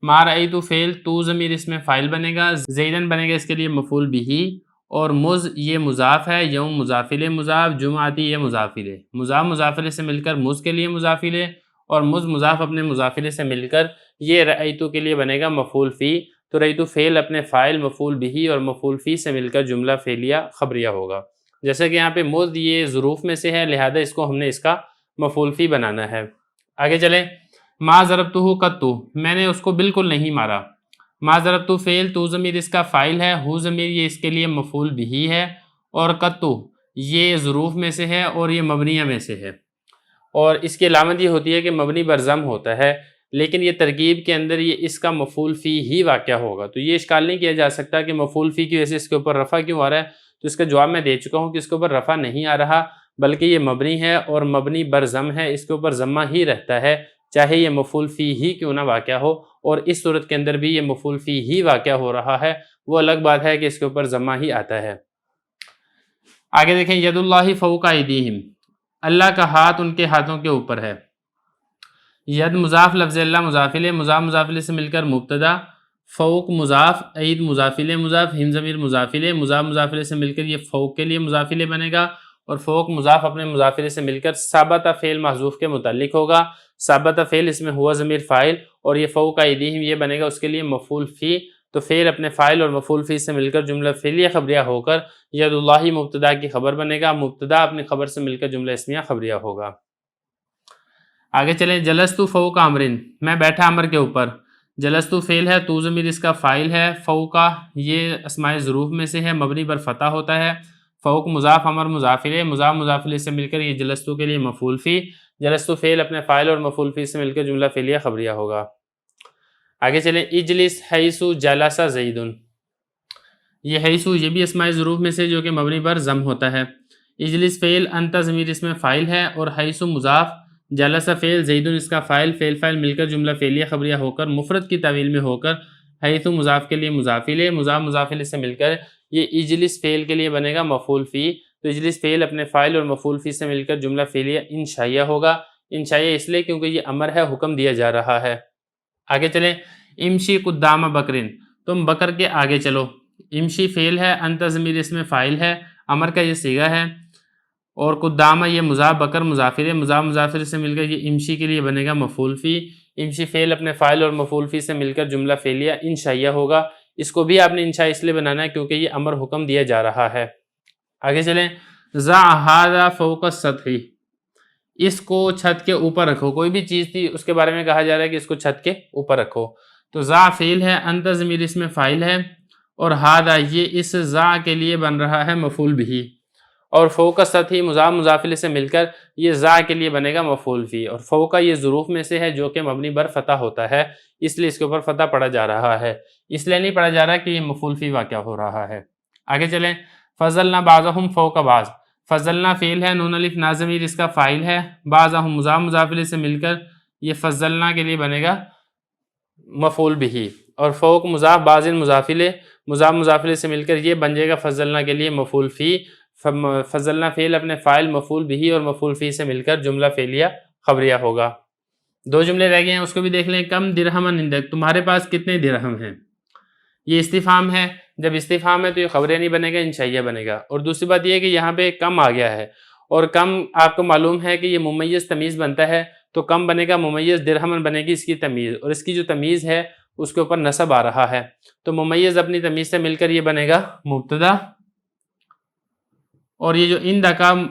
ما رأیت فعل، تو ضمیر اس میں فاعل بنے گا، زیدن بنے گا اس کے لیے مفعول بھی، اور مذ یہ مضاف ہے، یوم مضاف الیہ مضاف، جمعاتی یہ مضاف الیہ، مضاف مضاف الیہ سے مل کر مذ کے لیے مضاف الیہ، اور مضاف اپنے مضافلے سے مل کر یہ رأیتو کے لیے بنے گا مفعول فی، تو رأیتو فعل اپنے فاعل مفعول بہ اور مفعول فی سے مل کر جملہ فعلیہ خبریہ ہوگا۔ جیسے کہ یہاں پہ مذ یہ ظروف میں سے ہے، لہذا اس کو ہم نے اس کا مفعول فی بنانا ہے۔ آگے چلیں، ما ضربتہ قطو، میں نے اس کو بالکل نہیں مارا۔ ما ضربتہ فعل، تو ضمیر اس کا فاعل ہے، ہو ضمیر یہ اس کے لیے مفعول بہ ہے، اور قطو یہ ظروف میں سے ہے اور یہ مبنیہ میں سے ہے، اور اس کی علامت یہ ہوتی ہے کہ مبنی بر ضم ہوتا ہے، لیکن یہ ترکیب کے اندر یہ اس کا مفعول فی ہی واقع ہوگا، تو یہ اشکال نہیں کیا جا سکتا کہ مفعول فی کی وجہ سے اس کے اوپر رفع کیوں آ رہا ہے، تو اس کا جواب میں دے چکا ہوں کہ اس کے اوپر رفع نہیں آ رہا، بلکہ یہ مبنی ہے اور مبنی بر ضم ہے، اس کے اوپر ضمہ ہی رہتا ہے، چاہے یہ مفعول فی ہی کیوں نہ واقع ہو، اور اس صورت کے اندر بھی یہ مفعول فی ہی واقع ہو رہا ہے، وہ الگ بات ہے کہ اس کے اوپر ضمہ ہی آتا ہے۔ آگے دیکھیں، ید اللہ فوق ایدیہم، اللہ کا ہاتھ ان کے ہاتھوں کے اوپر ہے۔ ید مضاف، لفظ اللہ مضافلے، مضافلے سے مل کر مبتدا، فوق مضاف، عید مضافلے مضاف، ہم ضمیر مضافلے، مضافلے سے مل کر یہ فوق کے لیے مضافلے بنے گا، اور فوق مضاف اپنے مضافلے سے مل کر ثابت فعل محذوف کے متعلق ہوگا۔ ثابت فعل اس میں ہوا ضمیر فاعل، اور یہ فوق ایدیہم یہ بنے گا اس کے لیے مفعول فی، تو فعل اپنے فاعل اور مفعول فی سے مل کر جملہ فعلیہ خبریہ ہو کر ید اللہ مبتدا کی خبر بنے گا، مبتدا اپنی خبر سے مل کر جملہ اسمیہ خبریہ ہوگا۔ آگے چلیں، جلستو فوق امرن، میں بیٹھا امر کے اوپر۔ جلستو فعل ہے، تو ضمیر اس کا فاعل ہے، فوقا یہ اسماء ظروف میں سے ہے، مبنی پر فتح ہوتا ہے، فوق مضاف امر مضافلے، مضافلے سے مل کر یہ جلستو کے لیے مفعول فی، جلستو فعل اپنے فاعل اور مفعول فی سے مل کر جملہ فعلیہ خبریہ ہوگا۔ آگے چلیں، اجلس حیث جلس زید، یہ حیث یہ بھی اسماء ظروف میں سے جو کہ مبنی پر ضم ہوتا ہے۔ اجلس فعل، انت ضمیر اس میں فاعل ہے، اور حیث مضاف، جلس فعل، زید اس کا فاعل مل کر جملہ فعلیہ خبریہ ہو کر مفرد کی تعویل میں ہو کر حیث مضاف کے لیے مضافلے، مضافلے سے مل کر یہ اجلس فعل کے لیے بنے گا مفعول فی، تو اجلس فعل اپنے فاعل اور مفعول فی سے مل کر جملہ فعلیہ انشائیہ ہوگا۔ انشائیہ اس لیے کیونکہ یہ امر ہے، حکم دیا جا رہا ہے۔ آگے چلیں، امشی قدام بکرن، تم بکر کے آگے چلو۔ امشی فعل ہے، انت ضمیر اس میں فاعل ہے، امر کا یہ صیغہ ہے، اور قدامہ یہ مضاف، بکر مضافر، مضافر سے مل کر یہ امشی کے لیے بنے گا مفعول فی، امشی فعل اپنے فاعل اور مفعول فی سے مل کر جملہ فعلیہ انشائیہ ہوگا۔ اس کو بھی آپ نے انشاء اس لیے بنانا ہے کیونکہ یہ امر حکم دیا جا رہا ہے۔ آگے چلیں، ضع ھذا فوق السطح، اس کو چھت کے اوپر رکھو، کوئی بھی چیز تھی اس کے بارے میں کہا جا رہا ہے کہ اس کو چھت کے اوپر رکھو، تو ضع فعل ہے، انت ضمیر اس میں فاعل ہے، اور ھذا یہ اس ضع کے لیے بن رہا ہے مفعول بہ، اور فوق السطح مضافلے سے مل کر یہ ضع کے لیے بنے گا مفعول فی، اور فوق یہ ظروف میں سے ہے جو کہ مبنی بر فتح ہوتا ہے، اس لیے اس کے اوپر فتح پڑا جا رہا ہے، اس لیے نہیں پڑا جا رہا کہ یہ مفعول فی واقع ہو رہا ہے۔ آگے چلیں، فضلنا بعضهم فوق بعض، فضلنا فعل ہے، نون الف نا ضمیر اس کا فاعل ہے، بعضهم مضافلے سے مل کر یہ فضلنا کے لیے بنے گا مفعول بہ، اور فوق مضاف بعض مضافلے سے مل کر یہ بن جائے گا فضلنا کے لیے مفعول فی، فضلنا فعل اپنے فاعل مفعول بہ اور مفعول فی سے مل کر جملہ فعلیہ خبریہ ہوگا۔ دو جملے رہ گئے ہیں، اس کو بھی دیکھ لیں، کم درہمن عندک، تمہارے پاس کتنے درہم ہیں، یہ استفہام ہے، جب استفہام ہے تو یہ خبریہ نہیں بنے گا، انشائیہ بنے گا، اور دوسری بات یہ ہے کہ یہاں پہ کم آ گیا ہے، اور کم آپ کو معلوم ہے کہ یہ ممیز تمیز بنتا ہے، تو کم بنے گا ممیز، درہمن بنے گی اس کی تمیز، اور اس کی جو تمیز ہے اس کے اوپر نصب آ رہا ہے، تو ممیز اپنی تمیز سے مل کر یہ بنے گا مبتدا، اور یہ جو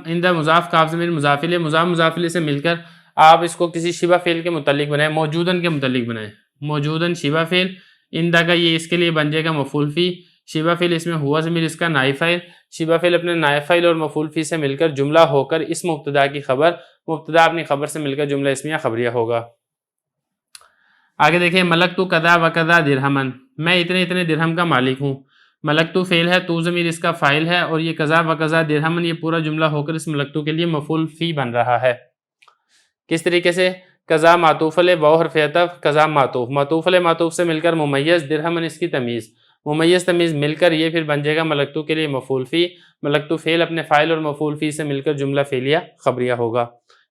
اندہ مضاف کاف ضمیر مضافلے سے مل کر آپ اس کو کسی شبہ فعل کے متعلق بنائیں، موجودن کے متعلق بنائیں، موجودن شبہ فعل، اندہ کا یہ اس کے لیے بن جائے گا مفعول فی، شبہ فعل اس میں ہوا ضمیر اس کا نائب فاعل، شبہ فعل اپنے نائب فاعل اور مفعول فی سے مل کر جملہ ہو کر اس مبتدا کی خبر، مبتدا اپنی خبر سے مل کر جملہ اسمیہ خبریہ ہوگا۔ آگے دیکھیں، ملکتو کذا و کذا درہمن، میں اتنے اتنے درہم کا مالک ہوں، ملکتو فعل ہے، تو ضمیر اس کا فاعل ہے، اور یہ کذا و کذا درہمن یہ پورا جملہ ہو کر اس ملکتو کے لیے مفعول فی بن رہا ہے۔ کس طریقے سے، کذا معطوف علیہ، واو حرف عطف، کذا معطوف علیہ معطوف سے مل کر ممیز، درہمن اس کی تمیز، ممیز تمیز مل کر یہ پھر بن جائے گا ملکتو کے لیے مفعول فی، ملکتو فعل اپنے فاعل اور مفعول فی سے مل کر جملہ فعلیہ خبریہ ہوگا۔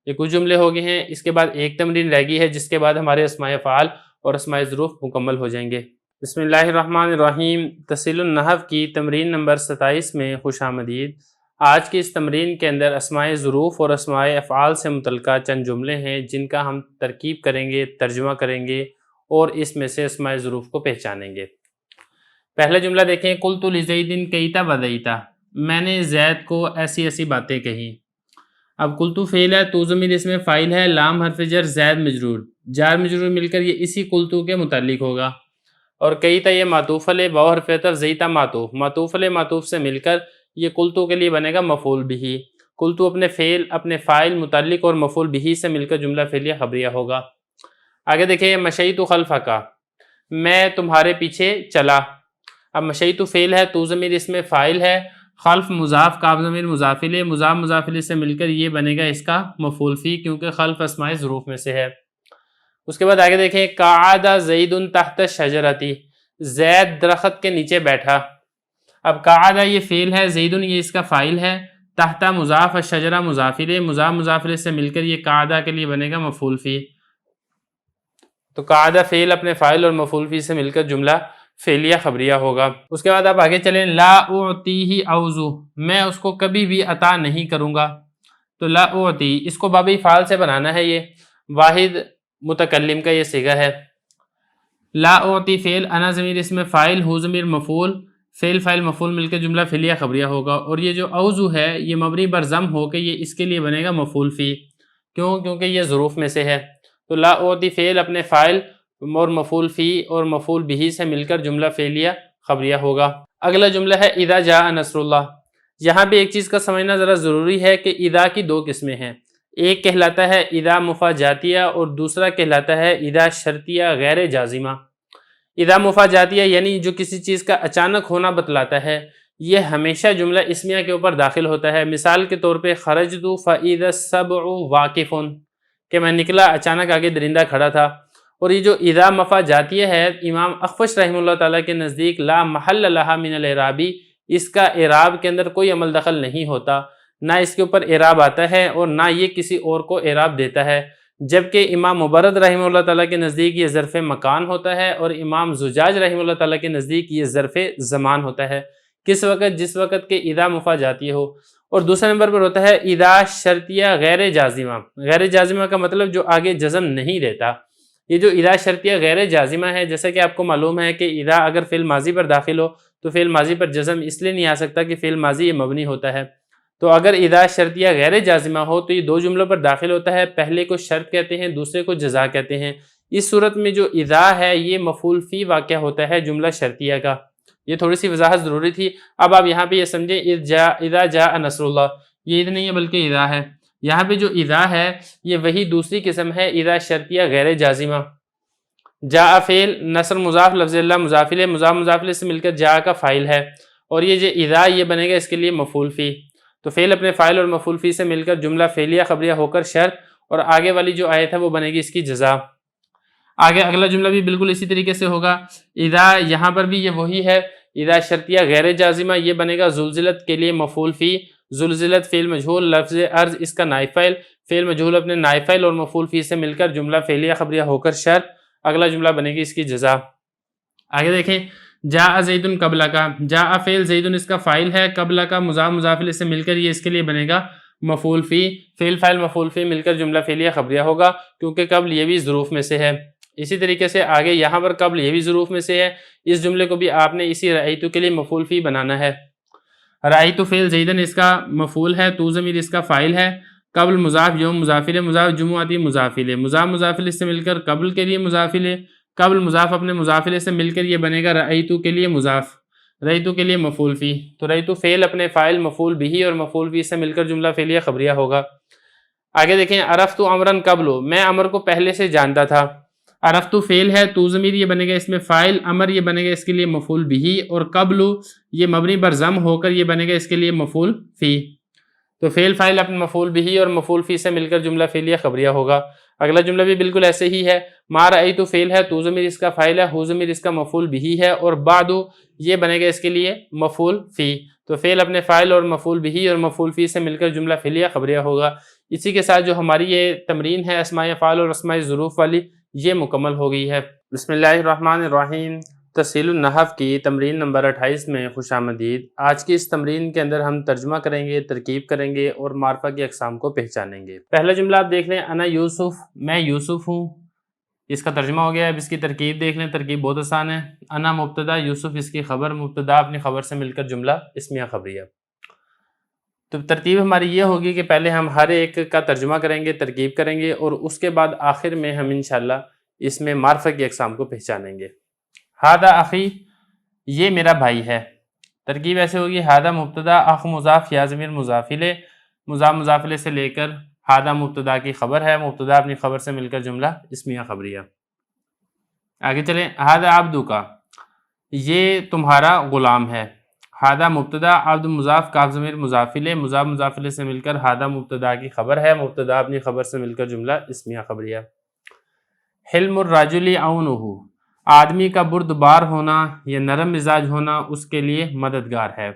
یہ کچھ جملے ہو گئے ہیں، اس کے بعد ایک تمرین رہ گئی ہے جس کے بعد ہمارے اسماء افعال اور اسماء ظروف مکمل ہو جائیں گے۔ بسم اللہ الرحمن الرحیم، تحصیل النحو کی تمرین نمبر 27 میں خوش آمدید۔ آج کی اس تمرین کے اندر اسماء ظروف اور اسماء افعال سے متعلقہ چند جملے ہیں جن کا ہم ترکیب کریں گے، ترجمہ کریں گے اور اس میں سے اسماء ظروف کو پہچانیں گے۔ پہلا جملہ دیکھیں، قلت لزید کیتا بدیتا، میں نے زید کو ایسی ایسی باتیں کہیں۔ اب قلت فعل ہے، تو ضمیر اس میں فاعل ہے، لام حرف جر، زید مجرور، جار مجرور مل کر یہ اسی قلت کے متعلق ہوگا، اور کیتا یہ معطوف علیہ، واو حرف عطف، زیتا معطوف، معطوف علیہ معطوف سے مل کر یہ قلت کے لیے بنے گا مفعول بہ۔ قلت اپنے فعل، اپنے فاعل، متعلق اور مفعول بہ سے مل کر جملہ فعلیہ خبریہ ہوگا۔ آگے دیکھیں، مشیت خلفک، میں تمہارے پیچھے چلا۔ اب مشیت فعل ہے، تو ضمیر اس میں فاعل ہے، خلف مضاف، کاف ضمیر مضاف الیہ، مضاف مضاف الیہ سے مل کر یہ بنے گا اس کا مفعول فی، کیونکہ خلف اسماء ظروف میں سے ہے۔ اس کے بعد آگے دیکھیں، قعد زید تحت الشجرۃ، زید درخت کے نیچے بیٹھا۔ اب قعد یہ فعل ہے، زید یہ اس کا فاعل ہے، تحت مضاف، الشجرہ مضاف الیہ، مضاف مضاف الیہ سے مل کر یہ قعد کے لیے بنے گا مفعول فی۔ تو قعد فعل اپنے فاعل اور مفعول فی سے مل کر جملہ فعلیہ خبریہ ہوگا۔ اس کے بعد آپ آگے چلیں، لا اعطیہ عوض، میں اس کو کبھی بھی عطا نہیں کروں گا۔ تو لا اعطی، اس کو باب فعال سے بنانا ہے، یہ واحد متکلم کا یہ صیغہ ہے۔ لا اعطی فعل، انا ضمیر اس میں فاعل، ہو ضمیر مفعول، فعل فاعل مفعول مل کے جملہ فعلیہ خبریہ ہوگا، اور یہ جو اوضو ہے یہ مبنی بر ضم ہو کے یہ اس کے لیے بنے گا مفعول فی، کیونکہ یہ ظروف میں سے ہے۔ تو لا اعطی فعل اپنے فاعل اور مفعول فی اور مفعول بہ سے مل کر جملہ فعلیہ خبریہ ہوگا۔ اگلا جملہ ہے اذا جاء نصر اللہ۔ یہاں بھی ایک چیز کا سمجھنا ذرا ضروری ہے کہ اذا کی دو قسمیں ہیں، ایک کہلاتا ہے اذا مفاجاتیہ اور دوسرا کہلاتا ہے اذا شرطیہ غیر جازمہ۔ اذا مفاجاتیہ یعنی جو کسی چیز کا اچانک ہونا بتلاتا ہے، یہ ہمیشہ جملہ اسمیہ کے اوپر داخل ہوتا ہے۔ مثال کے طور پہ خرجت فاذا السبع واقف، کہ میں نکلا اچانک آگے درندہ کھڑا تھا۔ اور یہ جو اذا مفاجاتیہ ہے، امام اخفش رحمہ اللہ تعالیٰ کے نزدیک لا محل لہا من الاعراب، اس کا اعراب کے اندر کوئی عمل دخل نہیں ہوتا، نہ اس کے اوپر اعراب آتا ہے اور نہ یہ کسی اور کو اعراب دیتا ہے، جبکہ امام مبرد رحمہ اللہ تعالیٰ کے نزدیک یہ ظرف مکان ہوتا ہے اور امام زجاج رحمہ اللہ تعالیٰ کے نزدیک یہ ظرف زمان ہوتا ہے۔ کس وقت؟ جس وقت کہ اذا مفاجاتیہ ہو۔ اور دوسرے نمبر پر ہوتا ہے اذا شرطیہ غیر جازمہ۔ غیر جازمہ کا مطلب جو آگے جزم نہیں دیتا۔ یہ جو اذا شرطیہ غیر جازمہ ہے، جیسا کہ آپ کو معلوم ہے کہ اذا اگر فعل ماضی پر داخل ہو تو فعل ماضی پر جزم اس لیے نہیں آ سکتا کہ فعل ماضی یہ مبنی ہوتا ہے۔ تو اگر اذا شرطیہ غیر جازمہ ہو تو یہ دو جملوں پر داخل ہوتا ہے، پہلے کو شرط کہتے ہیں، دوسرے کو جزا کہتے ہیں۔ اس صورت میں جو اذا ہے یہ مفعول فی واقع ہوتا ہے جملہ شرطیہ کا۔ یہ تھوڑی سی وضاحت ضروری تھی۔ اب آپ یہاں پہ یہ سمجھیں، اذا جاء نصر اللہ، یہ اذ نہیں ہے بلکہ اذا ہے۔ یہاں پہ جو اذا ہے یہ وہی دوسری قسم ہے اذا شرطیہ غیر جازمہ۔ جاء فعل، نصر مضاف، لفظ اللہ مضاف الیہ، مضاف مضاف الیہ سے مل کر جاء کا فاعل ہے، اور یہ جو اذا یہ بنے گا اس کے لیے مفعول فی۔ تو فعل اپنے فاعل اور مفعول فی سے مل کر جملہ فعلیہ خبریہ ہو کر شرط، اور آگے والی جو آیت ہے وہ بنے گی اس کی جزا۔ آگے اگلا جملہ بھی بالکل اسی طریقے سے ہوگا۔ اذا یہاں پر بھی یہ وہی ہے، اذا شرطیہ غیر جازمہ، یہ بنے گا زلزلت کے لیے مفعول فی۔ زلزلت فعل مجہول، لفظ ارض اس کا نائب فاعل، فعل مجہول اپنے نائب فاعل اور مفعول فی سے مل کر جملہ فعلیہ خبریہ ہو کر شرط، اگلا جملہ بنے گی اس کی جزا۔ آگے دیکھیں، جاء زید قبل کا، جاء فعل، زید اس کا فاعل ہے، قبل کا مضاف مضاف الیہ سے مل کر یہ اس کے لیے بنے گا مفعول فی، فعل فاعل مفعول فی مل کر جملہ فعلیہ خبریہ ہوگا، کیونکہ قبل یہ بھی ظروف میں سے ہے۔ اسی طریقے سے آگے یہاں پر قبل یہ بھی ظروف میں سے ہے، اس جملے کو بھی آپ نے اسی رأیتو کے لیے مفعول فی بنانا ہے۔ رأیتو فعل، زیدن اس کا مفعول ہے، تو ضمیر اس کا فاعل ہے، قبل مضاف، یوم مضاف الیہ، مضاف جمعاتی مضاف الیہ، مضاف مضاف الیہ سے مل کر قبل کے لیے مضاف الیہ، قبل مضاف اپنے مضاف الیہ سے مل کر یہ بنے گا رأیتو کے لیے مضاف، رأیتو کے لیے مفعول فی۔ تو رأیتو فعل اپنے فاعل مفعول بہ اور مفعول فی سے مل کر جملہ فعلیہ خبریہ ہوگا۔ آگے دیکھیں، عرفت امرا قبل، میں امر کو پہلے سے جانتا تھا۔ عرفت فعل ہے، تو ضمیر یہ بنے گا اس میں فاعل، امر یہ بنے گا اس کے لیے مفعول بہ، اور قبل یہ مبنی بر ضم ہو کر یہ بنے گا اس کے لیے مفعول فی۔ تو فعل فاعل اپنے مفعول بہ اور مفعول فی سے مل کر جملہ فعلیہ خبریہ ہوگا۔ اگلا جملہ بھی بالکل ایسے ہی ہے، ما رأیتو فعل ہے، تو ضمیر اس کا فاعل ہے، ہو ضمیر اس کا مفعول بہ ہے، اور بعد یہ بنے گا اس کے لیے مفعول فی۔ تو فعل اپنے فاعل اور مفعول بہ اور مفعول فی سے مل کر جملہ فعلیہ خبریہ ہوگا۔ اسی کے ساتھ جو ہماری یہ تمرین ہے اسماء افعال اور اسماء ظروف والی، یہ مکمل ہو گئی ہے۔ بسم اللہ الرحمن الرحیم۔ تسہیل النحو کی تمرین نمبر 28 میں خوش آمدید۔ آج کی اس تمرین کے اندر ہم ترجمہ کریں گے، ترکیب کریں گے اور معرفہ کی اقسام کو پہچانیں گے۔ پہلا جملہ آپ دیکھ لیں، انا یوسف، میں یوسف ہوں، اس کا ترجمہ ہو گیا۔ اب اس کی ترکیب دیکھ لیں، ترکیب بہت آسان ہے۔ انا مبتدا، یوسف اس کی خبر، مبتدا اپنی خبر سے مل کر جملہ اسمیہ خبریہ۔ تو ترتیب ہماری یہ ہوگی کہ پہلے ہم ہر ایک کا ترجمہ کریں گے، ترکیب کریں گے اور اس کے بعد آخر میں ہم انشاءاللہ اس میں معرفہ کی اقسام کو پہچانیں گے۔ ہادہ اخی، یہ میرا بھائی ہے۔ ترکیب ایسے ہوگی، ہادہ مبتدا، اخ مضاف، یا ضمیر مضاف الیہ، مضاف مضاف الیہ سے لے کر ہادہ مبتدا کی خبر ہے، مبتدا اپنی خبر سے مل کر جملہ اسمیہ خبریہ۔ آگے چلیں، ہادہ عبدک، یہ تمہارا غلام ہے۔ ہادہ مبتدا، عبد مضاف، کاف ضمیر مضاف الیہ، مضاف مضاف الیہ سے مل کر ہادہ مبتدا کی خبر ہے، مبتدا اپنی خبر سے مل کر جملہ اسمیہ خبریہ۔ حلم الرجل عونہ، آدمی کا بردبار ہونا یا نرم مزاج ہونا اس کے لیے مددگار ہے۔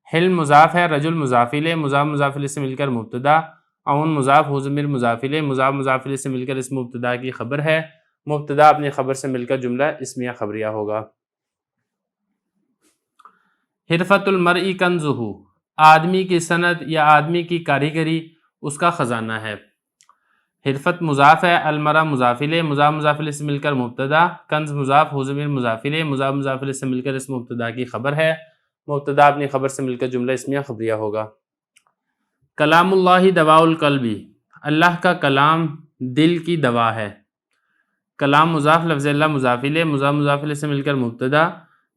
حلم مضاف ہے، رجل مضاف الیہ، مضاف مضاف الیہ سے مل کر مبتدا، عون مضاف، ہو ضمیر مضاف الیہ، مضاف مضاف الیہ سے مل کر اس مبتدا کی خبر ہے، مبتدا اپنی خبر سے مل کر جملہ اسمیہ خبریہ ہوگا۔ حرفت المرء کنزہ، آدمی کی صنعت یا آدمی کی کاریگری اس کا خزانہ ہے۔ حرفت مضاف ہے، المرء مضاف الیہ، مضاف مضاف الیہ سے مل کر مبتدا، کنز مضاف، ہو ضمیر مضاف الیہ، مضاف مضاف الیہ سے مل کر اس مبتدا کی خبر ہے، مبتدا اپنی خبر سے مل کر جملہ اسمیہ خبریہ ہوگا۔ کلام اللہ دواء القلب، اللہ کا کلام دل کی دوا ہے۔ کلام مضاف، لفظ اللہ مضاف الیہ، مضاف مضاف الیہ سے مل کر مبتدا،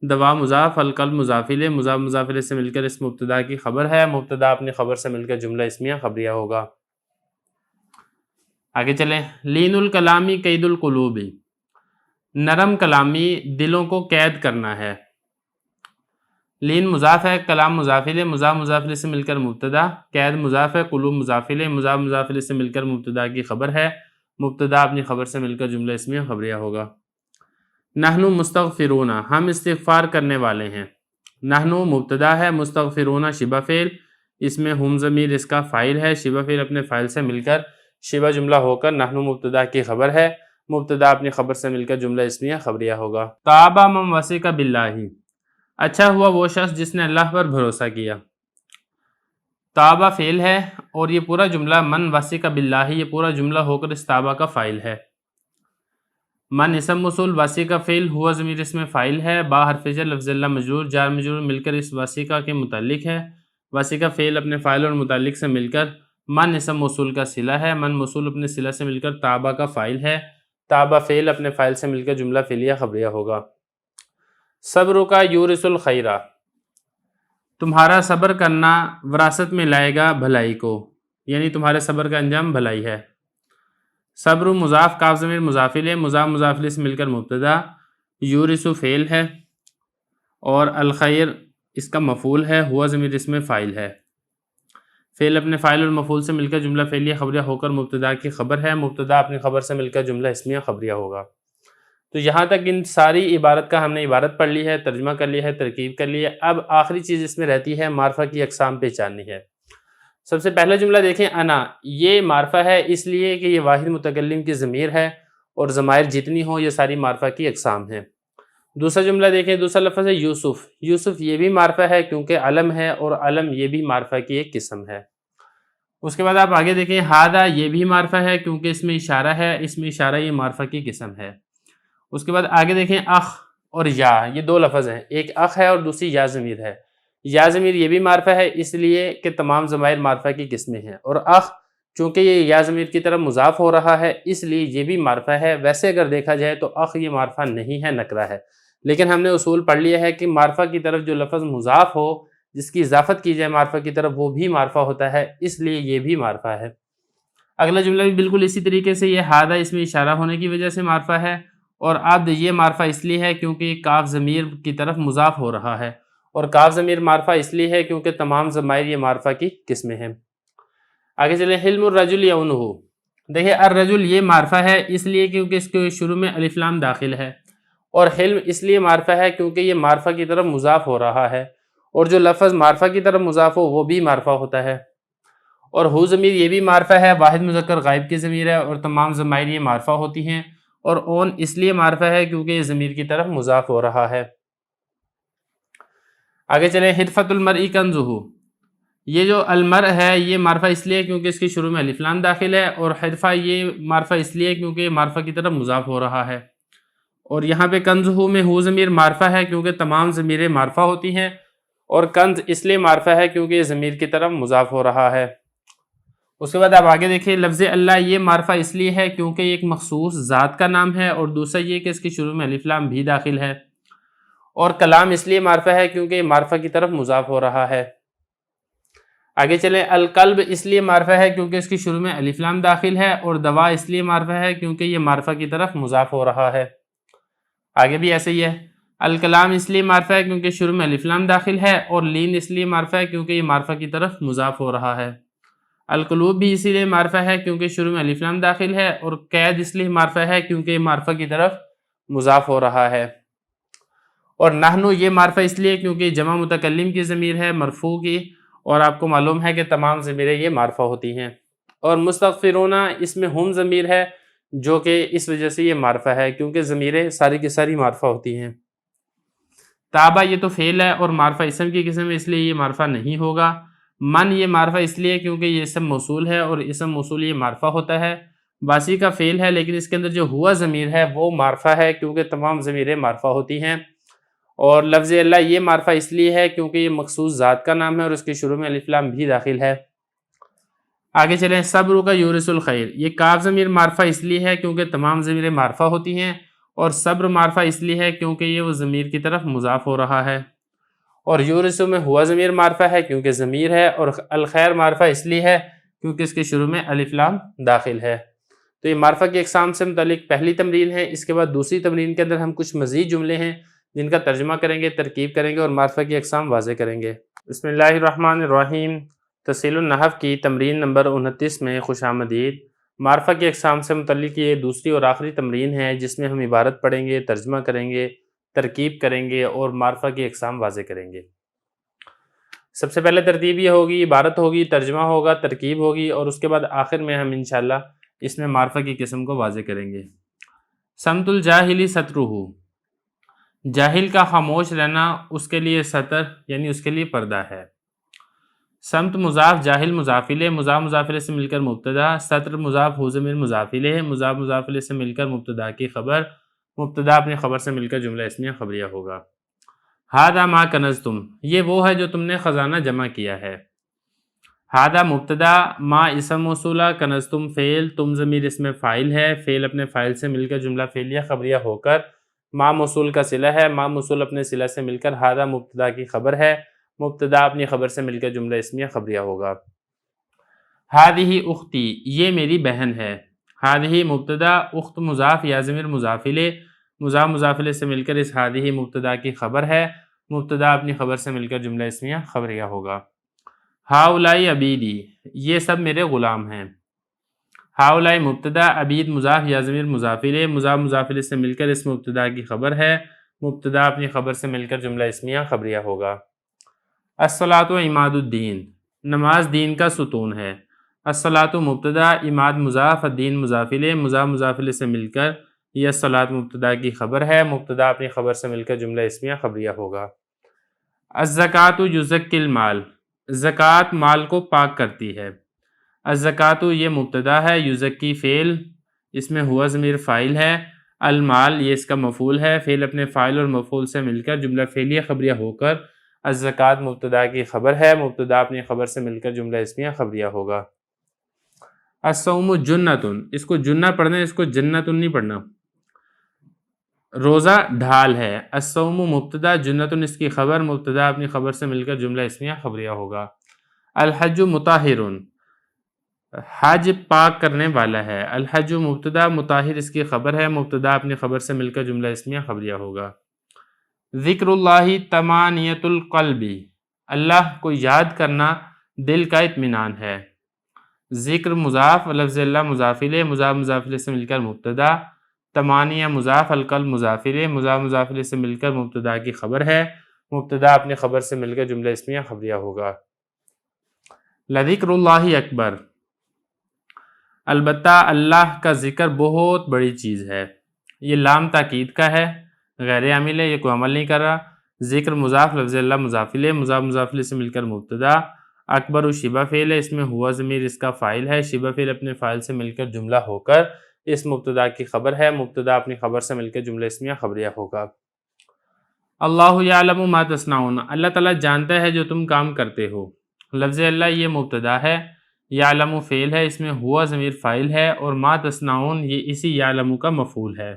دوا مضاف، القلب مضاف الیہ، مضاف مضاف الیہ سے مل کر اس مبتدا کی خبر ہے، مبتدا اپنی خبر سے مل کر جملہ اسمیہ خبریہ ہوگا۔ آگے چلیں، لین الکلامی قید القلوب، نرم کلامی دلوں کو قید کرنا ہے۔ لین مضاف ہے، کلام مضاف الیہ، مضاف مضاف الیہ سے مل کر مبتدا، قید مضاف ہے، قلوب مضاف الیہ، مضاف مضاف الیہ سے مل کر مبتدا کی خبر ہے، مبتدا اپنی خبر سے مل کر جملہ اسمیہ خبریہ ہوگا۔ نحن مستغفرون، ہم استغفار کرنے والے ہیں۔ نحن مبتدا ہے، مستغفرون شبہ فعل، اس میں ہم ضمیر اس کا فاعل ہے، شبہ فعل اپنے فاعل سے مل کر شبہ جملہ ہو کر نحن مبتدا کی خبر ہے، مبتدا اپنی خبر سے مل کر جملہ اسمیہ خبریہ ہوگا۔ طاب من وثق باللہ، اچھا ہوا وہ شخص جس نے اللہ پر بھروسہ کیا۔ طاب فعل ہے اور یہ پورا جملہ من وثق باللہ، یہ پورا جملہ ہو کر اس طاب کا فاعل ہے۔ من اسم موصول، وثق فعل، ہوا ضمیر اس میں فاعل ہے، با حرف جر، لفظ اللہ مجرور، جار مجرور مل کر اس وثق کے متعلق ہے، وثق فعل اپنے فاعل اور متعلق سے مل کر من اسم موصول کا صلہ ہے، من موصول اپنے صلہ سے مل کر طابہ کا فاعل ہے، طابہ فعل اپنے فاعل سے مل کر جملہ فعلیہ خبریہ ہوگا۔ صبر کا یورث الخیر، تمہارا صبر کرنا وراثت میں لائے گا بھلائی کو، یعنی تمہارے صبر کا انجام بھلائی ہے۔ صبر مضاف، کاف ضمیر مضاف الیہ، مضاف مضاف الیہ سے مل کر مبتدا، یورث فعل ہے اور الخیر اس کا مفعول ہے، ہوا ضمیر اس میں فاعل ہے، فعل اپنے فاعل اور مفعول سے مل کر جملہ فعلیہ خبریہ ہو کر مبتدا کی خبر ہے، مبتدا اپنی خبر سے مل کر جملہ اسمیہ خبریہ ہوگا۔ تو یہاں تک ان ساری عبارت کا ہم نے عبارت پڑھ لی ہے، ترجمہ کر لیا ہے، ترکیب کر لی ہے۔ اب آخری چیز اس میں رہتی ہے معرفہ کی اقسام پہچاننی ہے۔ سب سے پہلا جملہ دیکھیں، انا، یہ معرفہ ہے اس لیے کہ یہ واحد متکلم کی ضمیر ہے اور ضمائر جتنی ہوں یہ ساری معرفہ کی اقسام ہیں۔ دوسرا جملہ دیکھیں، دوسرا لفظ ہے یوسف، یوسف یہ بھی معرفہ ہے کیونکہ علم ہے اور علم یہ بھی معرفہ کی ایک قسم ہے۔ اس کے بعد آپ آگے دیکھیں، ہادہ یہ بھی معرفہ ہے کیونکہ اس میں اشارہ ہے، اس میں اشارہ یہ معرفہ کی قسم ہے۔ اس کے بعد آگے دیکھیں، اخ اور یا، یہ دو لفظ ہیں، ایک اخ ہے اور دوسری یا ضمیر ہے۔ یا ضمیر یہ بھی معرفہ ہے اس لیے کہ تمام ضمائر معرفہ کی قسمیں ہیں، اور اخ چونکہ یہ یا ضمیر کی طرف مضاف ہو رہا ہے اس لیے یہ بھی معرفہ ہے۔ ویسے اگر دیکھا جائے تو اخ یہ معرفہ نہیں ہے، نکرہ ہے، لیکن ہم نے اصول پڑھ لیا ہے کہ معرفہ کی طرف جو لفظ مضاف ہو، جس کی اضافت کی جائے معرفہ کی طرف، وہ بھی معرفہ ہوتا ہے، اس لیے یہ بھی معرفہ ہے۔ اگلا جملہ بھی بالکل اسی طریقے سے، یہ ہادہ اس میں اشارہ ہونے کی وجہ سے معرفہ ہے، اور عبد یہ معرفہ اس لیے ہے کیونکہ یہ کاف ضمیر کی طرف مضاف ہو رہا ہے، اور کاف ضمیر معرفہ اس لیے ہے کیونکہ تمام ضمائر یہ معرفہ کی قسمیں ہیں۔ آگے چلیں، حلم الرجل یعونہ، دیکھیں الرجل یہ معرفہ ہے اس لیے کیونکہ اس کے شروع میں الف لام داخل ہے، اور حلم اس لیے معرفہ ہے کیونکہ یہ معرفہ کی طرف مضاف ہو رہا ہے، اور جو لفظ معرفہ کی طرف مضاف ہو وہ بھی معرفہ ہوتا ہے۔ اور ہو ضمیر یہ بھی معرفہ ہے، واحد مذکر غائب کی ضمیر ہے اور تمام ضمائر یہ معرفہ ہوتی ہیں، اور اون اس لیے معرفہ ہے کیونکہ یہ ضمیر کی طرف مضاف ہو رہا ہے۔ آگے چلیں، حرفت المرء کنزہ، یہ جو المرء ہے یہ معرفہ اس لیے کیونکہ اس کی شروع میں الف لام داخل ہے، اور حرفہ یہ معرفہ اس لیے کیونکہ یہ معرفہ کی طرف مضاف ہو رہا ہے۔ اور یہاں پہ کنزہ میں ہو ضمیر معرفہ ہے کیونکہ تمام ضمیریں معرفہ ہوتی ہیں، اور کنز اس لیے معرفہ ہے کیونکہ یہ ضمیر کی طرف مضاف ہو رہا ہے۔ اس کے بعد آپ آگے دیکھیں، لفظ اللہ یہ معرفہ اس لیے ہے کیونکہ یہ ایک مخصوص ذات کا نام ہے، اور دوسرا یہ کہ اس کی شروع میں الف لام بھی داخل ہے۔ اور کلام اس لیے معرفہ ہے کیونکہ یہ معرفہ کی طرف مضاف ہو رہا ہے۔ آگے چلیں، القلب اس لیے معرفہ ہے کیونکہ اس کی شروع میں الف لام داخل ہے، اور دوا اس لیے معرفہ ہے کیونکہ یہ معرفہ کی طرف مضاف ہو رہا ہے۔ آگے بھی ایسے ہی ہے، الکلام اس لیے معرفہ ہے کیونکہ شروع میں الف لام داخل ہے، اور لین اس لیے معرفہ ہے کیونکہ یہ معرفہ کی طرف مضاف ہو رہا ہے۔ القلوب بھی اسی لیے معرفہ ہے کیونکہ شروع میں الف لام داخل ہے، اور قید اس لیے معرفہ ہے کیونکہ یہ معرفہ کی طرف مضاف ہو رہا ہے۔ اور نحنو یہ معرفہ اس لیے کیونکہ جمع متکلم کی ضمیر ہے مرفوع کی، اور آپ کو معلوم ہے کہ تمام ضمیریں یہ معرفہ ہوتی ہیں۔ اور مستغفرون اس میں ہم ضمیر ہے جو کہ اس وجہ سے یہ معرفہ ہے کیونکہ ضمیریں ساری کی ساری معرفہ ہوتی ہیں۔ تابہ یہ تو فعل ہے اور معرفہ اسم کی قسم ہے، اس لیے یہ معرفہ نہیں ہوگا۔ من یہ معرفہ اس لیے کیونکہ یہ اسم موصول ہے، اور اسم موصول یہ معرفہ ہوتا ہے۔ باسی کا فعل ہے لیکن اس کے اندر جو ہوا ضمیر ہے وہ معرفہ ہے کیونکہ تمام ضمیریں معرفہ ہوتی ہیں۔ اور لفظ اللہ یہ معرفہ اس لیے ہے کیونکہ یہ مخصوص ذات کا نام ہے، اور اس کی شروع میں الف لام بھی داخل ہے۔ آگے چلیں، صبر کا یورث الخیر، یہ کاف ضمیر معرفہ اس لیے ہے کیونکہ تمام ضمیریں معرفہ ہوتی ہیں، اور صبر معرفہ اس لیے ہے کیونکہ یہ وہ ضمیر کی طرف مضاف ہو رہا ہے۔ اور یورث میں ہوا ضمیر معرفہ ہے کیونکہ ضمیر ہے، اور الخیر معرفہ اس لیے ہے کیونکہ اس کے شروع میں الف لام داخل ہے۔ تو یہ معرفہ کی اقسام سے متعلق پہلی تمرین ہے۔ اس کے بعد دوسری تمرین کے اندر ہم کچھ مزید جملے ہیں جن کا ترجمہ کریں گے، ترکیب کریں گے، اور معرفہ کی اقسام واضح کریں گے۔ بسم اللہ الرحمن الرحیم، تحصیل النحو کی تمرین نمبر 29 میں خوش آمدید۔ معرفہ کی اقسام سے متعلق یہ دوسری اور آخری تمرین ہے جس میں ہم عبارت پڑھیں گے، ترجمہ کریں گے، ترکیب کریں گے، اور معرفہ کی اقسام واضح کریں گے۔ سب سے پہلے ترتیب یہ ہوگی، عبارت ہوگی، ترجمہ ہوگا، ترکیب ہوگی، اور اس کے بعد آخر میں ہم انشاءاللہ اس میں معرفہ کی قسم کو واضح کریں گے۔ صمت الجاہلی سترہ، جاہل کا خاموش رہنا اس کے لیے ستر یعنی اس کے لیے پردہ ہے۔ صمت مضاف، جاہل مضاف الیہ، مضاف مضاف الیہ سے مل کر مبتدا، ستر مضاف، ہو ضمیر مضاف الیہ، مضاف مضاف الیہ سے مل کر مبتدا کی خبر، مبتدا اپنی خبر سے مل کر جملہ اسمیہ خبریہ ہوگا۔ ھذا ما کنزتم، یہ وہ ہے جو تم نے خزانہ جمع کیا ہے۔ ھذا مبتدا، ما اسم موصولہ، کنزتم فعل، تم ضمیر اس میں فاعل ہے، فعل اپنے فاعل سے مل کر جملہ فعلیہ خبریہ ہو کر ما موصول کا صلہ ہے، ما موصول اپنے صلہ سے مل کر ھذا مبتدا کی خبر ہے، مبتدا اپنی خبر سے مل کر جملہ اسمیہ خبریہ ہوگا۔ ھذہ اختی، یہ میری بہن ہے۔ ھذہ مبتدا، اخت مضاف یا ضمیر مضاف الیہ، مضاف مضاف الیہ سے مل کر اس ھذہ مبتدا کی خبر ہے، مبتدا اپنی خبر سے مل کر جملہ اسمیہ خبریہ ہوگا۔ ھؤلاء عبیدی، یہ سب میرے غلام ہیں۔ ھؤلاء مبتدا، عبید مضاف یا ضمیر مضاف الیہ، مضاف مضاف الیہ سے مل کر اس مبتدا کی خبر ہے، مبتدا اپنی خبر سے مل کر جملہ اسمیہ خبریہ ہوگا۔ الصلاۃ عماد الدین، نماز دین کا ستون ہے۔ الصلاۃ مبتدا، عماد مضاف، الدین مضاف الیہ، مضاف مضاف الیہ سے مل کر یہ الصلاۃ مبتدا کی خبر ہے، مبتدا اپنی خبر سے مل کر جملہ اسمیہ خبریہ ہوگا۔ الزکوٰۃ یزکی المال، زکوٰۃ مال کو پاک کرتی ہے۔ الزکوٰۃ یہ مبتدا ہے، یزکی فعل، اس میں ہوا ضمیر فاعل ہے، المال یہ اس کا مفعول ہے، فعل اپنے فاعل اور مفعول سے مل کر جملہ فعلیہ خبریہ ہو کر الزکوٰۃ مبتدا کی خبر ہے، مبتدا اپنی خبر سے مل کر جملہ اسمیہ خبریہ ہوگا۔ الصوم جنۃ، اس کو جنہ پڑھنا ہے، اس کو جنۃ نہیں پڑھنا۔ روزہ ڈھال ہے۔ الصوم مبتدا، جنۃ اس کی خبر، مبتدا اپنی خبر سے مل کر جملہ اسمیہ خبریہ ہوگا۔ الحج مطہر، حج پاک کرنے والا ہے۔ الحج مبتدا، مطہر اس کی خبر ہے، مبتدا اپنی خبر سے مل کر جملہ اسمیہ خبریہ ہوگا۔ ذکر اللہ طمانینۃ القلب، اللہ کو یاد کرنا دل کا اطمینان ہے۔ ذکر مضاف، لفظ اللہ مضاف الیہ، مضاف مضاف الیہ سے مل کر مبتدا، طمانیہ مضاف، القلب مضاف الیہ، مضاف مضاف الیہ سے مل کر مبتدا کی خبر ہے، مبتدا اپنی خبر سے مل کر جملہ اسمیہ خبریہ ہوگا۔ لذکر اللہ اکبر، البتہ اللہ کا ذکر بہت بڑی چیز ہے۔ یہ لام تاکید کا ہے، غیر عامل ہے، یہ کوئی عمل نہیں کر رہا۔ ذکر مضاف، لفظ اللہ مضاف الیہ، مضاف مضاف الیہ سے مل کر مبتدا۔ اکبر و شبہ فعل ہے، اس میں ہوا ضمیر اس کا فاعل ہے، شبہ فعل اپنے فاعل سے مل کر جملہ ہو کر اس مبتدا کی خبر ہے، مبتدا اپنی خبر سے مل کر جملہ اسمیہ خبریہ ہوگا۔ اللہ یعلم ما تصنعون، اللہ تعالیٰ جانتا ہے جو تم کام کرتے ہو۔ لفظ اللہ یہ مبتدا ہے، یعلم فعل ہے، اس میں ہوا ضمیر فاعل ہے، اور ما تصنعون یہ اسی یعلم کا مفعول ہے۔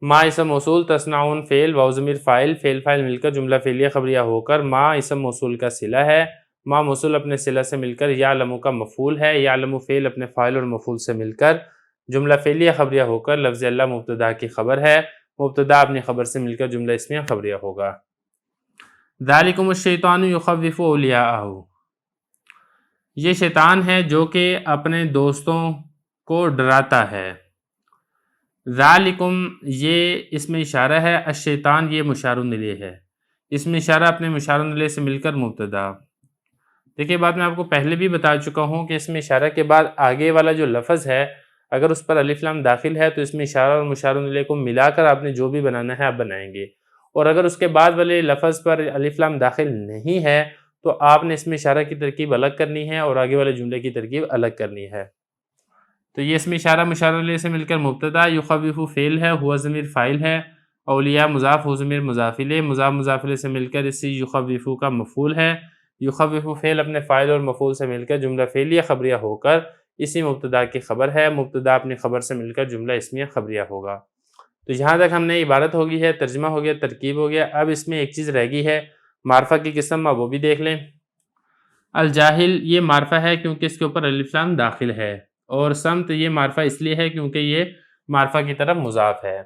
ما اسم موصول، تصنعون فعل، واو ضمیر فاعل، فعل فاعل مل کر جملہ فعلیہ خبریہ ہو کر ما اسم موصول کا صلہ ہے، ما موصول اپنے صلہ سے مل کر یعلم کا مفعول ہے، یعلم فعل اپنے فاعل اور مفعول سے مل کر جملہ فعلیہ خبریہ ہو کر لفظ اللہ مبتدا کی خبر ہے، مبتدا اپنی خبر سے مل کر جملہ اسمیہ خبریہ ہوگا۔ ذالکم الشیطان یخوف اولیاءہ، یہ شیطان ہے جو کہ اپنے دوستوں کو ڈراتا ہے۔ ذالکم یہ اس میں اشارہ ہے، الشیطان یہ مشار الیہ ہے، اس میں اشارہ اپنے مشار الیہ سے مل کر مبتدا۔ دیکھیے بات میں آپ کو پہلے بھی بتا چکا ہوں کہ اس میں اشارہ کے بعد آگے والا جو لفظ ہے اگر اس پر الف لام داخل ہے تو اس میں اشارہ اور مشار الیہ کو ملا کر آپ نے جو بھی بنانا ہے آپ بنائیں گے، اور اگر اس کے بعد والے لفظ پر الف لام داخل نہیں ہے تو آپ نے اس میں اشارہ کی ترکیب الگ کرنی ہے اور آگے والے جملے کی ترکیب الگ کرنی ہے۔ تو یہ اس میں اشارہ مشار الیہ سے مل کر مبتدا، یخوف فعل ہے، ہوا ضمیر فاعل ہے، اولیاء مضاف، ہو ضمیر مضاف الیہ، مضاف مضاف الیہ سے مل کر اسی یخوف کا مفعول ہے، یخوف فعل اپنے فاعل اور مفعول سے مل کر جملہ فعلیہ خبریہ ہو کر اسی مبتدا کی خبر ہے، مبتدا اپنی خبر سے مل کر جملہ اسمیہ خبریہ ہوگا۔ تو یہاں تک ہم نے عبارت ہو گئی ہے، ترجمہ ہو گیا، ترکیب ہو گیا۔ اب اس میں ایک چیز رہ گئی ہے، معرفہ کی قسم، اب وہ بھی دیکھ لیں۔ الجاہل یہ معرفہ ہے کیونکہ اس کے اوپر الف لام داخل ہے، اور سمت یہ معرفہ اس لیے ہے کیونکہ یہ معرفہ کی طرف مضاف ہے،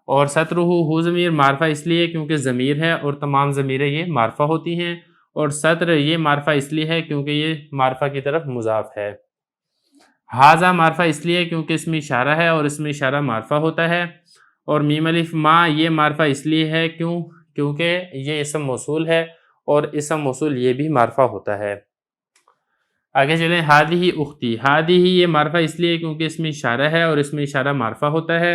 اور سترہ ہو ضمیر معرفہ اس لیے کیونکہ ضمیر ہے اور تمام ضمیریں یہ معرفہ ہوتی ہیں، اور ستر یہ معرفہ اس لیے ہے کیونکہ یہ معرفہ کی طرف مضاف ہے۔ ہاذا معرفہ اس لیے کیونکہ اس میں اشارہ ہے اور اس میں اشارہ معرفہ ہوتا ہے، اور میم الف ما یہ معرفہ اس لیے ہے کیونکہ یہ اسم موصول ہے اور اسم موصول یہ بھی معرفہ ہوتا ہے۔ آگے چلیں، ہادی اختی، ہادی یہ معرفہ اس لیے کیونکہ اس میں اشارہ ہے اور اس میں اشارہ معرفہ ہوتا ہے،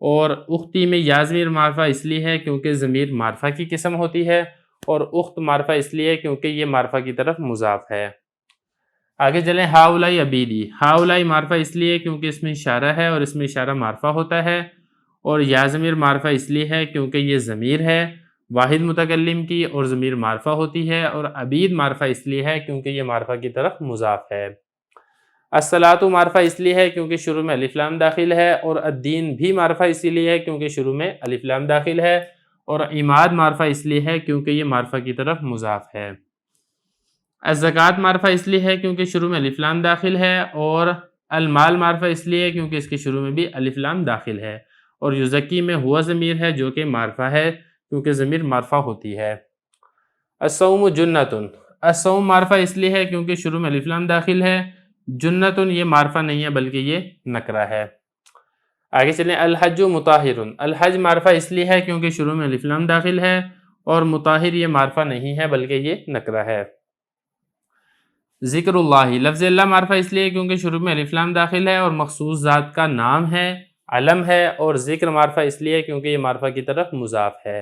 اور اختی میں یا ضمیر معرفہ اس لیے ہے کیونکہ ضمیر معرفہ کی قسم ہوتی ہے، اور اخت معرفہ اس لیے کیونکہ یہ معرفہ کی طرف مضاف ہے۔ آگے چلیں، ہاؤلائی عبیدی، ہاؤلائی معرفہ اس لیے کیونکہ اس میں اشارہ ہے اور اس میں اشارہ معرفہ ہوتا ہے، اور یا ضمیر معرفہ اس لیے ہے کیونکہ یہ ضمیر ہے واحد متکلم کی اور ضمیر معرفہ ہوتی ہے، اور عبید معرفہ اس لیے ہے کیونکہ یہ معرفہ کی طرف مضاف ہے۔ الصلاۃ معرفہ اس لیے ہے کیونکہ شروع میں الف لام داخل ہے، اور الدین بھی معرفہ اسی لیے ہے کیونکہ شروع میں الف لام داخل ہے، اور عماد معرفہ اس لیے ہے کیونکہ یہ معرفہ کی طرف مضاف ہے۔ الزکوٰۃ معرفہ اس لیے ہے کیونکہ شروع میں الف لام داخل ہے، اور المال معرفہ اس لیے ہے کیونکہ اس کے شروع میں بھی الف لام داخل ہے، اور یزکی میں ہوا ضمیر ہے جو کہ معرفہ ہے کیونکہ ضمیر معرفہ ہوتی ہے۔ الصوم جنۃ، الصوم معرفہ اس لیے ہے کیونکہ شروع میں الف لام داخل ہے، جنۃ یہ معرفہ نہیں ہے بلکہ یہ نکرہ ہے۔ آگے چلیں، الحج مطہر، الحج معرفہ اس لیے ہے کیونکہ شروع میں الف لام داخل ہے، اور مطہر یہ معرفہ نہیں ہے بلکہ یہ نکرہ ہے۔ ذکر اللہ، لفظ اللہ معرفہ اس لیے کیونکہ شروع میں الف لام داخل ہے اور مخصوص ذات کا نام ہے، علم ہے، اور ذکر معرفہ اس لیے کیونکہ یہ معرفہ کی طرف مضاف ہے۔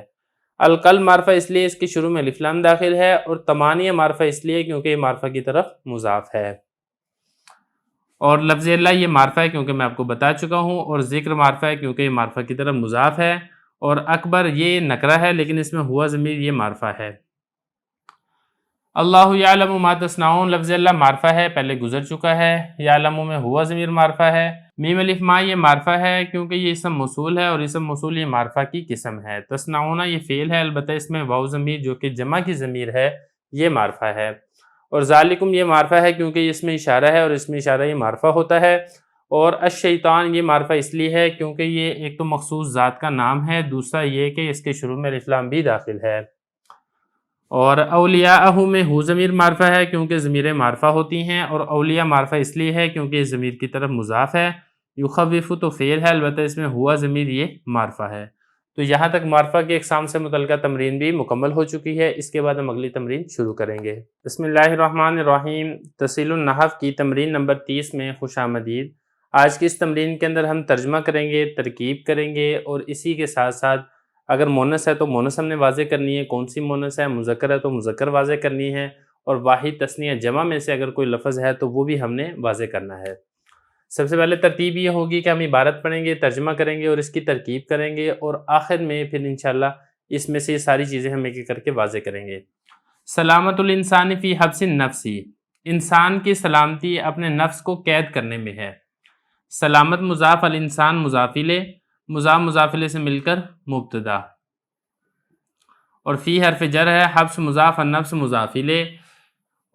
القلم معرفہ اس لیے اس کے شروع میں الف لام داخل ہے، اور تمانیہ معرفہ اس لیے کیونکہ یہ معرفہ کی طرف مضاف ہے۔ اور لفظ اللہ یہ معرفہ ہے کیونکہ میں آپ کو بتا چکا ہوں، اور ذکر معرفہ ہے کیونکہ یہ معرفہ کی طرف مضاف ہے، اور اکبر یہ نکرہ ہے لیکن اس میں ہوا ضمیر یہ معرفہ ہے۔ اللہ یعلم ما تصنعون، لفظ اللہ معرفہ ہے، پہلے گزر چکا ہے، یعلم میں ہوا ضمیر معرفہ ہے۔ میم الف ما یہ معرفہ ہے کیونکہ یہ اسم موصول ہے، اور اسم موصول یہ معرفہ کی قسم ہے۔ تصنعون یہ فعل ہے، البتہ اس میں واو ضمیر جو کہ جمع کی ضمیر ہے یہ معرفہ ہے، اور ذالکم یہ معرفہ ہے کیونکہ اس میں اشارہ ہے اور اس میں اشارہ یہ معرفہ ہوتا ہے، اور الشیطان یہ معرفہ اس لیے ہے کیونکہ یہ ایک تو مخصوص ذات کا نام ہے، دوسرا یہ کہ اس کے شروع میں الف لام بھی داخل ہے۔ اور اولیاءہ میں ہو ضمیر معرفہ ہے کیونکہ ضمیریں معرفہ ہوتی ہیں، اور اولیاء معرفہ اس لیے ہے کیونکہ یہ ضمیر کی طرف مضاف ہے۔ یخوف تو فعل ہے، البتہ اس میں ہوا ضمیر یہ معرفہ ہے۔ تو یہاں تک معرفہ کی اقسام سے متعلقہ تمرین بھی مکمل ہو چکی ہے، اس کے بعد ہم اگلی تمرین شروع کریں گے۔ بسم اللہ الرحمن الرحیم، تحصیل النحو کی تمرین نمبر 30 میں خوش آمدید۔ آج کی اس تمرین کے اندر ہم ترجمہ کریں گے، ترکیب کریں گے، اور اسی کے ساتھ ساتھ اگر مونس ہے تو مونس ہم نے واضح کرنی ہے، کون سی مونس ہے، مذکر ہے تو مذکر واضح کرنی ہے، اور واحد، تثنیہ، جمع میں سے اگر کوئی لفظ ہے تو وہ بھی ہم نے واضح کرنا ہے۔ سب سے پہلے ترتیب یہ ہوگی کہ ہم عبارت پڑھیں گے، ترجمہ کریں گے اور اس کی ترکیب کریں گے، اور آخر میں پھر انشاءاللہ اس میں سے یہ ساری چیزیں ہم ایک ایک کر کے واضح کریں گے۔ سلامت الانسان فی حبس النفس، انسان کی سلامتی اپنے نفس کو قید کرنے میں ہے۔ سلامت مضاف، الانسان مضاف الیہ، مضاف مضاف الیہ سے مل کر مبتدا، اور فی حرف جر ہے، حبس مضاف، النفس مضاف الیہ،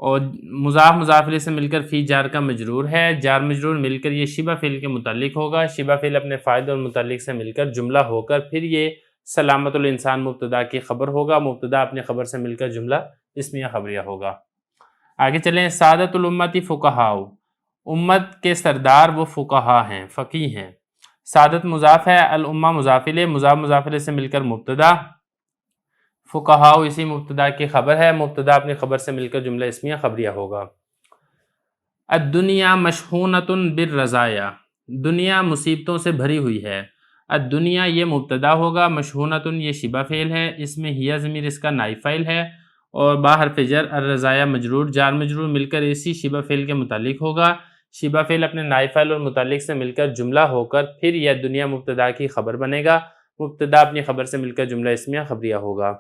اور مضاف مضاف الیہ سے مل کر فی جار کا مجرور ہے، جار مجرور مل کر یہ شبہ فعل کے متعلق ہوگا، شبہ فعل اپنے فاعل اور متعلق سے مل کر جملہ ہو کر پھر یہ سلامت الانسان مبتدا کی خبر ہوگا، مبتدا اپنی خبر سے مل کر جملہ اسمیہ خبریہ ہوگا۔ آگے چلیں، سعادت الامتی فقہاء، امت کے سردار وہ فقہا ہیں، فقیہ ہیں۔ سعادت مضاف ہے، الامہ مضاف الیہ، مضاف مضاف الیہ سے مل کر مبتدا، فقہاء اسی مبتدا کی خبر ہے، مبتدا اپنی خبر سے مل کر جملہ اسمیہ خبریہ ہوگا۔ الدنیا مشحونۃ بالرزایا، دنیا مصیبتوں سے بھری ہوئی ہے۔ الدنیا یہ مبتدا ہوگا، مشحونۃ یہ شبہ فعل ہے، اس میں ہیہ ضمیر اس کا نائب فاعل ہے، اور با حرف جر، الرزایا مجرور، جار مجرور مل کر اسی شبہ فعل کے متعلق ہوگا، شبہ فعل اپنے نائب فاعل اور متعلق سے مل کر جملہ ہو کر پھر یہ دنیا مبتدا کی خبر بنے گا، مبتدا اپنی خبر سے مل کر جملہ اسمیہ خبریہ ہوگا۔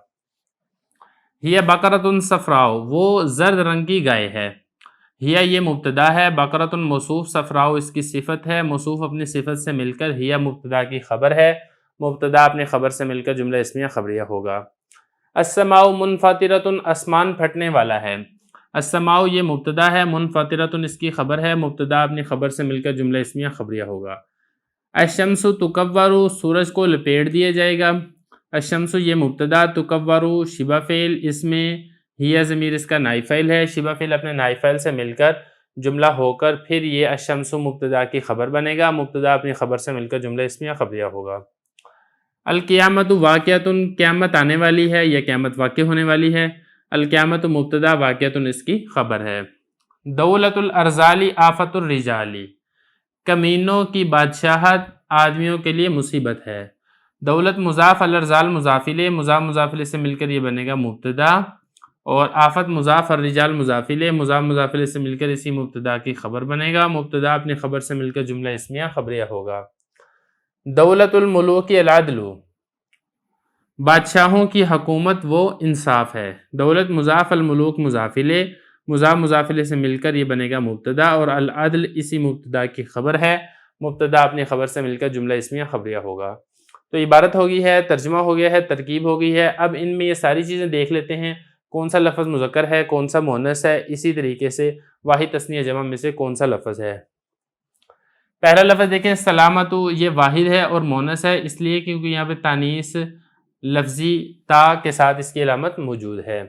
ہیہ بقرۃ صفراء، وہ زرد رنگ کی گائے ہے۔ ہیہ یہ مبتدا ہے، بقرۃ موصوف، صفراء اس کی صفت ہے، موصوف اپنی صفت سے مل کر ہیہ مبتدا کی خبر ہے، مبتدا اپنی خبر سے مل کر جملہ اسمیہ خبریہ ہوگا۔ السماء منفطرۃ، آسمان پھٹنے والا ہے۔ السماء یہ مبتدا ہے، منفطرۃ اس کی خبر ہے، مبتدا اپنی خبر سے مل کر جملہ اسمیہ خبریہ ہوگا۔ الشمس تکور، سورج کو لپیٹ دیا جائے گا۔ الشمس یہ مبتدا، تکور شبہ فعل، اس میں ہیہ ضمیر اس کا نائب فاعل ہے، شبہ فعل اپنے نائب فاعل سے مل کر جملہ ہو کر پھر یہ الشمس مبتدا کی خبر بنے گا، مبتدا اپنی خبر سے مل کر جملہ اسمیہ خبریہ ہوگا۔ القیامت واقعۃ، قیامت آنے والی ہے یا قیامت واقع ہونے والی ہے۔ القیامت مبتدا، واقعۃ اس کی خبر ہے۔ دولت الارذال آفت الرجال، کمینوں کی بادشاہت آدمیوں کے لیے مصیبت ہے۔ دولت مضاف، الارذال مضاف الیہ، مضاف مضاف الیہ سے مل کر یہ بنے گا مبتدا، اور آفت مضاف، الرجال مضاف الیہ، مضاف مضاف الیہ سے مل کر اسی مبتدا کی خبر بنے گا، مبتدا اپنی خبر سے مل کر جملہ اسمیہ خبریہ ہوگا۔ دولت الملوک العدل، بادشاہوں کی حکومت وہ انصاف ہے۔ دولت مضاف، الملوک مضاف الیہ، مضاف مضاف الیہ سے مل کر یہ بنے گا مبتدا، اور العدل اسی مبتدا کی خبر ہے، مبتدا اپنی خبر سے مل کر جملہ اسمیہ خبریہ ہوگا۔ تو عبارت ہو گئی ہے، ترجمہ ہو گیا ہے، ترکیب ہو گئی ہے۔ اب ان میں یہ ساری چیزیں دیکھ لیتے ہیں، کون سا لفظ مذکر ہے، کون سا مؤنث ہے، اسی طریقے سے واحد، تثنیہ، جمع میں سے کون سا لفظ ہے۔ پہلا لفظ دیکھیں، سلامت، یہ واحد ہے اور مؤنث ہے، اس لیے کیونکہ یہاں پہ تانیث لفظی تا کے ساتھ اس کی علامت موجود ہے۔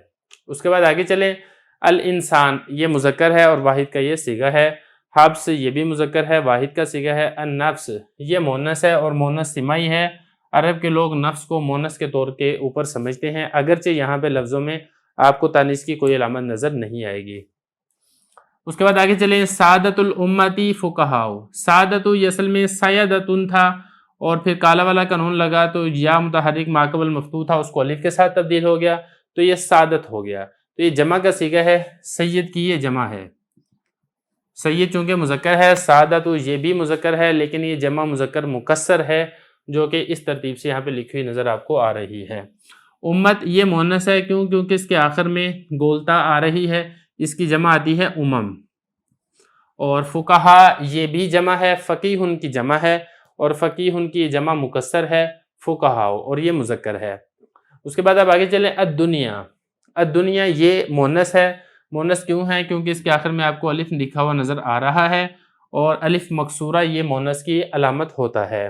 اس کے بعد آگے چلیں، الانسان یہ مذکر ہے اور واحد کا یہ صیغہ ہے۔ حبس یہ بھی مذکر ہے، واحد کا صیغہ ہے۔ النفس یہ مؤنث ہے اور مؤنث سمائی ہے۔ عرب کے لوگ نفس کو مؤنث کے طور کے اوپر سمجھتے ہیں، اگرچہ یہاں پہ لفظوں میں آپ کو تانیث کی کوئی علامت نظر نہیں آئے گی۔ اس کے بعد آگے چلیں، سعادت الامتی فقہاء، سعادت یہ اصل میں سیادتن تھا، اور پھر کالا والا قانون لگا تو یا متحرک ما قبل مفتوح تھا، اس کو الف کے ساتھ تبدیل ہو گیا تو یہ سعادت ہو گیا۔ تو یہ جمع کا صیغہ ہے، سید کی یہ جمع ہے۔ سید چونکہ مذکر ہے، سعادت یہ بھی مذکر ہے، لیکن یہ جمع مذکر مکسر ہے، جو کہ اس ترتیب سے یہاں پہ لکھی ہوئی نظر آپ کو آ رہی ہے۔ امت یہ مؤنث ہے، کیونکہ اس کے آخر میں گولتا آ رہی ہے، اس کی جمع آتی ہے امم۔ اور فقہا یہ بھی جمع ہے، فقیہ کی جمع ہے، اور فقیہ کی جمع مکسر ہے، فقہا، اور یہ مذکر ہے۔ اس کے بعد اب آگے چلیں، الدنیا، الدنیا یہ مؤنث ہے۔ مؤنث کیوں ہے؟ کیونکہ اس کے آخر میں آپ کو الف لکھا ہوا نظر آ رہا ہے، اور الف مکسورہ یہ مؤنث کی علامت ہوتا ہے۔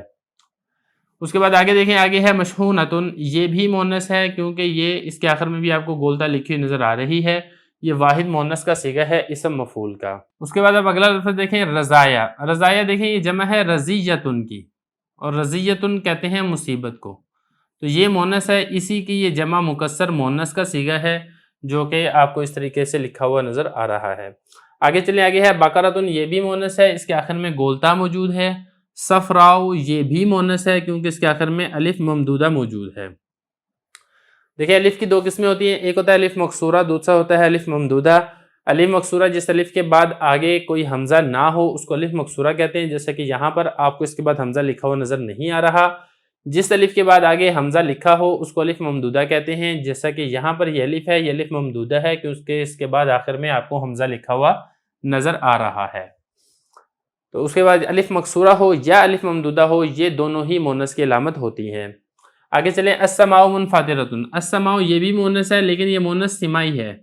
اس کے بعد آگے دیکھیں، آگے ہے مشحونۃ، یہ بھی مؤنث ہے، کیونکہ یہ اس کے آخر میں بھی آپ کو گولتا لکھی ہوئی نظر آ رہی ہے، یہ واحد مؤنث کا صیغہ ہے اسم مفعول کا۔ اس کے بعد اب اگلا لفظ دیکھیں، رضایا، رضایا دیکھیں یہ جمع ہے رضیۃن کی، اور رضیۃن کہتے ہیں مصیبت کو، تو یہ مؤنث ہے، اسی کی یہ جمع مکسر مؤنث کا صیغہ ہے، جو کہ آپ کو اس طریقے سے لکھا ہوا نظر آ رہا ہے۔ آگے چلیں، آگے ہے بقرتن، یہ بھی مونس ہے، اس کے آخر میں گولتا موجود ہے۔ صفراؤ، یہ بھی مونس ہے کیونکہ اس کے آخر میں الف ممدودہ موجود ہے۔ دیکھیں الف کی دو قسمیں ہوتی ہیں، ایک ہوتا ہے الف مکسورہ، دوسرا ہوتا ہے الف ممدودہ۔ الف مکسورہ جس الف کے بعد آگے کوئی حمزہ نہ ہو اس کو الف مکسورہ کہتے ہیں، جیسا کہ یہاں پر آپ کو اس کے بعد حمزہ لکھا ہوا نظر نہیں آ رہا۔ جس الف کے بعد آگے حمزہ لکھا ہو اس کو الف ممدودہ کہتے ہیں، جیسا کہ یہاں پر یہ الف ہے، یہ الف ممدودہ ہے کیونکہ اس کے بعد آخر میں آپ کو حمزہ لکھا ہوا نظر آ رہا ہے۔ تو اس کے بعد الف مکسورہ ہو یا الف ممدودہ ہو، یہ دونوں ہی مونس کی علامت ہوتی ہیں۔ آگے چلیں، السماء منفطرۃ، السماء یہ بھی مونس ہے لیکن یہ مونس سمائی ہے،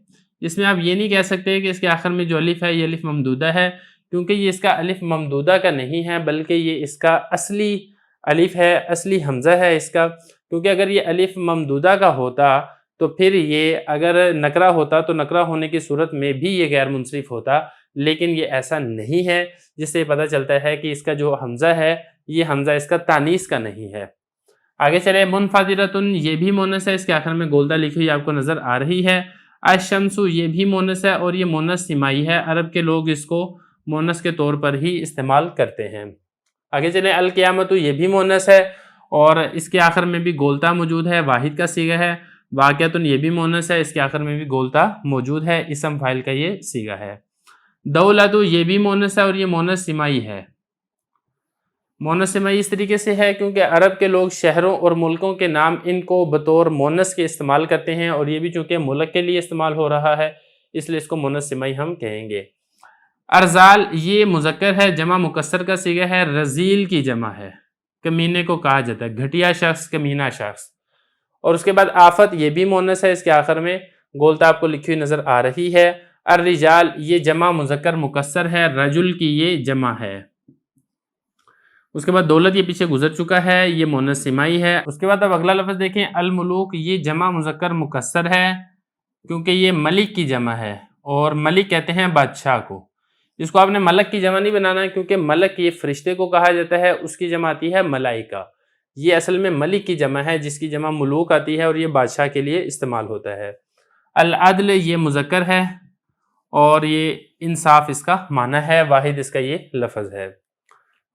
اس میں آپ یہ نہیں کہہ سکتے کہ اس کے آخر میں جو الف ہے یہ الف ممدودہ ہے، کیونکہ یہ اس کا الف ممدودہ کا نہیں ہے بلکہ یہ اس کا اصلی الف ہے، اصلی حمزہ ہے اس کا، کیونکہ اگر یہ الف ممدودہ کا ہوتا تو پھر یہ اگر نکرہ ہوتا تو نکرہ ہونے کی صورت میں بھی یہ غیر منصرف ہوتا، لیکن یہ ایسا نہیں ہے، جس سے پتہ چلتا ہے کہ اس کا جو حمزہ ہے یہ حمزہ اس کا تانیث کا نہیں ہے۔ آگے چلے، منفطرۃ، یہ بھی مونس ہے، اس کے آخر میں گولدہ لکھی ہوئی آپ کو نظر آ رہی ہے۔ الشمس، یہ بھی مونس ہے اور یہ مونس سمائی ہے، عرب کے لوگ اس کو مونس کے طور پر ہی استعمال کرتے ہیں۔ آگے چلیں، القیامت، یہ بھی مونس ہے اور اس کے آخر میں بھی گولتا موجود ہے، واحد کا صیغہ ہے۔ واقعۃ، یہ بھی مونس ہے، اس کے آخر میں بھی گولتا موجود ہے، اسم فاعل کا یہ صیغہ ہے۔ دولت، یہ بھی مونس ہے اور یہ مونس سمائی ہے۔ مونس سمائی اس طریقے سے ہے کیونکہ عرب کے لوگ شہروں اور ملکوں کے نام ان کو بطور مونس کے استعمال کرتے ہیں، اور یہ بھی چونکہ ملک کے لیے استعمال ہو رہا ہے اس لیے اس کو مونس سمائی ہم کہیں گے۔ ارزال، یہ مذکر ہے، جمع مکسر کا صیغہ ہے، رزیل کی جمع ہے، کمینے کو کہا جاتا ہے، گھٹیا شخص، کمینہ شخص۔ اور اس کے بعد آفت، یہ بھی مونس ہے، اس کے آخر میں گولتا آپ کو لکھی ہوئی نظر آ رہی ہے۔ الرجال، یہ جمع مذکر مکسر ہے، رجل کی یہ جمع ہے۔ اس کے بعد دولت، یہ پیچھے گزر چکا ہے، یہ مونس سمائی ہے۔ اس کے بعد اب اگلا لفظ دیکھیں، الملوک، یہ جمع مذکر مکسر ہے کیونکہ یہ ملک کی جمع ہے، اور ملک کہتے ہیں بادشاہ کو۔ اس کو آپ نے ملک کی جمع نہیں بنانا ہے کیونکہ ملک یہ فرشتے کو کہا جاتا ہے، اس کی جمع آتی ہے ملائکہ۔ یہ اصل میں ملک کی جمع ہے جس کی جمع ملوک آتی ہے، اور یہ بادشاہ کے لیے استعمال ہوتا ہے۔ العدل، یہ مذکر ہے اور یہ انصاف اس کا معنی ہے، واحد اس کا یہ لفظ ہے۔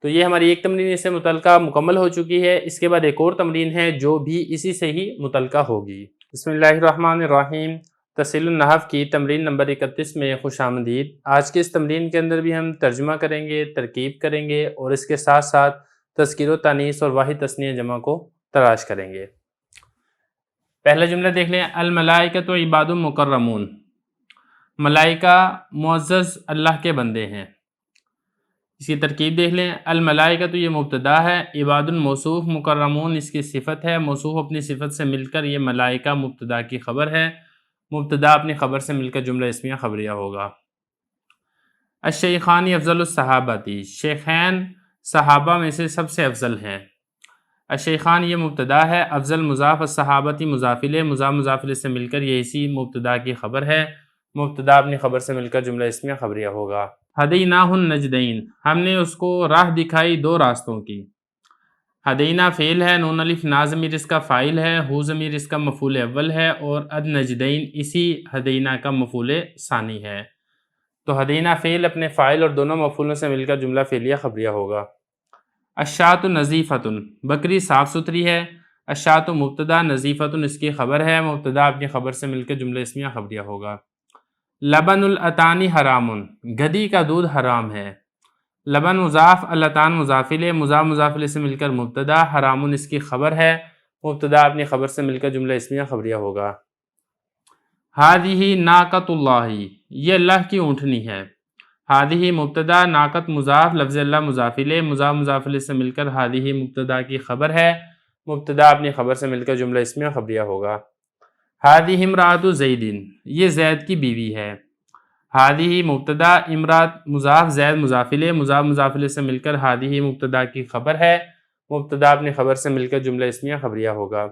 تو یہ ہماری ایک تمرین اس سے متعلقہ مکمل ہو چکی ہے۔ اس کے بعد ایک اور تمرین ہے جو بھی اسی سے ہی متعلقہ ہوگی۔ بسم اللہ الرحمن الرحیم، تحصیل النحو کی تمرین نمبر 31 میں خوش آمدید۔ آج کے اس تمرین کے اندر بھی ہم ترجمہ کریں گے، ترکیب کریں گے اور اس کے ساتھ ساتھ تذکیر و تانیث اور واحد تثنیہ جمع کو تلاش کریں گے۔ پہلا جملہ دیکھ لیں، الملائکۃ عباد مکرمون، ملائکہ معزز اللہ کے بندے ہیں۔ اس کی ترکیب دیکھ لیں، الملائکۃ یہ مبتدا ہے، عباد موصوف، مکرمون اس کی صفت ہے، موصوف اپنی صفت سے مل کر یہ ملائکہ مبتدا کی خبر ہے، مبتدا اپنی خبر سے مل کر جملہ اسمیہ خبریہ ہوگا۔ الشیخان افضل الصحابتی، شیخین صحابہ میں سے سب سے افضل ہیں۔ الشیخان یہ مبتدا ہے، افضل مضاف، الصحابتی مضاف الیہ، مضاف الیہ سے مل کر یہ اسی مبتدا کی خبر ہے، مبتدا اپنی خبر سے مل کر جملہ اسمیہ خبریہ ہوگا۔ ہدیناہ النجدین، ہم نے اس کو راہ دکھائی دو راستوں کی۔ ہدینہ فعل ہے، نون الف نا ضمیر اس کا فاعل ہے، ہو ضمیر اس کا مفعول اول ہے، اور النجدین اسی ہدینہ کا مفعول ثانی ہے۔ تو ہدینہ فعل اپنے فاعل اور دونوں مفعولوں سے مل کر جملہ فعلیہ خبریہ ہوگا۔ الشاۃ نظیفۃ، بکری صاف ستھری ہے۔ الشاۃ مبتدا، نظیفۃ اس کی خبر ہے، مبتدا اپنی خبر سے مل کر جملہ اسمیہ خبریہ ہوگا۔ لبن الاتانی حرام، گدی کا دودھ حرام ہے۔ لبن مضاف، الاتان مضاف الیہ، مضاف الیہ سے مل کر مبتدا، حرام اس کی خبر ہے، مبتدا اپنی خبر سے مل کر جملہ اسمیہ خبریہ ہوگا۔ ہذہ ناقۃ اللہ، یہ اللہ کی اونٹنی ہے۔ ہذہ مبتدا، ناقۃ مضاف، لفظ اللہ مضاف الیہ، مضاف الیہ سے مل کر ہذہ مبتدا کی خبر ہے، مبتدا اپنی خبر سے مل کر جملہ اسمیہ خبریہ ہوگا۔ ہذہ امرأۃ زید، یہ زید کی بیوی ہے۔ ہذہ مبتدا، امرأۃ مضاف، زید مضاف الیہ، مضاف الیہ سے مل کر ہذہ مبتدا کی خبر ہے، مبتدا اپنی خبر سے مل کر جملہ اسمیہ خبریہ ہوگا۔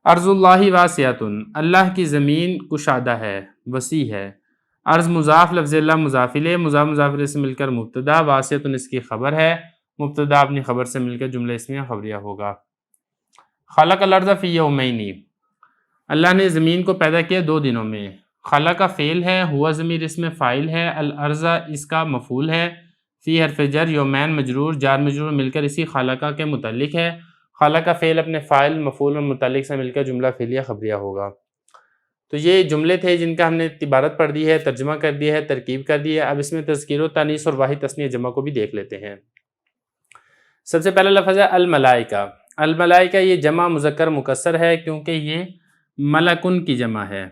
ارض اللہ واسعۃ، اللہ کی زمین کشادہ ہے، وسیع ہے۔ ارض مضاف، لفظ اللہ مضاف الیہ، مضاف الیہ سے مل کر مبتدا، واسعۃ اس کی خبر ہے، مبتدا اپنی خبر سے مل کر جملہ اسمیہ خبریہ ہوگا۔ خلق الارض فی یومین، اللہ نے زمین کو پیدا کیا دو دنوں میں۔ خلا کا فعل ہے، ہوا ضمیر اس میں فاعل ہے، الارض اس کا مفعول ہے، فی حرف جر یومین مجرور جار مجرور مل کر اسی خلقہ کے متعلق ہے۔ خلق کا فعل اپنے فاعل مفعول اور متعلق سے مل کر جملہ فعلیہ خبریہ ہوگا۔ تو یہ جملے تھے جن کا ہم نے عبارت پڑھ دی ہے، ترجمہ کر دیا ہے، ترکیب کر دی ہے۔ اب اس میں تذکیر و تانیث اور واحد تثنیہ جمع کو بھی دیکھ لیتے ہیں۔ سب سے پہلا لفظ ہے الملائکہ۔ الملائکہ یہ جمع مذکر مکسر ہے کیونکہ یہ ملکن کی جمع ہے،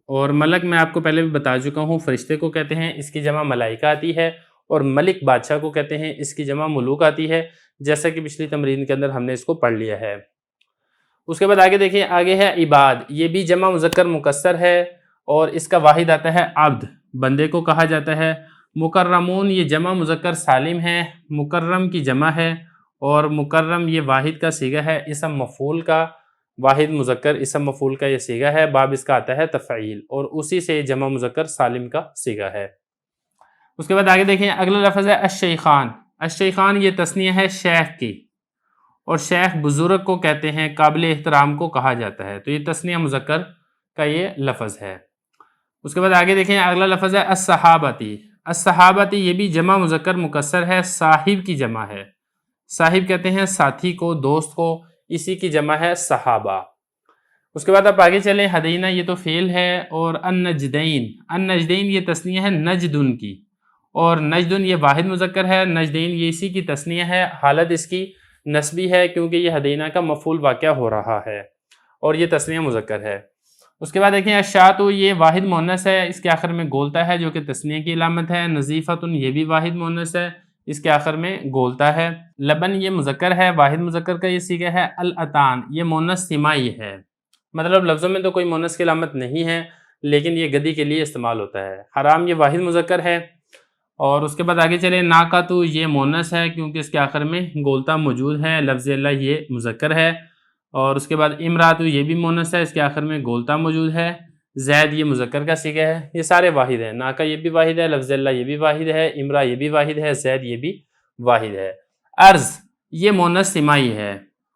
اور ملک میں آپ کو پہلے بھی بتا چکا ہوں فرشتے کو کہتے ہیں، اس کی جمع ملائکہ آتی ہے، اور ملک بادشاہ کو کہتے ہیں، اس کی جمع ملوک آتی ہے، جیسا کہ پچھلی تمرین کے اندر ہم نے اس کو پڑھ لیا ہے۔ اس کے بعد آگے دیکھیں، آگے ہے عباد، یہ بھی جمع مذکر مکسر ہے اور اس کا واحد آتا ہے عبد، بندے کو کہا جاتا ہے۔ مکرمون یہ جمع مذکر سالم ہے، مکرم کی جمع ہے، اور مکرم یہ واحد کا صیغہ ہے، اسم مفعول کا، واحد مذکر اسم مفعول کا یہ صیغہ ہے، باب اس کا آتا ہے تفعیل، اور اسی سے جمع مذکر سالم کا صیغہ ہے۔ اس کے بعد آگے دیکھیں، اگلا لفظ ہے الشیخان۔ الشیخان یہ تثنیہ ہے شیخ کی، اور شیخ بزرگ کو کہتے ہیں، قابل احترام کو کہا جاتا ہے، تو یہ تثنیہ مذکر کا یہ لفظ ہے۔ اس کے بعد آگے دیکھیں، اگلا لفظ ہے الصحابتی۔ الصحابتی یہ بھی جمع مذکر مکسر ہے، صاحب کی جمع ہے، صاحب کہتے ہیں ساتھی کو، دوست کو، اسی کی جمع ہے صحابہ۔ اس کے بعد آپ آگے چلیں، ہدینہ یہ تو فعل ہے، اور النجدین، النجدین یہ تثنیہ ہے نجدن کی، اور نجدن یہ واحد مذکر ہے، نجدین یہ اسی کی تثنیہ ہے، حالت اس کی نسبی ہے کیونکہ یہ ہدینہ کا مفعول واقع ہو رہا ہے، اور یہ تثنیہ مذکر ہے۔ اس کے بعد دیکھیں الشاتو یہ واحد مؤنث ہے، اس کے آخر میں گولتا ہے جو کہ تثنیہ کی علامت ہے۔ نظیفتن یہ بھی واحد مؤنث ہے، اس کے آخر میں گولتا ہے۔ لبن یہ مذکر ہے، واحد مذکر کا یہ صیغہ ہے۔ الاتان یہ مؤنث سمائی ہے، مطلب لفظوں میں تو کوئی مؤنث کی علامت نہیں ہے لیکن یہ گدی کے لیے استعمال ہوتا ہے۔ حرام یہ واحد مذکر ہے، اور اس کے بعد آگے چلیں، ناقاتو یہ مؤنث ہے کیونکہ اس کے آخر میں گولتا موجود ہے، لفظ اللہ یہ مذکر ہے، اور اس کے بعد امراتو یہ بھی مؤنث ہے، اس کے آخر میں گولتا موجود ہے۔ زید یہ مذکر کا صیغہ ہے، یہ سارے واحد ہیں، ناقہ یہ بھی واحد ہے، لفظ اللہ یہ بھی واحد ہے، امرا یہ بھی واحد ہے، زید یہ بھی واحد ہے۔ ارض یہ مؤنث سمائی ہے۔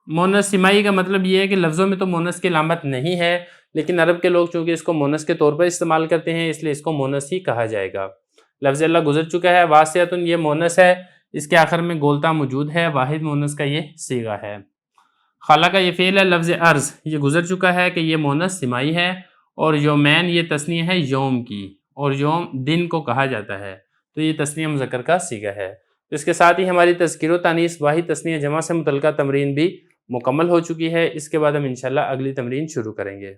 مؤنث سمائی کا مطلب یہ ہے کہ لفظوں میں تو مؤنث کی علامت نہیں ہے لیکن عرب کے لوگ چونکہ اس کو مؤنث کے طور پر استعمال کرتے ہیں اس لیے اس کو مؤنث ہی کہا جائے گا۔ لفظ اللہ گزر چکا ہے۔ واسعتن یہ مؤنث ہے، اس کے آخر میں گولتا موجود ہے، واحد مؤنث کا یہ صیغہ ہے۔ خلا کا یہ فعل ہے، لفظ ارض یہ گزر چکا ہے کہ یہ مؤنث سمائی ہے، اور یومین یہ تثنیہ ہے یوم کی، اور یوم دن کو کہا جاتا ہے، تو یہ تثنیہ مذکر کا صیغہ ہے۔ اس کے ساتھ ہی ہماری تذکیر و تانیث واحد تثنیہ جمع سے متعلقہ تمرین بھی مکمل ہو چکی ہے۔ اس کے بعد ہم انشاءاللہ اگلی تمرین شروع کریں گے۔